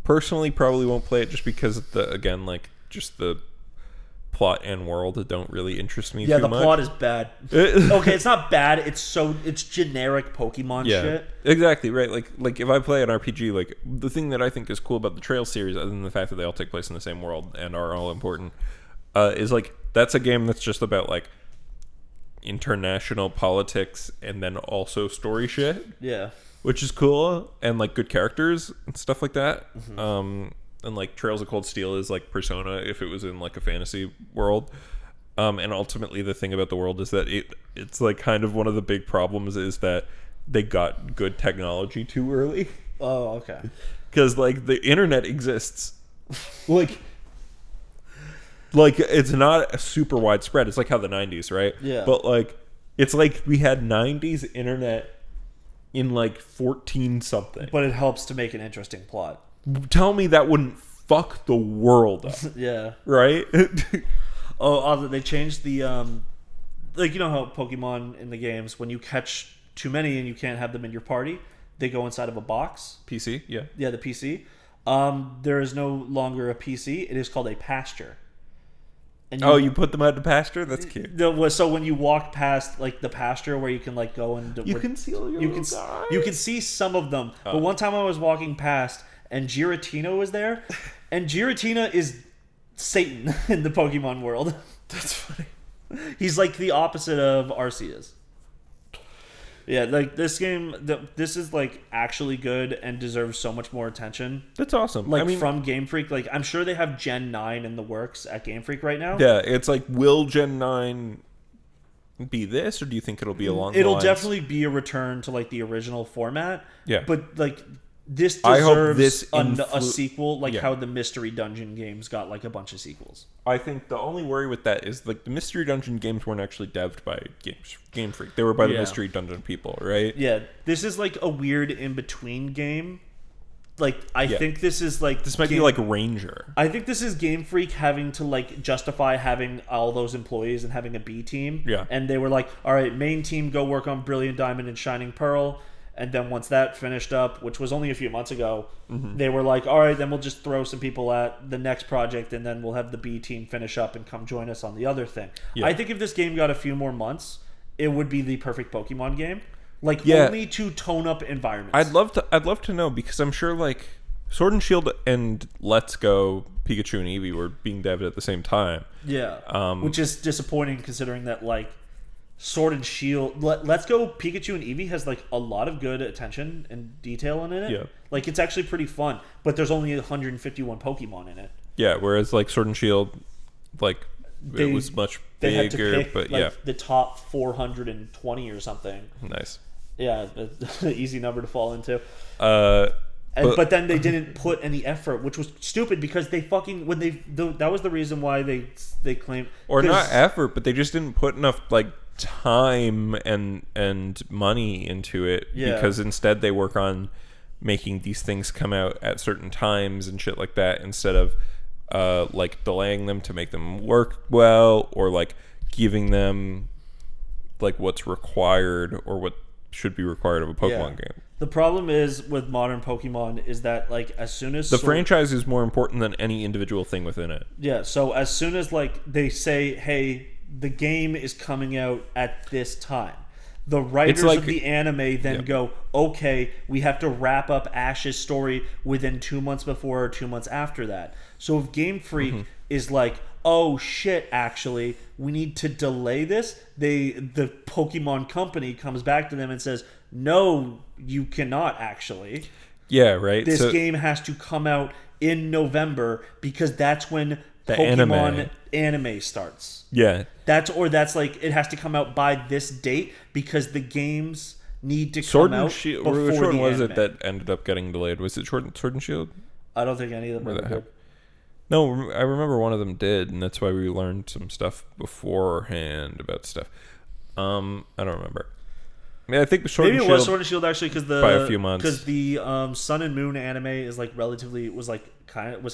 Personally, probably won't play it just because of the plot and world don't really interest me too much. Yeah, the plot is bad. Okay, it's not bad. It's generic Pokemon shit. Exactly, right. Like if I play an RPG, like the thing that I think is cool about the Trails series, other than the fact that they all take place in the same world and are all important, is like that's a game that's just about like international politics and then also story shit. Yeah. Which is cool, and like good characters and stuff like that. Mm-hmm. And like Trails of Cold Steel is like Persona if it was in like a fantasy world. And ultimately the thing about the world is that it's like kind of one of the big problems is that they got good technology too early. Oh, okay. Because like the internet exists. like it's not super widespread. It's like how the 90s, right? Yeah. But like it's like we had 90s internet in like 14 something. But it helps to make an interesting plot. Tell me that wouldn't fuck the world up. Yeah. Right? They changed the like you know how Pokemon in the games when you catch too many and you can't have them in your party, they go inside of a box. PC, yeah. Yeah, the PC. There is no longer a PC. It is called a pasture. And you put them out to pasture? That's cute. So when you walk past like the pasture where you can like go and You can see all your you little can guys. you can see some of them. But one time I was walking past and Giratina was there, and Giratina is Satan in the Pokemon world. That's funny. He's like the opposite of Arceus. Yeah, like this game, this is like actually good and deserves so much more attention. That's awesome. Like from Game Freak, like I'm sure they have Gen 9 in the works at Game Freak right now. Yeah, it's like, will Gen 9 be this, or do you think it'll be along the It'll lines? definitely be a return to like the original format. Yeah. But like this I hope deserves this a sequel, like Yeah. how the Mystery Dungeon games got like a bunch of sequels. I think the only worry with that is like the Mystery Dungeon games weren't actually devved by Game Freak. They were by the Mystery Dungeon people, right? Yeah, this is like a weird in between game. Like I think this is like This might be like Ranger. I think this is Game Freak having to like justify having all those employees and having a B team. Yeah. And they were like, all right, main team, go work on Brilliant Diamond and Shining Pearl. And then once that finished up, which was only a few months ago, they were like, all right, then we'll just throw some people at the next project and then we'll have the B team finish up and come join us on the other thing. Yeah. I think if this game got a few more months, it would be the perfect Pokemon game. Like only to tone up environments. I'd love to know, because I'm sure like Sword and Shield and Let's Go Pikachu and Eevee were being devved at the same time. Yeah. Which is disappointing considering that like Sword and Shield, Let's Go Pikachu and Eevee has like a lot of good attention and detail in it. Yeah. Like it's actually pretty fun, but there's only 151 Pokemon in it. Yeah, whereas like Sword and Shield, like it was much They bigger, had to pick but like the top 420 or something. Nice. Yeah, an easy number to fall into. But then they didn't put any effort, which was stupid because they fucking that was the reason why they claimed, or not effort, but they just didn't put enough like time and money into it, because instead they work on making these things come out at certain times and shit like that, instead of like delaying them to make them work well, or like giving them like what's required or what should be required of a Pokemon game. The problem is with modern Pokemon is that like as soon as the franchise is more important than any individual thing within it. Yeah, so as soon as like they say, hey, the game is coming out at this time, the writers of the anime then go, okay, we have to wrap up Ash's story within 2 months before or 2 months after that. So if Game Freak is like, oh shit, actually, we need to delay this, the Pokemon company comes back to them and says, no, you cannot actually. Yeah, right. This game has to come out in November because that's when the Pokemon anime starts. Yeah. That's like it has to come out by this date because the games need to come out before the Which one was anime. it that ended up getting delayed? Was it Sword and Shield? I don't think any of them ever did. No, I remember one of them did, and that's why we learned some stuff beforehand about stuff. I don't remember. I mean, I think Sword and Shield. Maybe it was Sword and Shield actually, because by a few months. Because the Sun and Moon anime is like relatively was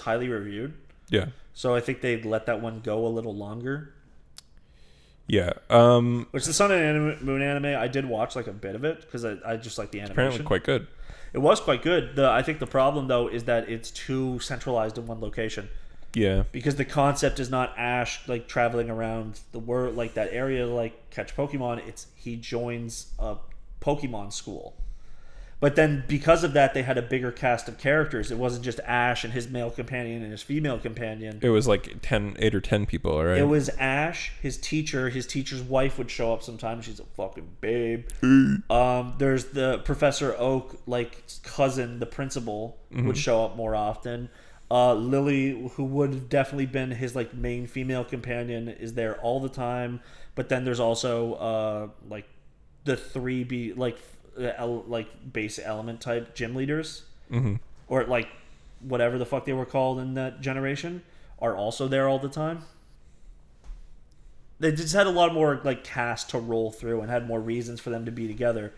highly reviewed. Yeah. So I think they let that one go a little longer. Yeah. Which the Sun and Moon anime, I did watch like a bit of it because I just like the animation. Apparently quite good. It was quite good. I think the problem though is that it's too centralized in one location. Yeah. Because the concept is not Ash like traveling around the world like that area to like catch Pokemon. It's he joins a Pokemon school. But then because of that, they had a bigger cast of characters. It wasn't just Ash and his male companion and his female companion. It was like 8 or 10 people, right? It was Ash, his teacher. His teacher's wife would show up sometimes. She's a fucking babe. There's the Professor Oak, like cousin, the principal, would show up more often. Lily, who would have definitely been his like main female companion, is there all the time. But then there's also like the 3B like base element type gym leaders, or like whatever the fuck they were called in that generation, are also there all the time. They just had a lot more like cast to roll through and had more reasons for them to be together.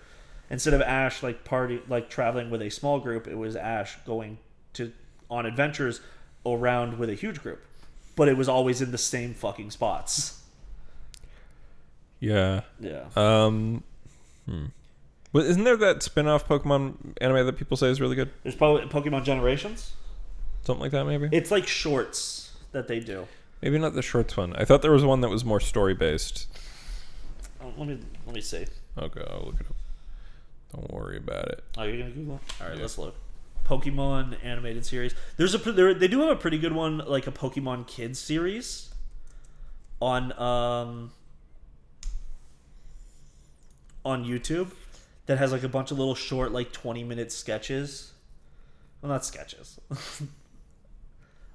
Instead of Ash like traveling with a small group, it was Ash going on adventures around with a huge group, but it was always in the same fucking spots. Yeah. Well, isn't there that spin-off Pokemon anime that people say is really good? There's Pokemon Generations. Something like that, maybe? It's like shorts that they do. Maybe not the shorts one. I thought there was one that was more story-based. Oh, let me see. Okay, I'll look it up. Don't worry about it. Oh, you're gonna Google? All right, let's look. Pokemon animated series. They do have a pretty good one, like a Pokemon Kids series. on YouTube that has like a bunch of little short, like 20-minute sketches. Well, not sketches.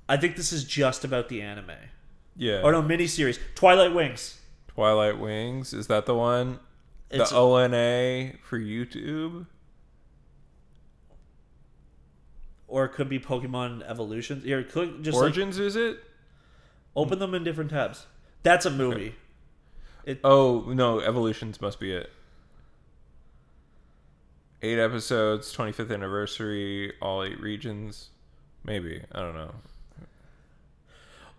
I think this is just about the anime. Yeah. Or no, miniseries. Twilight Wings. Twilight Wings, is that the one? It's the ONA for YouTube? Or it could be Pokemon Evolutions. Here, click just Origins, is it? open them in different tabs. That's a movie. Oh, no, Evolutions must be it. 8 episodes, 25th anniversary, all 8 regions. Maybe. I don't know.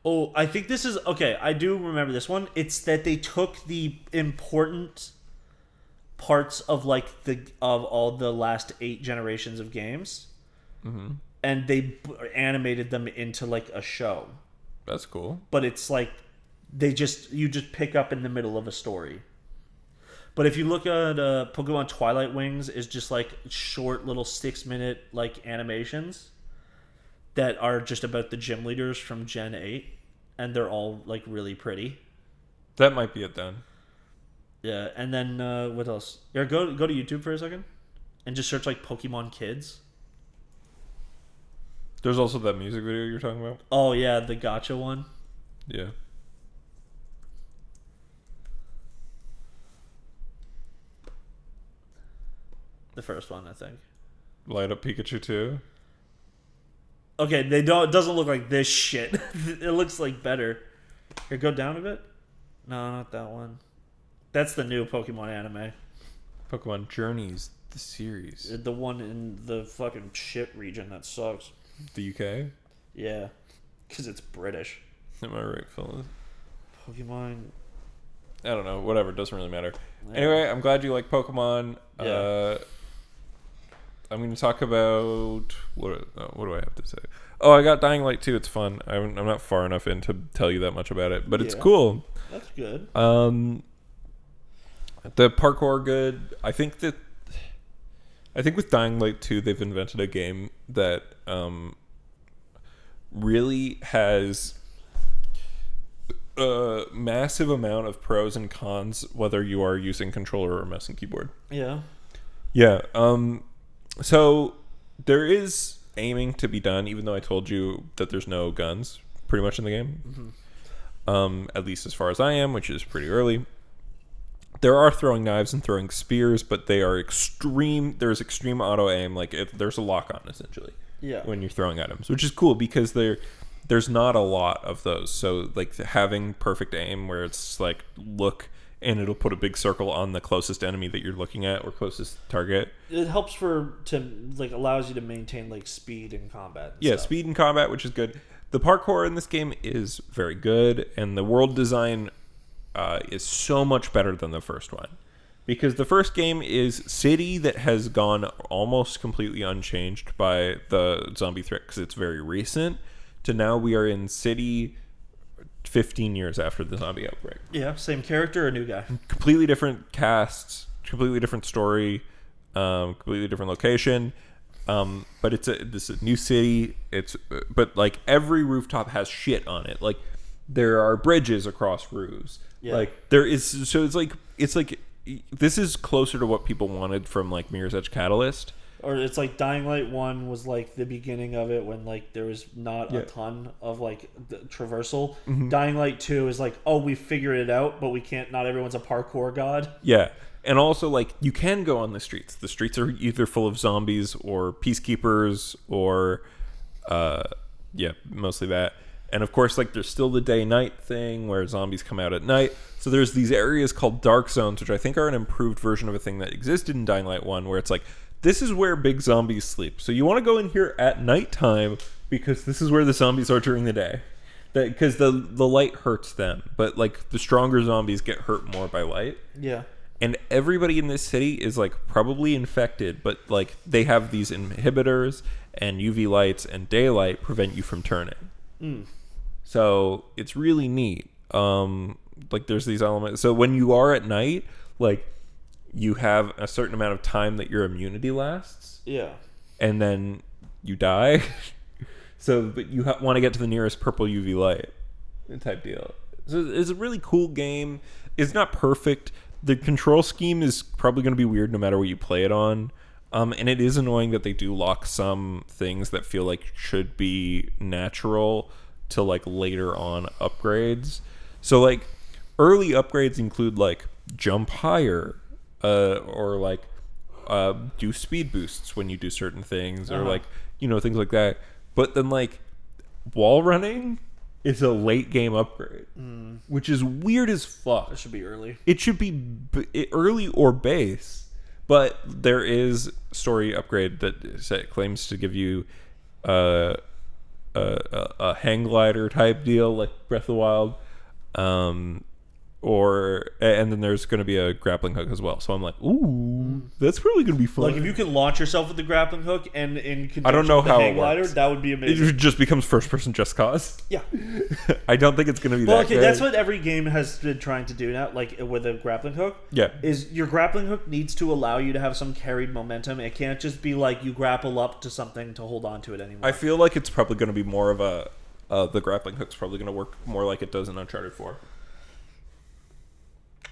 Oh, I think this is... Okay, I do remember this one. It's that they took the important parts of of all the last 8 generations of games, and they animated them into like a show. That's cool. But it's like you just pick up in the middle of a story. But if you look at Pokemon Twilight Wings, is just like short little 6-minute like animations that are just about the gym leaders from Gen 8, and they're all like really pretty. That might be it then. Yeah, and then what else? Yeah, go to YouTube for a second and just search like Pokemon Kids. There's also that music video you're talking about. Oh yeah, the gacha one. Yeah. The first one, I think. Light Up Pikachu 2. Okay, it doesn't look like this shit. It looks like better. Here, go down a bit. No, not that one. That's the new Pokemon anime. Pokemon Journeys, the series. The one in the fucking shit region that sucks. The UK? Yeah, because it's British. Am I right, fellas? Pokemon. I don't know. Whatever. Doesn't really matter. Yeah. Anyway, I'm glad you like Pokemon. Yeah. I'm going to talk about... What do I have to say? Oh, I got Dying Light 2. It's fun. I'm not far enough in to tell you that much about it, but it's cool. That's good. The parkour good. I think with Dying Light 2, they've invented a game that really has a massive amount of pros and cons, whether you are using controller or mouse and keyboard. Yeah. Yeah. So there is aiming to be done, even though I told you that there's no guns pretty much in the game. Mm-hmm. At least as far as I am, which is pretty early. There are throwing knives and throwing spears, but they are extreme. There's extreme auto aim. There's a lock on essentially. Yeah. When you're throwing items, which is cool because there's not a lot of those. So like having perfect aim where it's like look and it'll put a big circle on the closest enemy that you're looking at or closest target. It helps allows you to maintain like speed in combat. Yeah, stuff. Speed in combat, which is good. The parkour in this game is very good, and the world design is so much better than the first one. Because the first game is city that has gone almost completely unchanged by the zombie threat because it's very recent, to now we are in city 15 years after the zombie outbreak. Yeah, same character or new guy? Completely different casts, completely different story, completely different location. But this is a new city. But like every rooftop has shit on it. Like there are bridges across roofs. Yeah. Like there is. So it's like this is closer to what people wanted from like Mirror's Edge Catalyst. Or it's like Dying Light 1 was like the beginning of it when like there was not a ton of like traversal. Mm-hmm. Dying Light 2 is like, oh, we figured it out, but we can't. Not everyone's a parkour god. Yeah. And also, like, you can go on the streets. The streets are either full of zombies or peacekeepers or, mostly that. And, of course, like, there's still the day-night thing where zombies come out at night. So there's these areas called dark zones, which I think are an improved version of a thing that existed in Dying Light 1, where it's like, this is where big zombies sleep. So you want to go in here at nighttime because this is where the zombies are during the day. Because the light hurts them. But, like, the stronger zombies get hurt more by light. Yeah. And everybody in this city is like probably infected, but like they have these inhibitors and UV lights and daylight prevent you from turning. Mm. So it's really neat. Like there's these elements. So when you are at night, like you have a certain amount of time that your immunity lasts. Yeah. And then you die. But you want to get to the nearest purple UV light type deal. It's a really cool game. It's not perfect. The control scheme is probably going to be weird no matter what you play it on. And it is annoying that they do lock some things that feel like should be natural to like later on upgrades. So like early upgrades include like jump higher, or like do speed boosts when you do certain things, or like, you know, things like that. But then like wall running is a late game upgrade, which is weird as fuck. It should be early. It should be early or base, but there is story upgrade that claims to give you a hang glider type deal like Breath of the Wild, and then there's going to be a grappling hook as well. So I'm like, ooh, that's probably going to be fun. Like if you can launch yourself with the grappling hook and in conjunction I don't know with the how hang it glider, works. that would be amazing. It just becomes first person Just Cause. Yeah. I don't think it's going to be Well, that okay, good. that's what every game has been trying to do now, like with a grappling hook. Yeah. Is your grappling hook needs to allow you to have some carried momentum. It can't just be like you grapple up to something to hold on to it anymore. I feel like it's probably going to be more of a the grappling hook's probably going to work more like it does in Uncharted 4.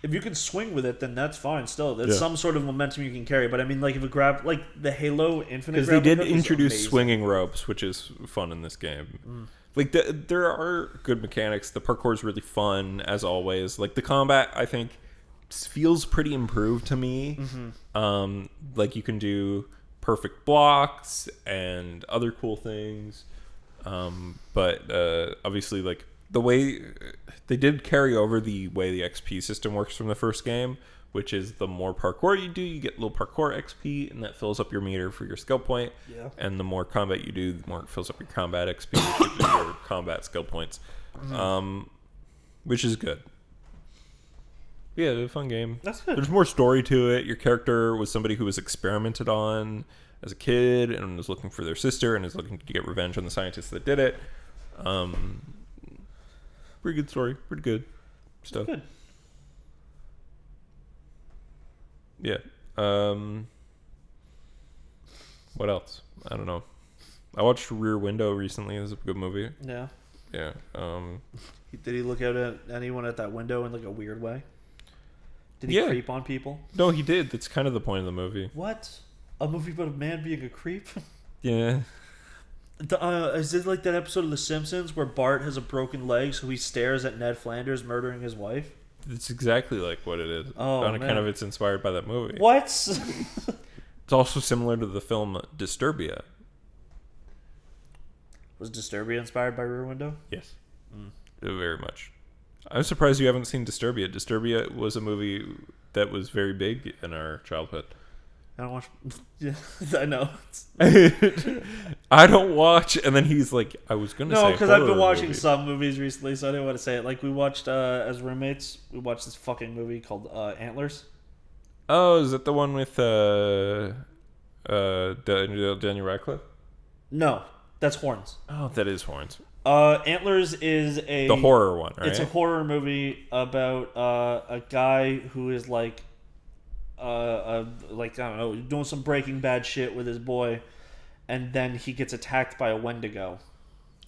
If you can swing with it, then that's fine. Still, there's some sort of momentum you can carry. But I mean, like if like the Halo Infinite, Because they grappling did hook is introduce amazing. swinging ropes, which is fun in this game. Like there are good mechanics. The parkour is really fun as always. Like the combat, I think, feels pretty improved to me. Like you can do perfect blocks and other cool things. But obviously, like the way they did carry over the way the XP system works from the first game, which is the more parkour you do, you get little parkour XP, and that fills up your meter for your skill point. Yeah. And the more combat you do, the more it fills up your combat XP, which is your combat skill points. Which is good. Yeah, it was a fun game. That's good. There's more story to it. Your character was somebody who was experimented on as a kid and was looking for their sister and is looking to get revenge on the scientists that did it. Pretty good story. Pretty good stuff. Good. Yeah. What else? I don't know. I watched Rear Window recently. It was a good movie. Yeah. Yeah. Did he look out at anyone at that window in like a weird way? Did he Yeah. creep on people? No, he did. That's kind of the point of the movie. What? A movie about a man being a creep? Yeah. Is it like that episode of The Simpsons where Bart has a broken leg, so he stares at Ned Flanders murdering his wife? It's exactly like what it is. Oh, On man. account of it's inspired by that movie. What? It's also similar to the film Disturbia. Was Disturbia inspired by Rear Window? Yes. Very much. I'm surprised you haven't seen Disturbia. Disturbia was a movie that was very big in our childhood. I don't watch. Yeah, I know. I don't watch, and then he's like, I was going to say No, because I've been horror watching movie. some movies recently, so I didn't want to say it. Like we watched as roommates, we watched this fucking movie called Antlers. Oh, is that the one with Daniel Radcliffe? No, that's Horns. Oh, that is Horns. Antlers is The horror one, right? It's a horror movie about a guy who is like I don't know, doing some Breaking Bad shit with his boy, and then he gets attacked by a Wendigo.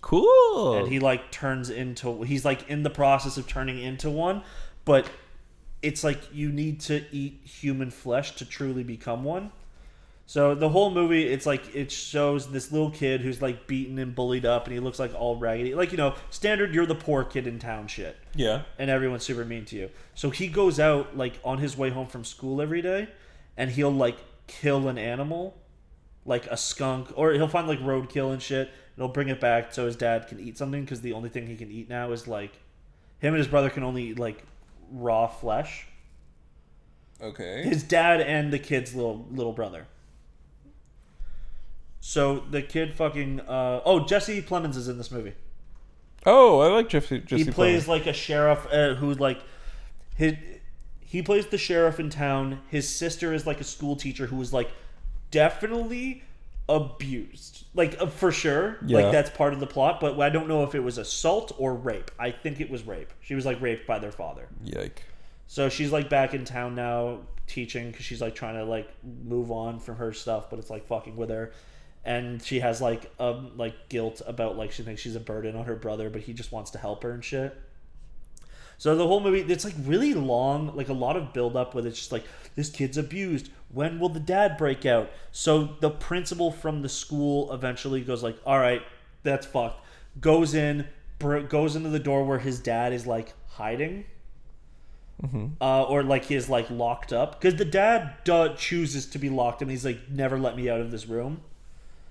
Cool. And he like he's like in the process of turning into one, but it's like you need to eat human flesh to truly become one. So the whole movie, it's like it shows this little kid who's like beaten and bullied up, and he looks like all raggedy, like, you know, standard you're the poor kid in town shit. Yeah. And everyone's super mean to you. So he goes out like on his way home from school every day, and he'll like kill an animal, like a skunk, or he'll find like roadkill and shit, and he'll bring it back so his dad can eat something, because the only thing he can eat now is like him and his brother can only eat like raw flesh. Okay. His dad and the kid's little brother. So the kid fucking Jesse Plemons is in this movie. Oh, I like Jesse He plays Plemons. like a sheriff who like he plays the sheriff in town. His sister is like a school teacher who was like definitely abused, like for sure. Yeah. Like that's part of the plot, but I don't know if it was assault or rape. I think it was rape. She was like raped by their father. Yike. So she's like back in town now teaching, because she's like trying to like move on from her stuff, but it's like fucking with her. And she has like guilt about like she thinks she's a burden on her brother, but he just wants to help her and shit. So the whole movie, it's like really long, like a lot of build up with it's just like, this kid's abused. When will the dad break out? So the principal from the school eventually goes like, all right, that's fucked. Goes into the door where his dad is like hiding. Or like he is like locked up. Because the dad chooses to be locked and he's like, never let me out of this room.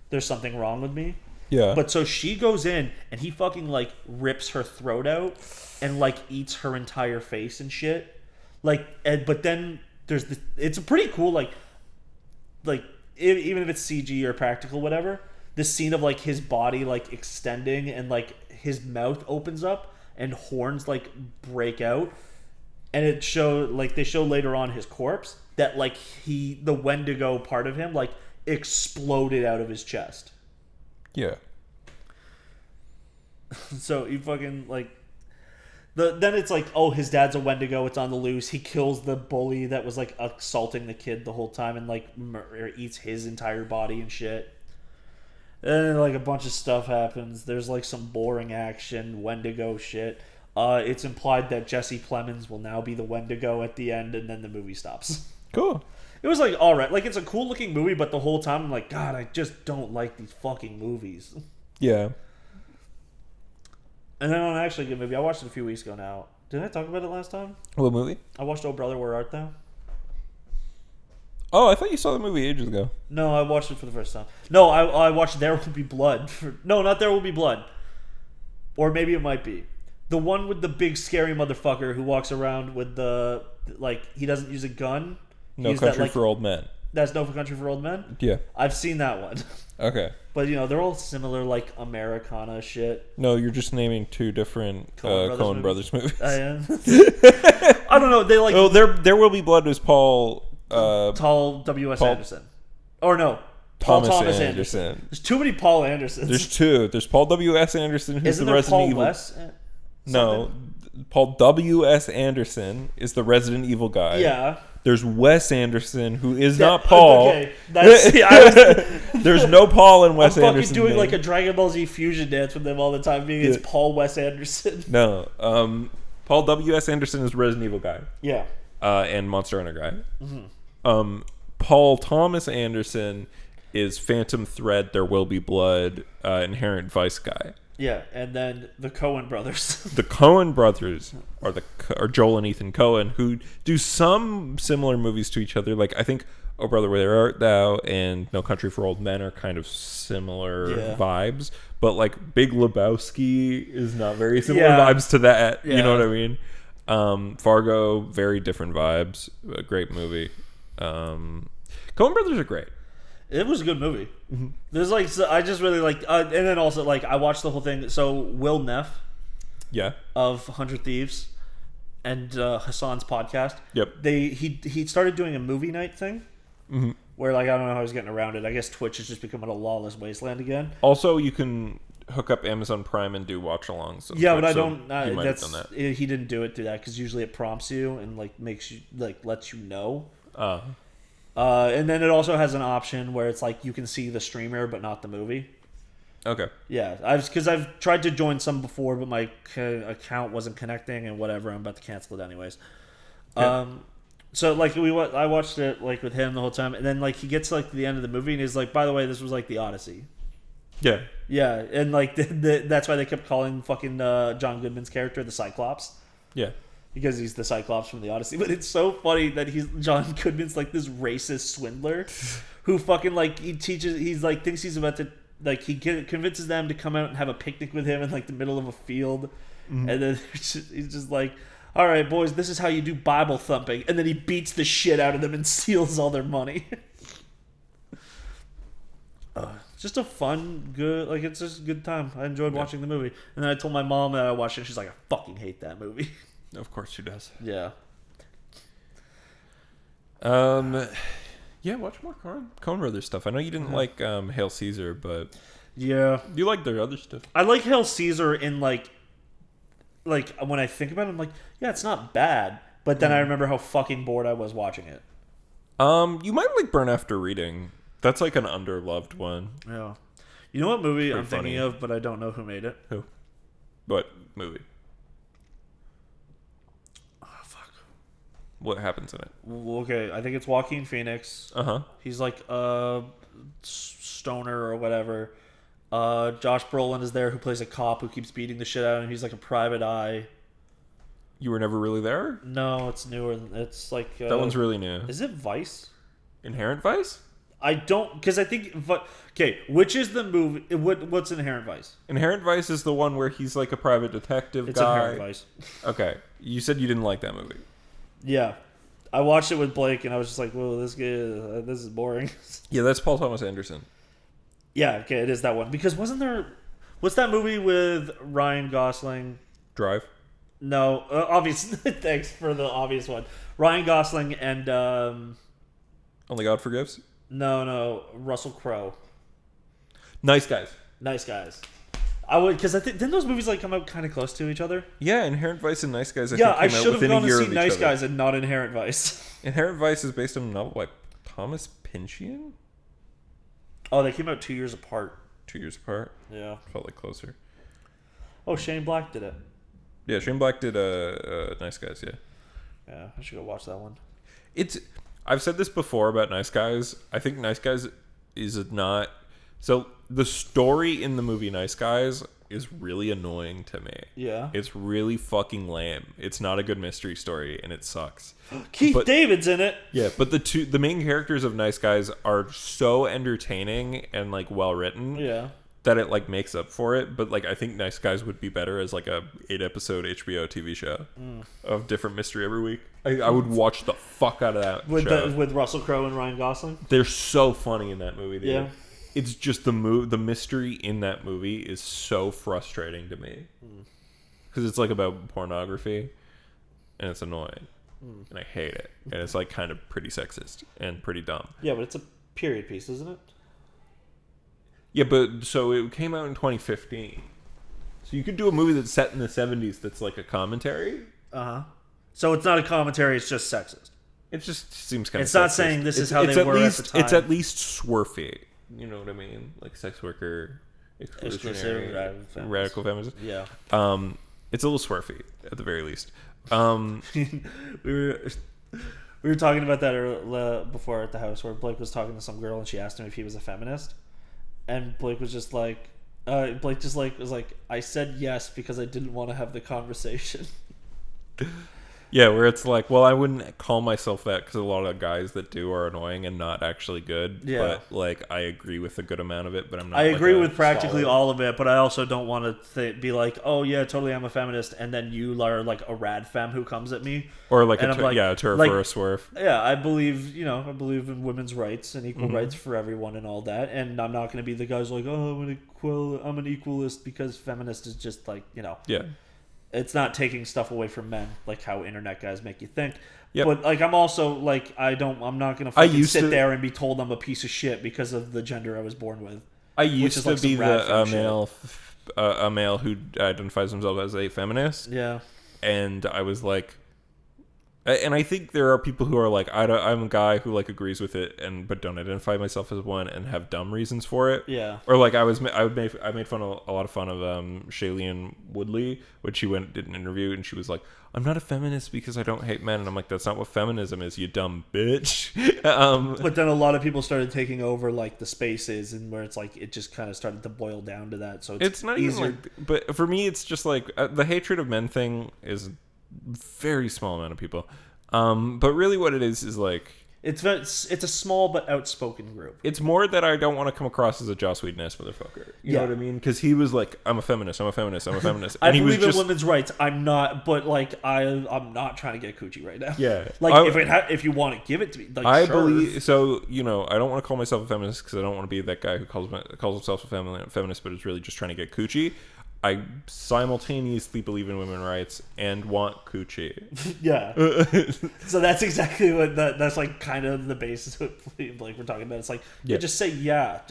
There's something wrong with me. Yeah. But so she goes in and he fucking like rips her throat out and like eats her entire face and shit. Like, but then there's it's a pretty cool like even if it's CG or practical, whatever. The scene of like his body like extending and like his mouth opens up and horns like break out, and they show later on his corpse that like the Wendigo part of him like exploded out of his chest. Yeah. So he fucking like then it's like, oh, his dad's a Wendigo, it's on the loose. He kills the bully that was like assaulting the kid the whole time and like eats his entire body and shit. And then like a bunch of stuff happens. There's like some boring action Wendigo shit. It's implied that Jesse Plemons will now be the Wendigo at the end, and then the movie stops. Cool. It was like, all right, like it's a cool looking movie, but the whole time I'm like, God, I just don't like these fucking movies. Yeah. And then on an actually good movie, I watched it a few weeks ago now. Did I talk about it last time? What movie? I watched Oh Brother, Where Art Thou? Oh, I thought you saw the movie ages ago. No, I watched it for the first time. No, I watched There Will Be Blood. No, not There Will Be Blood. Or maybe it might be. The one with the big scary motherfucker who walks around with the, like, he doesn't use a gun. No Country for Old Men. That's No Country for Old Men? Yeah. I've seen that one. Okay. But, you know, they're all similar, like, Americana shit. No, you're just naming two different Coen Brothers movies. I am. I don't know. They like... Oh, There Will Be Blood was Paul... Tall W.S. Anderson. Or no. Thomas Anderson. There's too many Paul Andersons. There's two. There's Paul W.S. Anderson, who's Isn't the there Resident Paul Evil... Wes? No. Paul W.S. Anderson is the Resident Evil guy. Yeah. There's Wes Anderson, who is not Paul. Okay. There's no Paul in Wes Anderson. I'm fucking doing like a Dragon Ball Z fusion dance with them all the time, being it's Paul Wes Anderson. No. Paul W.S. Anderson is Resident Evil guy. Yeah. And Monster Hunter guy. Mm-hmm. Paul Thomas Anderson is Phantom Thread, There Will Be Blood, Inherent Vice guy. Yeah, and then the Coen brothers. The Coen brothers are Joel and Ethan Coen, who do some similar movies to each other. Like, I think Oh Brother, Where Art Thou and No Country for Old Men are kind of similar vibes. But, like, Big Lebowski is not very similar vibes to that. Yeah. You know what I mean? Fargo, very different vibes. A great movie. Coen brothers are great. It was a good movie. Mm-hmm. There's like, so I just really like, and then also like I watched the whole thing. So Will Neff, of 100 Thieves, and Hassan's podcast. Yep. He started doing a movie night thing, where like I don't know how he's getting around it. I guess Twitch is just becoming a lawless wasteland again. Also, you can hook up Amazon Prime and do watch-alongs. Yeah, but I don't. He didn't do it through that because usually it prompts you and like makes you like lets you know. And then it also has an option where it's like you can see the streamer but not the movie. Okay. Yeah, I've tried to join some before, but my account wasn't connecting and whatever. I'm about to cancel it anyways. Okay. So like I watched it like with him the whole time, and then like he gets like to the end of the movie and he's like, by the way, this was like the Odyssey. Yeah. Yeah, and like that's why they kept calling fucking John Goodman's character the Cyclops. Yeah. Because he's the Cyclops from the Odyssey. But it's so funny that John Goodman's like this racist swindler who fucking like thinks he's about to like he convinces them to come out and have a picnic with him in like the middle of a field. Mm-hmm. And then he's just like, all right, boys, this is how you do Bible thumping. And then he beats the shit out of them and steals all their money. Just a fun, good, like it's just a good time. I enjoyed watching the movie. And then I told my mom that I watched it and she's like, I fucking hate that movie. Of course she does. Yeah. Yeah, watch more Coen Brothers stuff. I know you didn't like Hail Caesar, but yeah, you like their other stuff. I like Hail Caesar in like when I think about it, I'm like, yeah, it's not bad. But then I remember how fucking bored I was watching it. You might like Burn After Reading. That's like an underloved one. Yeah. You know what movie I'm funny. thinking of, but I don't know who made it? Who? What movie? What happens in it? Okay, I think it's Joaquin Phoenix. He's like a stoner or whatever. Josh Brolin is there, who plays a cop who keeps beating the shit out of him. He's like a private eye. You were never really there? No, it's newer. It's like that one's really new. Is it Vice? Inherent Vice? I don't, because I think. Okay, which is the movie? What's Inherent Vice? Inherent Vice is the one where he's like a private detective It's guy. Inherent Vice. Okay, you said you didn't like that movie. Yeah, I watched it with Blake, and I was just like, "Whoa, this is boring." Yeah, that's Paul Thomas Anderson. Yeah, okay, it is that one. Because wasn't there? What's that movie with Ryan Gosling? Drive. No, obvious. Thanks for the obvious one. Ryan Gosling and Only God Forgives. No, Russell Crowe. Nice Guys. Nice Guys. I would, because I think didn't those movies like come out kind of close to each other? Yeah, Inherent Vice and Nice Guys. I think should have gone to see Nice other. Guys and not Inherent Vice. Inherent Vice is based on a novel by Thomas Pynchon. Oh, they came out 2 years apart. 2 years apart. Yeah. Felt like closer. Oh, Shane Black did it. Yeah, Shane Black did Nice Guys. Yeah. Yeah, I should go watch that one. I've said this before about Nice Guys. I think Nice Guys is not. So the story in the movie Nice Guys is really annoying to me. Yeah. It's really fucking lame. It's not a good mystery story, and it sucks. Keith David's in it. Yeah, but the main characters of Nice Guys are so entertaining and like well written. Yeah. That it like makes up for it, but like I think Nice Guys would be better as like a 8-episode HBO TV show of different mystery every week. I would watch the fuck out of that show. With Russell Crowe and Ryan Gosling. They're so funny in that movie, dude. Yeah. It's just the mystery in that movie is so frustrating to me because it's like about pornography and it's annoying and I hate it, and it's like kind of pretty sexist and pretty dumb. Yeah, but it's a period piece, isn't it? Yeah, but so it came out in 2015. So you could do a movie that's set in the 70s that's like a commentary. So it's not a commentary, it's just sexist. It just seems kind of It's not saying this is how they were at the time. It's at least swerfy. You know what I mean? Like sex worker, exclusive, radical feminism. Yeah. It's a little swerfy at the very least. We were talking about that before at the house, where Blake was talking to some girl and she asked him if he was a feminist, and Blake was just like, was like, I said yes because I didn't want to have the conversation. Yeah, where it's like, well, I wouldn't call myself that because a lot of guys that do are annoying and not actually good. Yeah. But like, I agree with a good amount of it, but I'm not. I agree with practically all of it, but I also don't want to be like, oh yeah, totally, I'm a feminist, and then you are like a rad femme who comes at me, or like a turf or a swerve. Yeah, I believe in women's rights and equal rights for everyone and all that, and I'm not going to be the guy who's like, oh, I'm an equalist because feminist is just like, Yeah. It's not taking stuff away from men, like how internet guys make you think. Yep. But like, I'm also like, I'm not gonna fucking sit there and be told I'm a piece of shit because of the gender I was born with. I used to be a male who identifies himself as a feminist. Yeah. And I was like, and I think there are people who are like, I'm a guy who like agrees with it but don't identify myself as one and have dumb reasons for it. Yeah. Or like I made fun of a lot of fun of Shailene Woodley when she did an interview and she was like, I'm not a feminist because I don't hate men, and I'm like, that's not what feminism is, you dumb bitch. But then a lot of people started taking over like the spaces, and where it's like it just kind of started to boil down to that. So it's not easier. even like, but for me it's just like the hatred of men thing is very small amount of people, but really what it is like it's a small but outspoken group. It's more that I don't want to come across as a Joss Whedon-esque motherfucker. You know what I mean? Because he was like, I'm a feminist. And I believe in women's rights. I'm not, but like I'm not trying to get coochie right now. Yeah, like if you want to give it to me, like, I sure. believe so. I don't want to call myself a feminist because I don't want to be that guy who calls himself a feminist, but is really just trying to get coochie. I simultaneously believe in women's rights and want coochie. Yeah. So that's exactly what that's like kind of the basis of like we're talking about. It's like, just say yeah.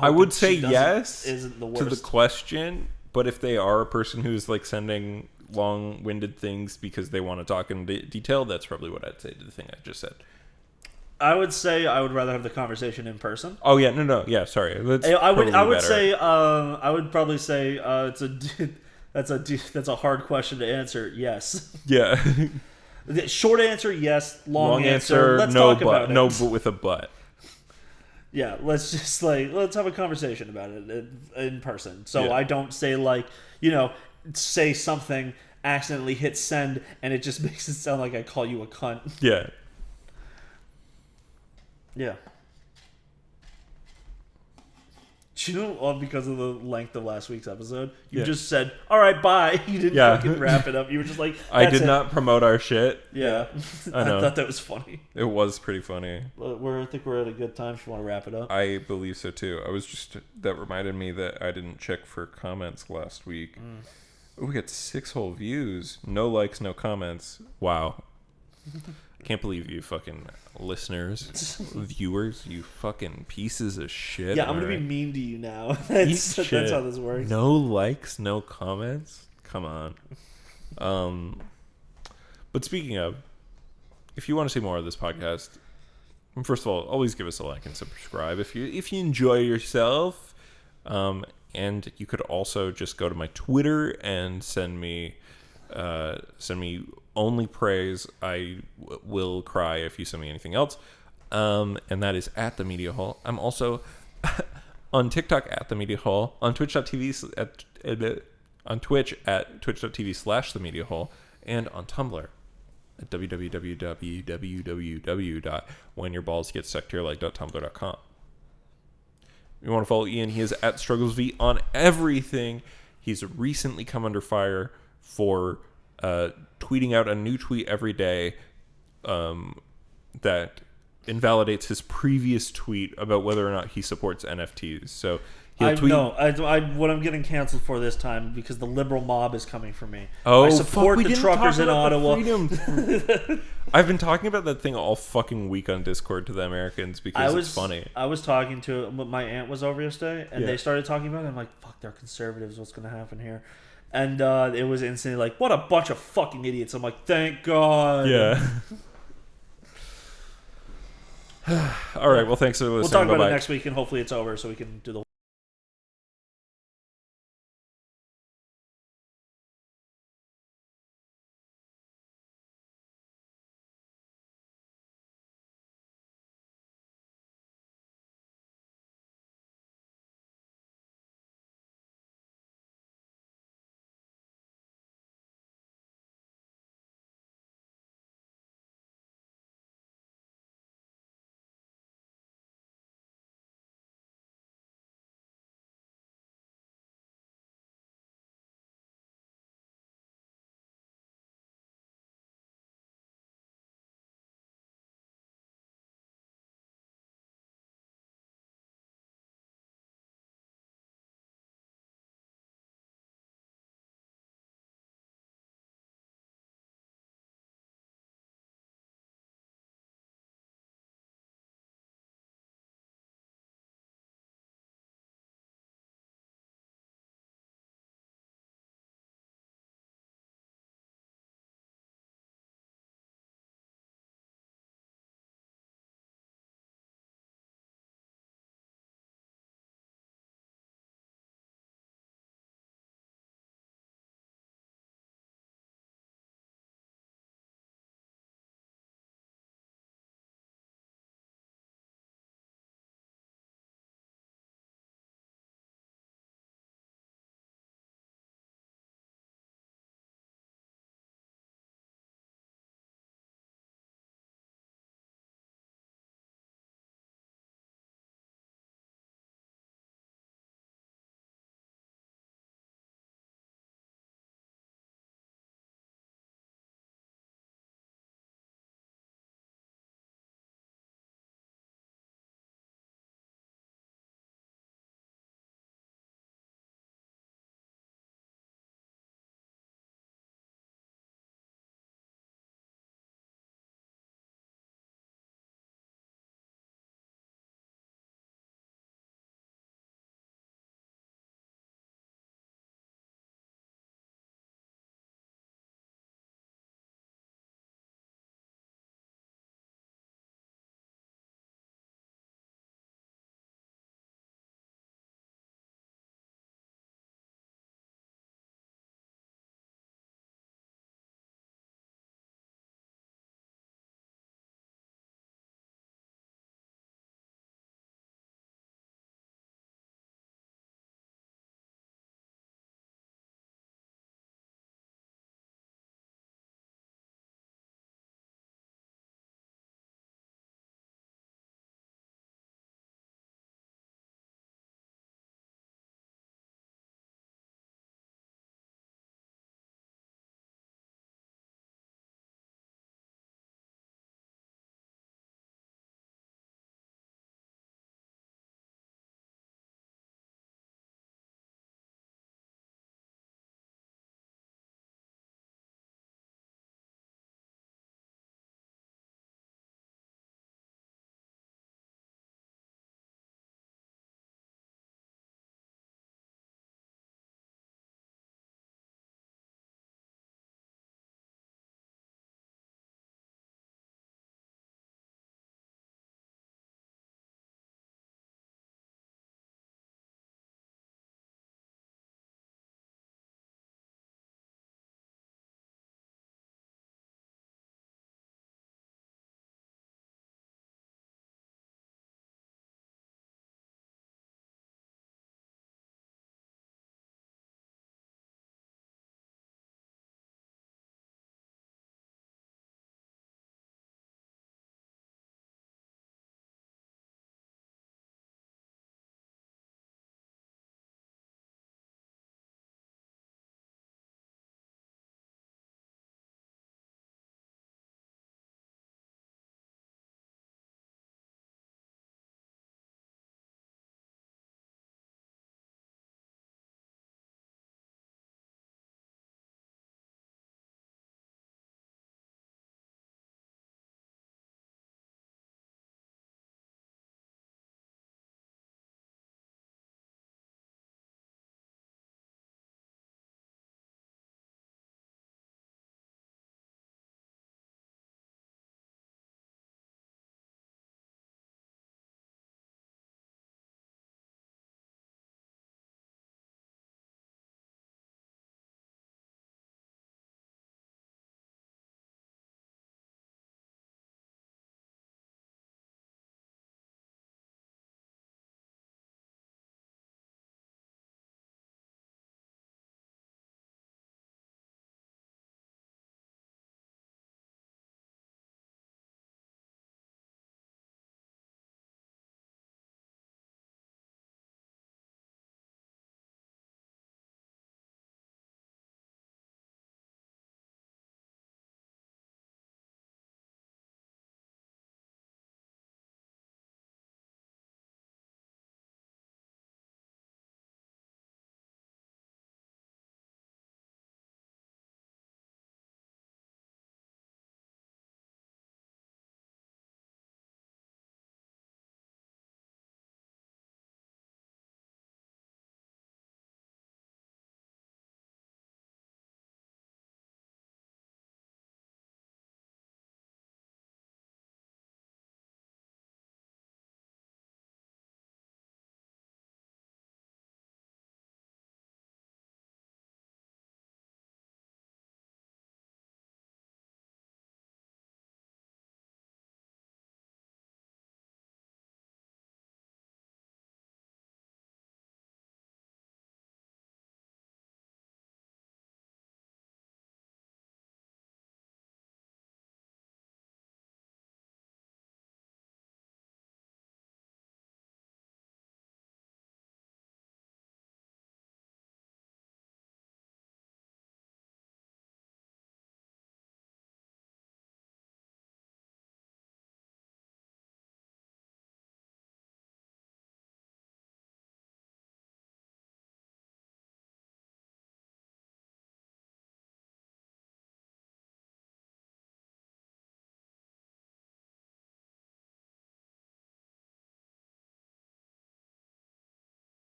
I would say yes isn't the worst. To the question, but if they are a person who's like sending long-winded things because they want to talk in detail, that's probably what I'd say to the thing I just said. I would say I would rather have the conversation in person. Oh yeah, no, yeah. Sorry, I would probably say that's a hard question to answer. Yes. Yeah. The short answer, yes. Long answer, let's no, talk but about it. no, but with a but. Yeah, let's just let's have a conversation about it in person. So Yeah. I don't say say something, accidentally hit send, and it just makes it sound like I call you a cunt. Yeah. Yeah. Do you know, because of the length of last week's episode, you just said, all right, bye. You didn't fucking wrap it up. You were just like, I did not promote our shit. Yeah. I know. I thought that was funny. It was pretty funny. I think we're at a good time if you want to wrap it up. I believe so too. That reminded me that I didn't check for comments last week. We got 6 whole views. No likes, no comments. Wow. I can't believe you fucking listeners, viewers, you fucking pieces of shit. Yeah, I'm going to be mean to you now. That's how this works. No likes, no comments? Come on. But speaking of, if you want to see more of this podcast, first of all, always give us a like and subscribe if you enjoy yourself. And you could also just go to my Twitter and send me only praise. I will cry if you send me anything else. And that is at the Media Hall. I'm also on TikTok at the Media Hall, on Twitch.tv on Twitch at twitch.tv/the Media Hall, and on Tumblr at www.whenyourballs.get.tumblr.com. You want to follow Ian, he is at StrugglesV on everything. He's recently come under fire for tweeting out a new tweet every day that invalidates his previous tweet about whether or not he supports NFTs. So he'll tweet. What I'm getting canceled for this time because the liberal mob is coming for me. Oh, I support fuck, the truckers in Ottawa. I've been talking about that thing all fucking week on Discord to the Americans because it's funny. I was talking to my aunt was over yesterday, and they started talking about it. I'm like, fuck, they're conservatives. What's going to happen here? And it was instantly like, what a bunch of fucking idiots. I'm like, thank God. Yeah. All right. Well, thanks for listening. We'll talk about Bye-bye. it next week, and hopefully it's over so we can do the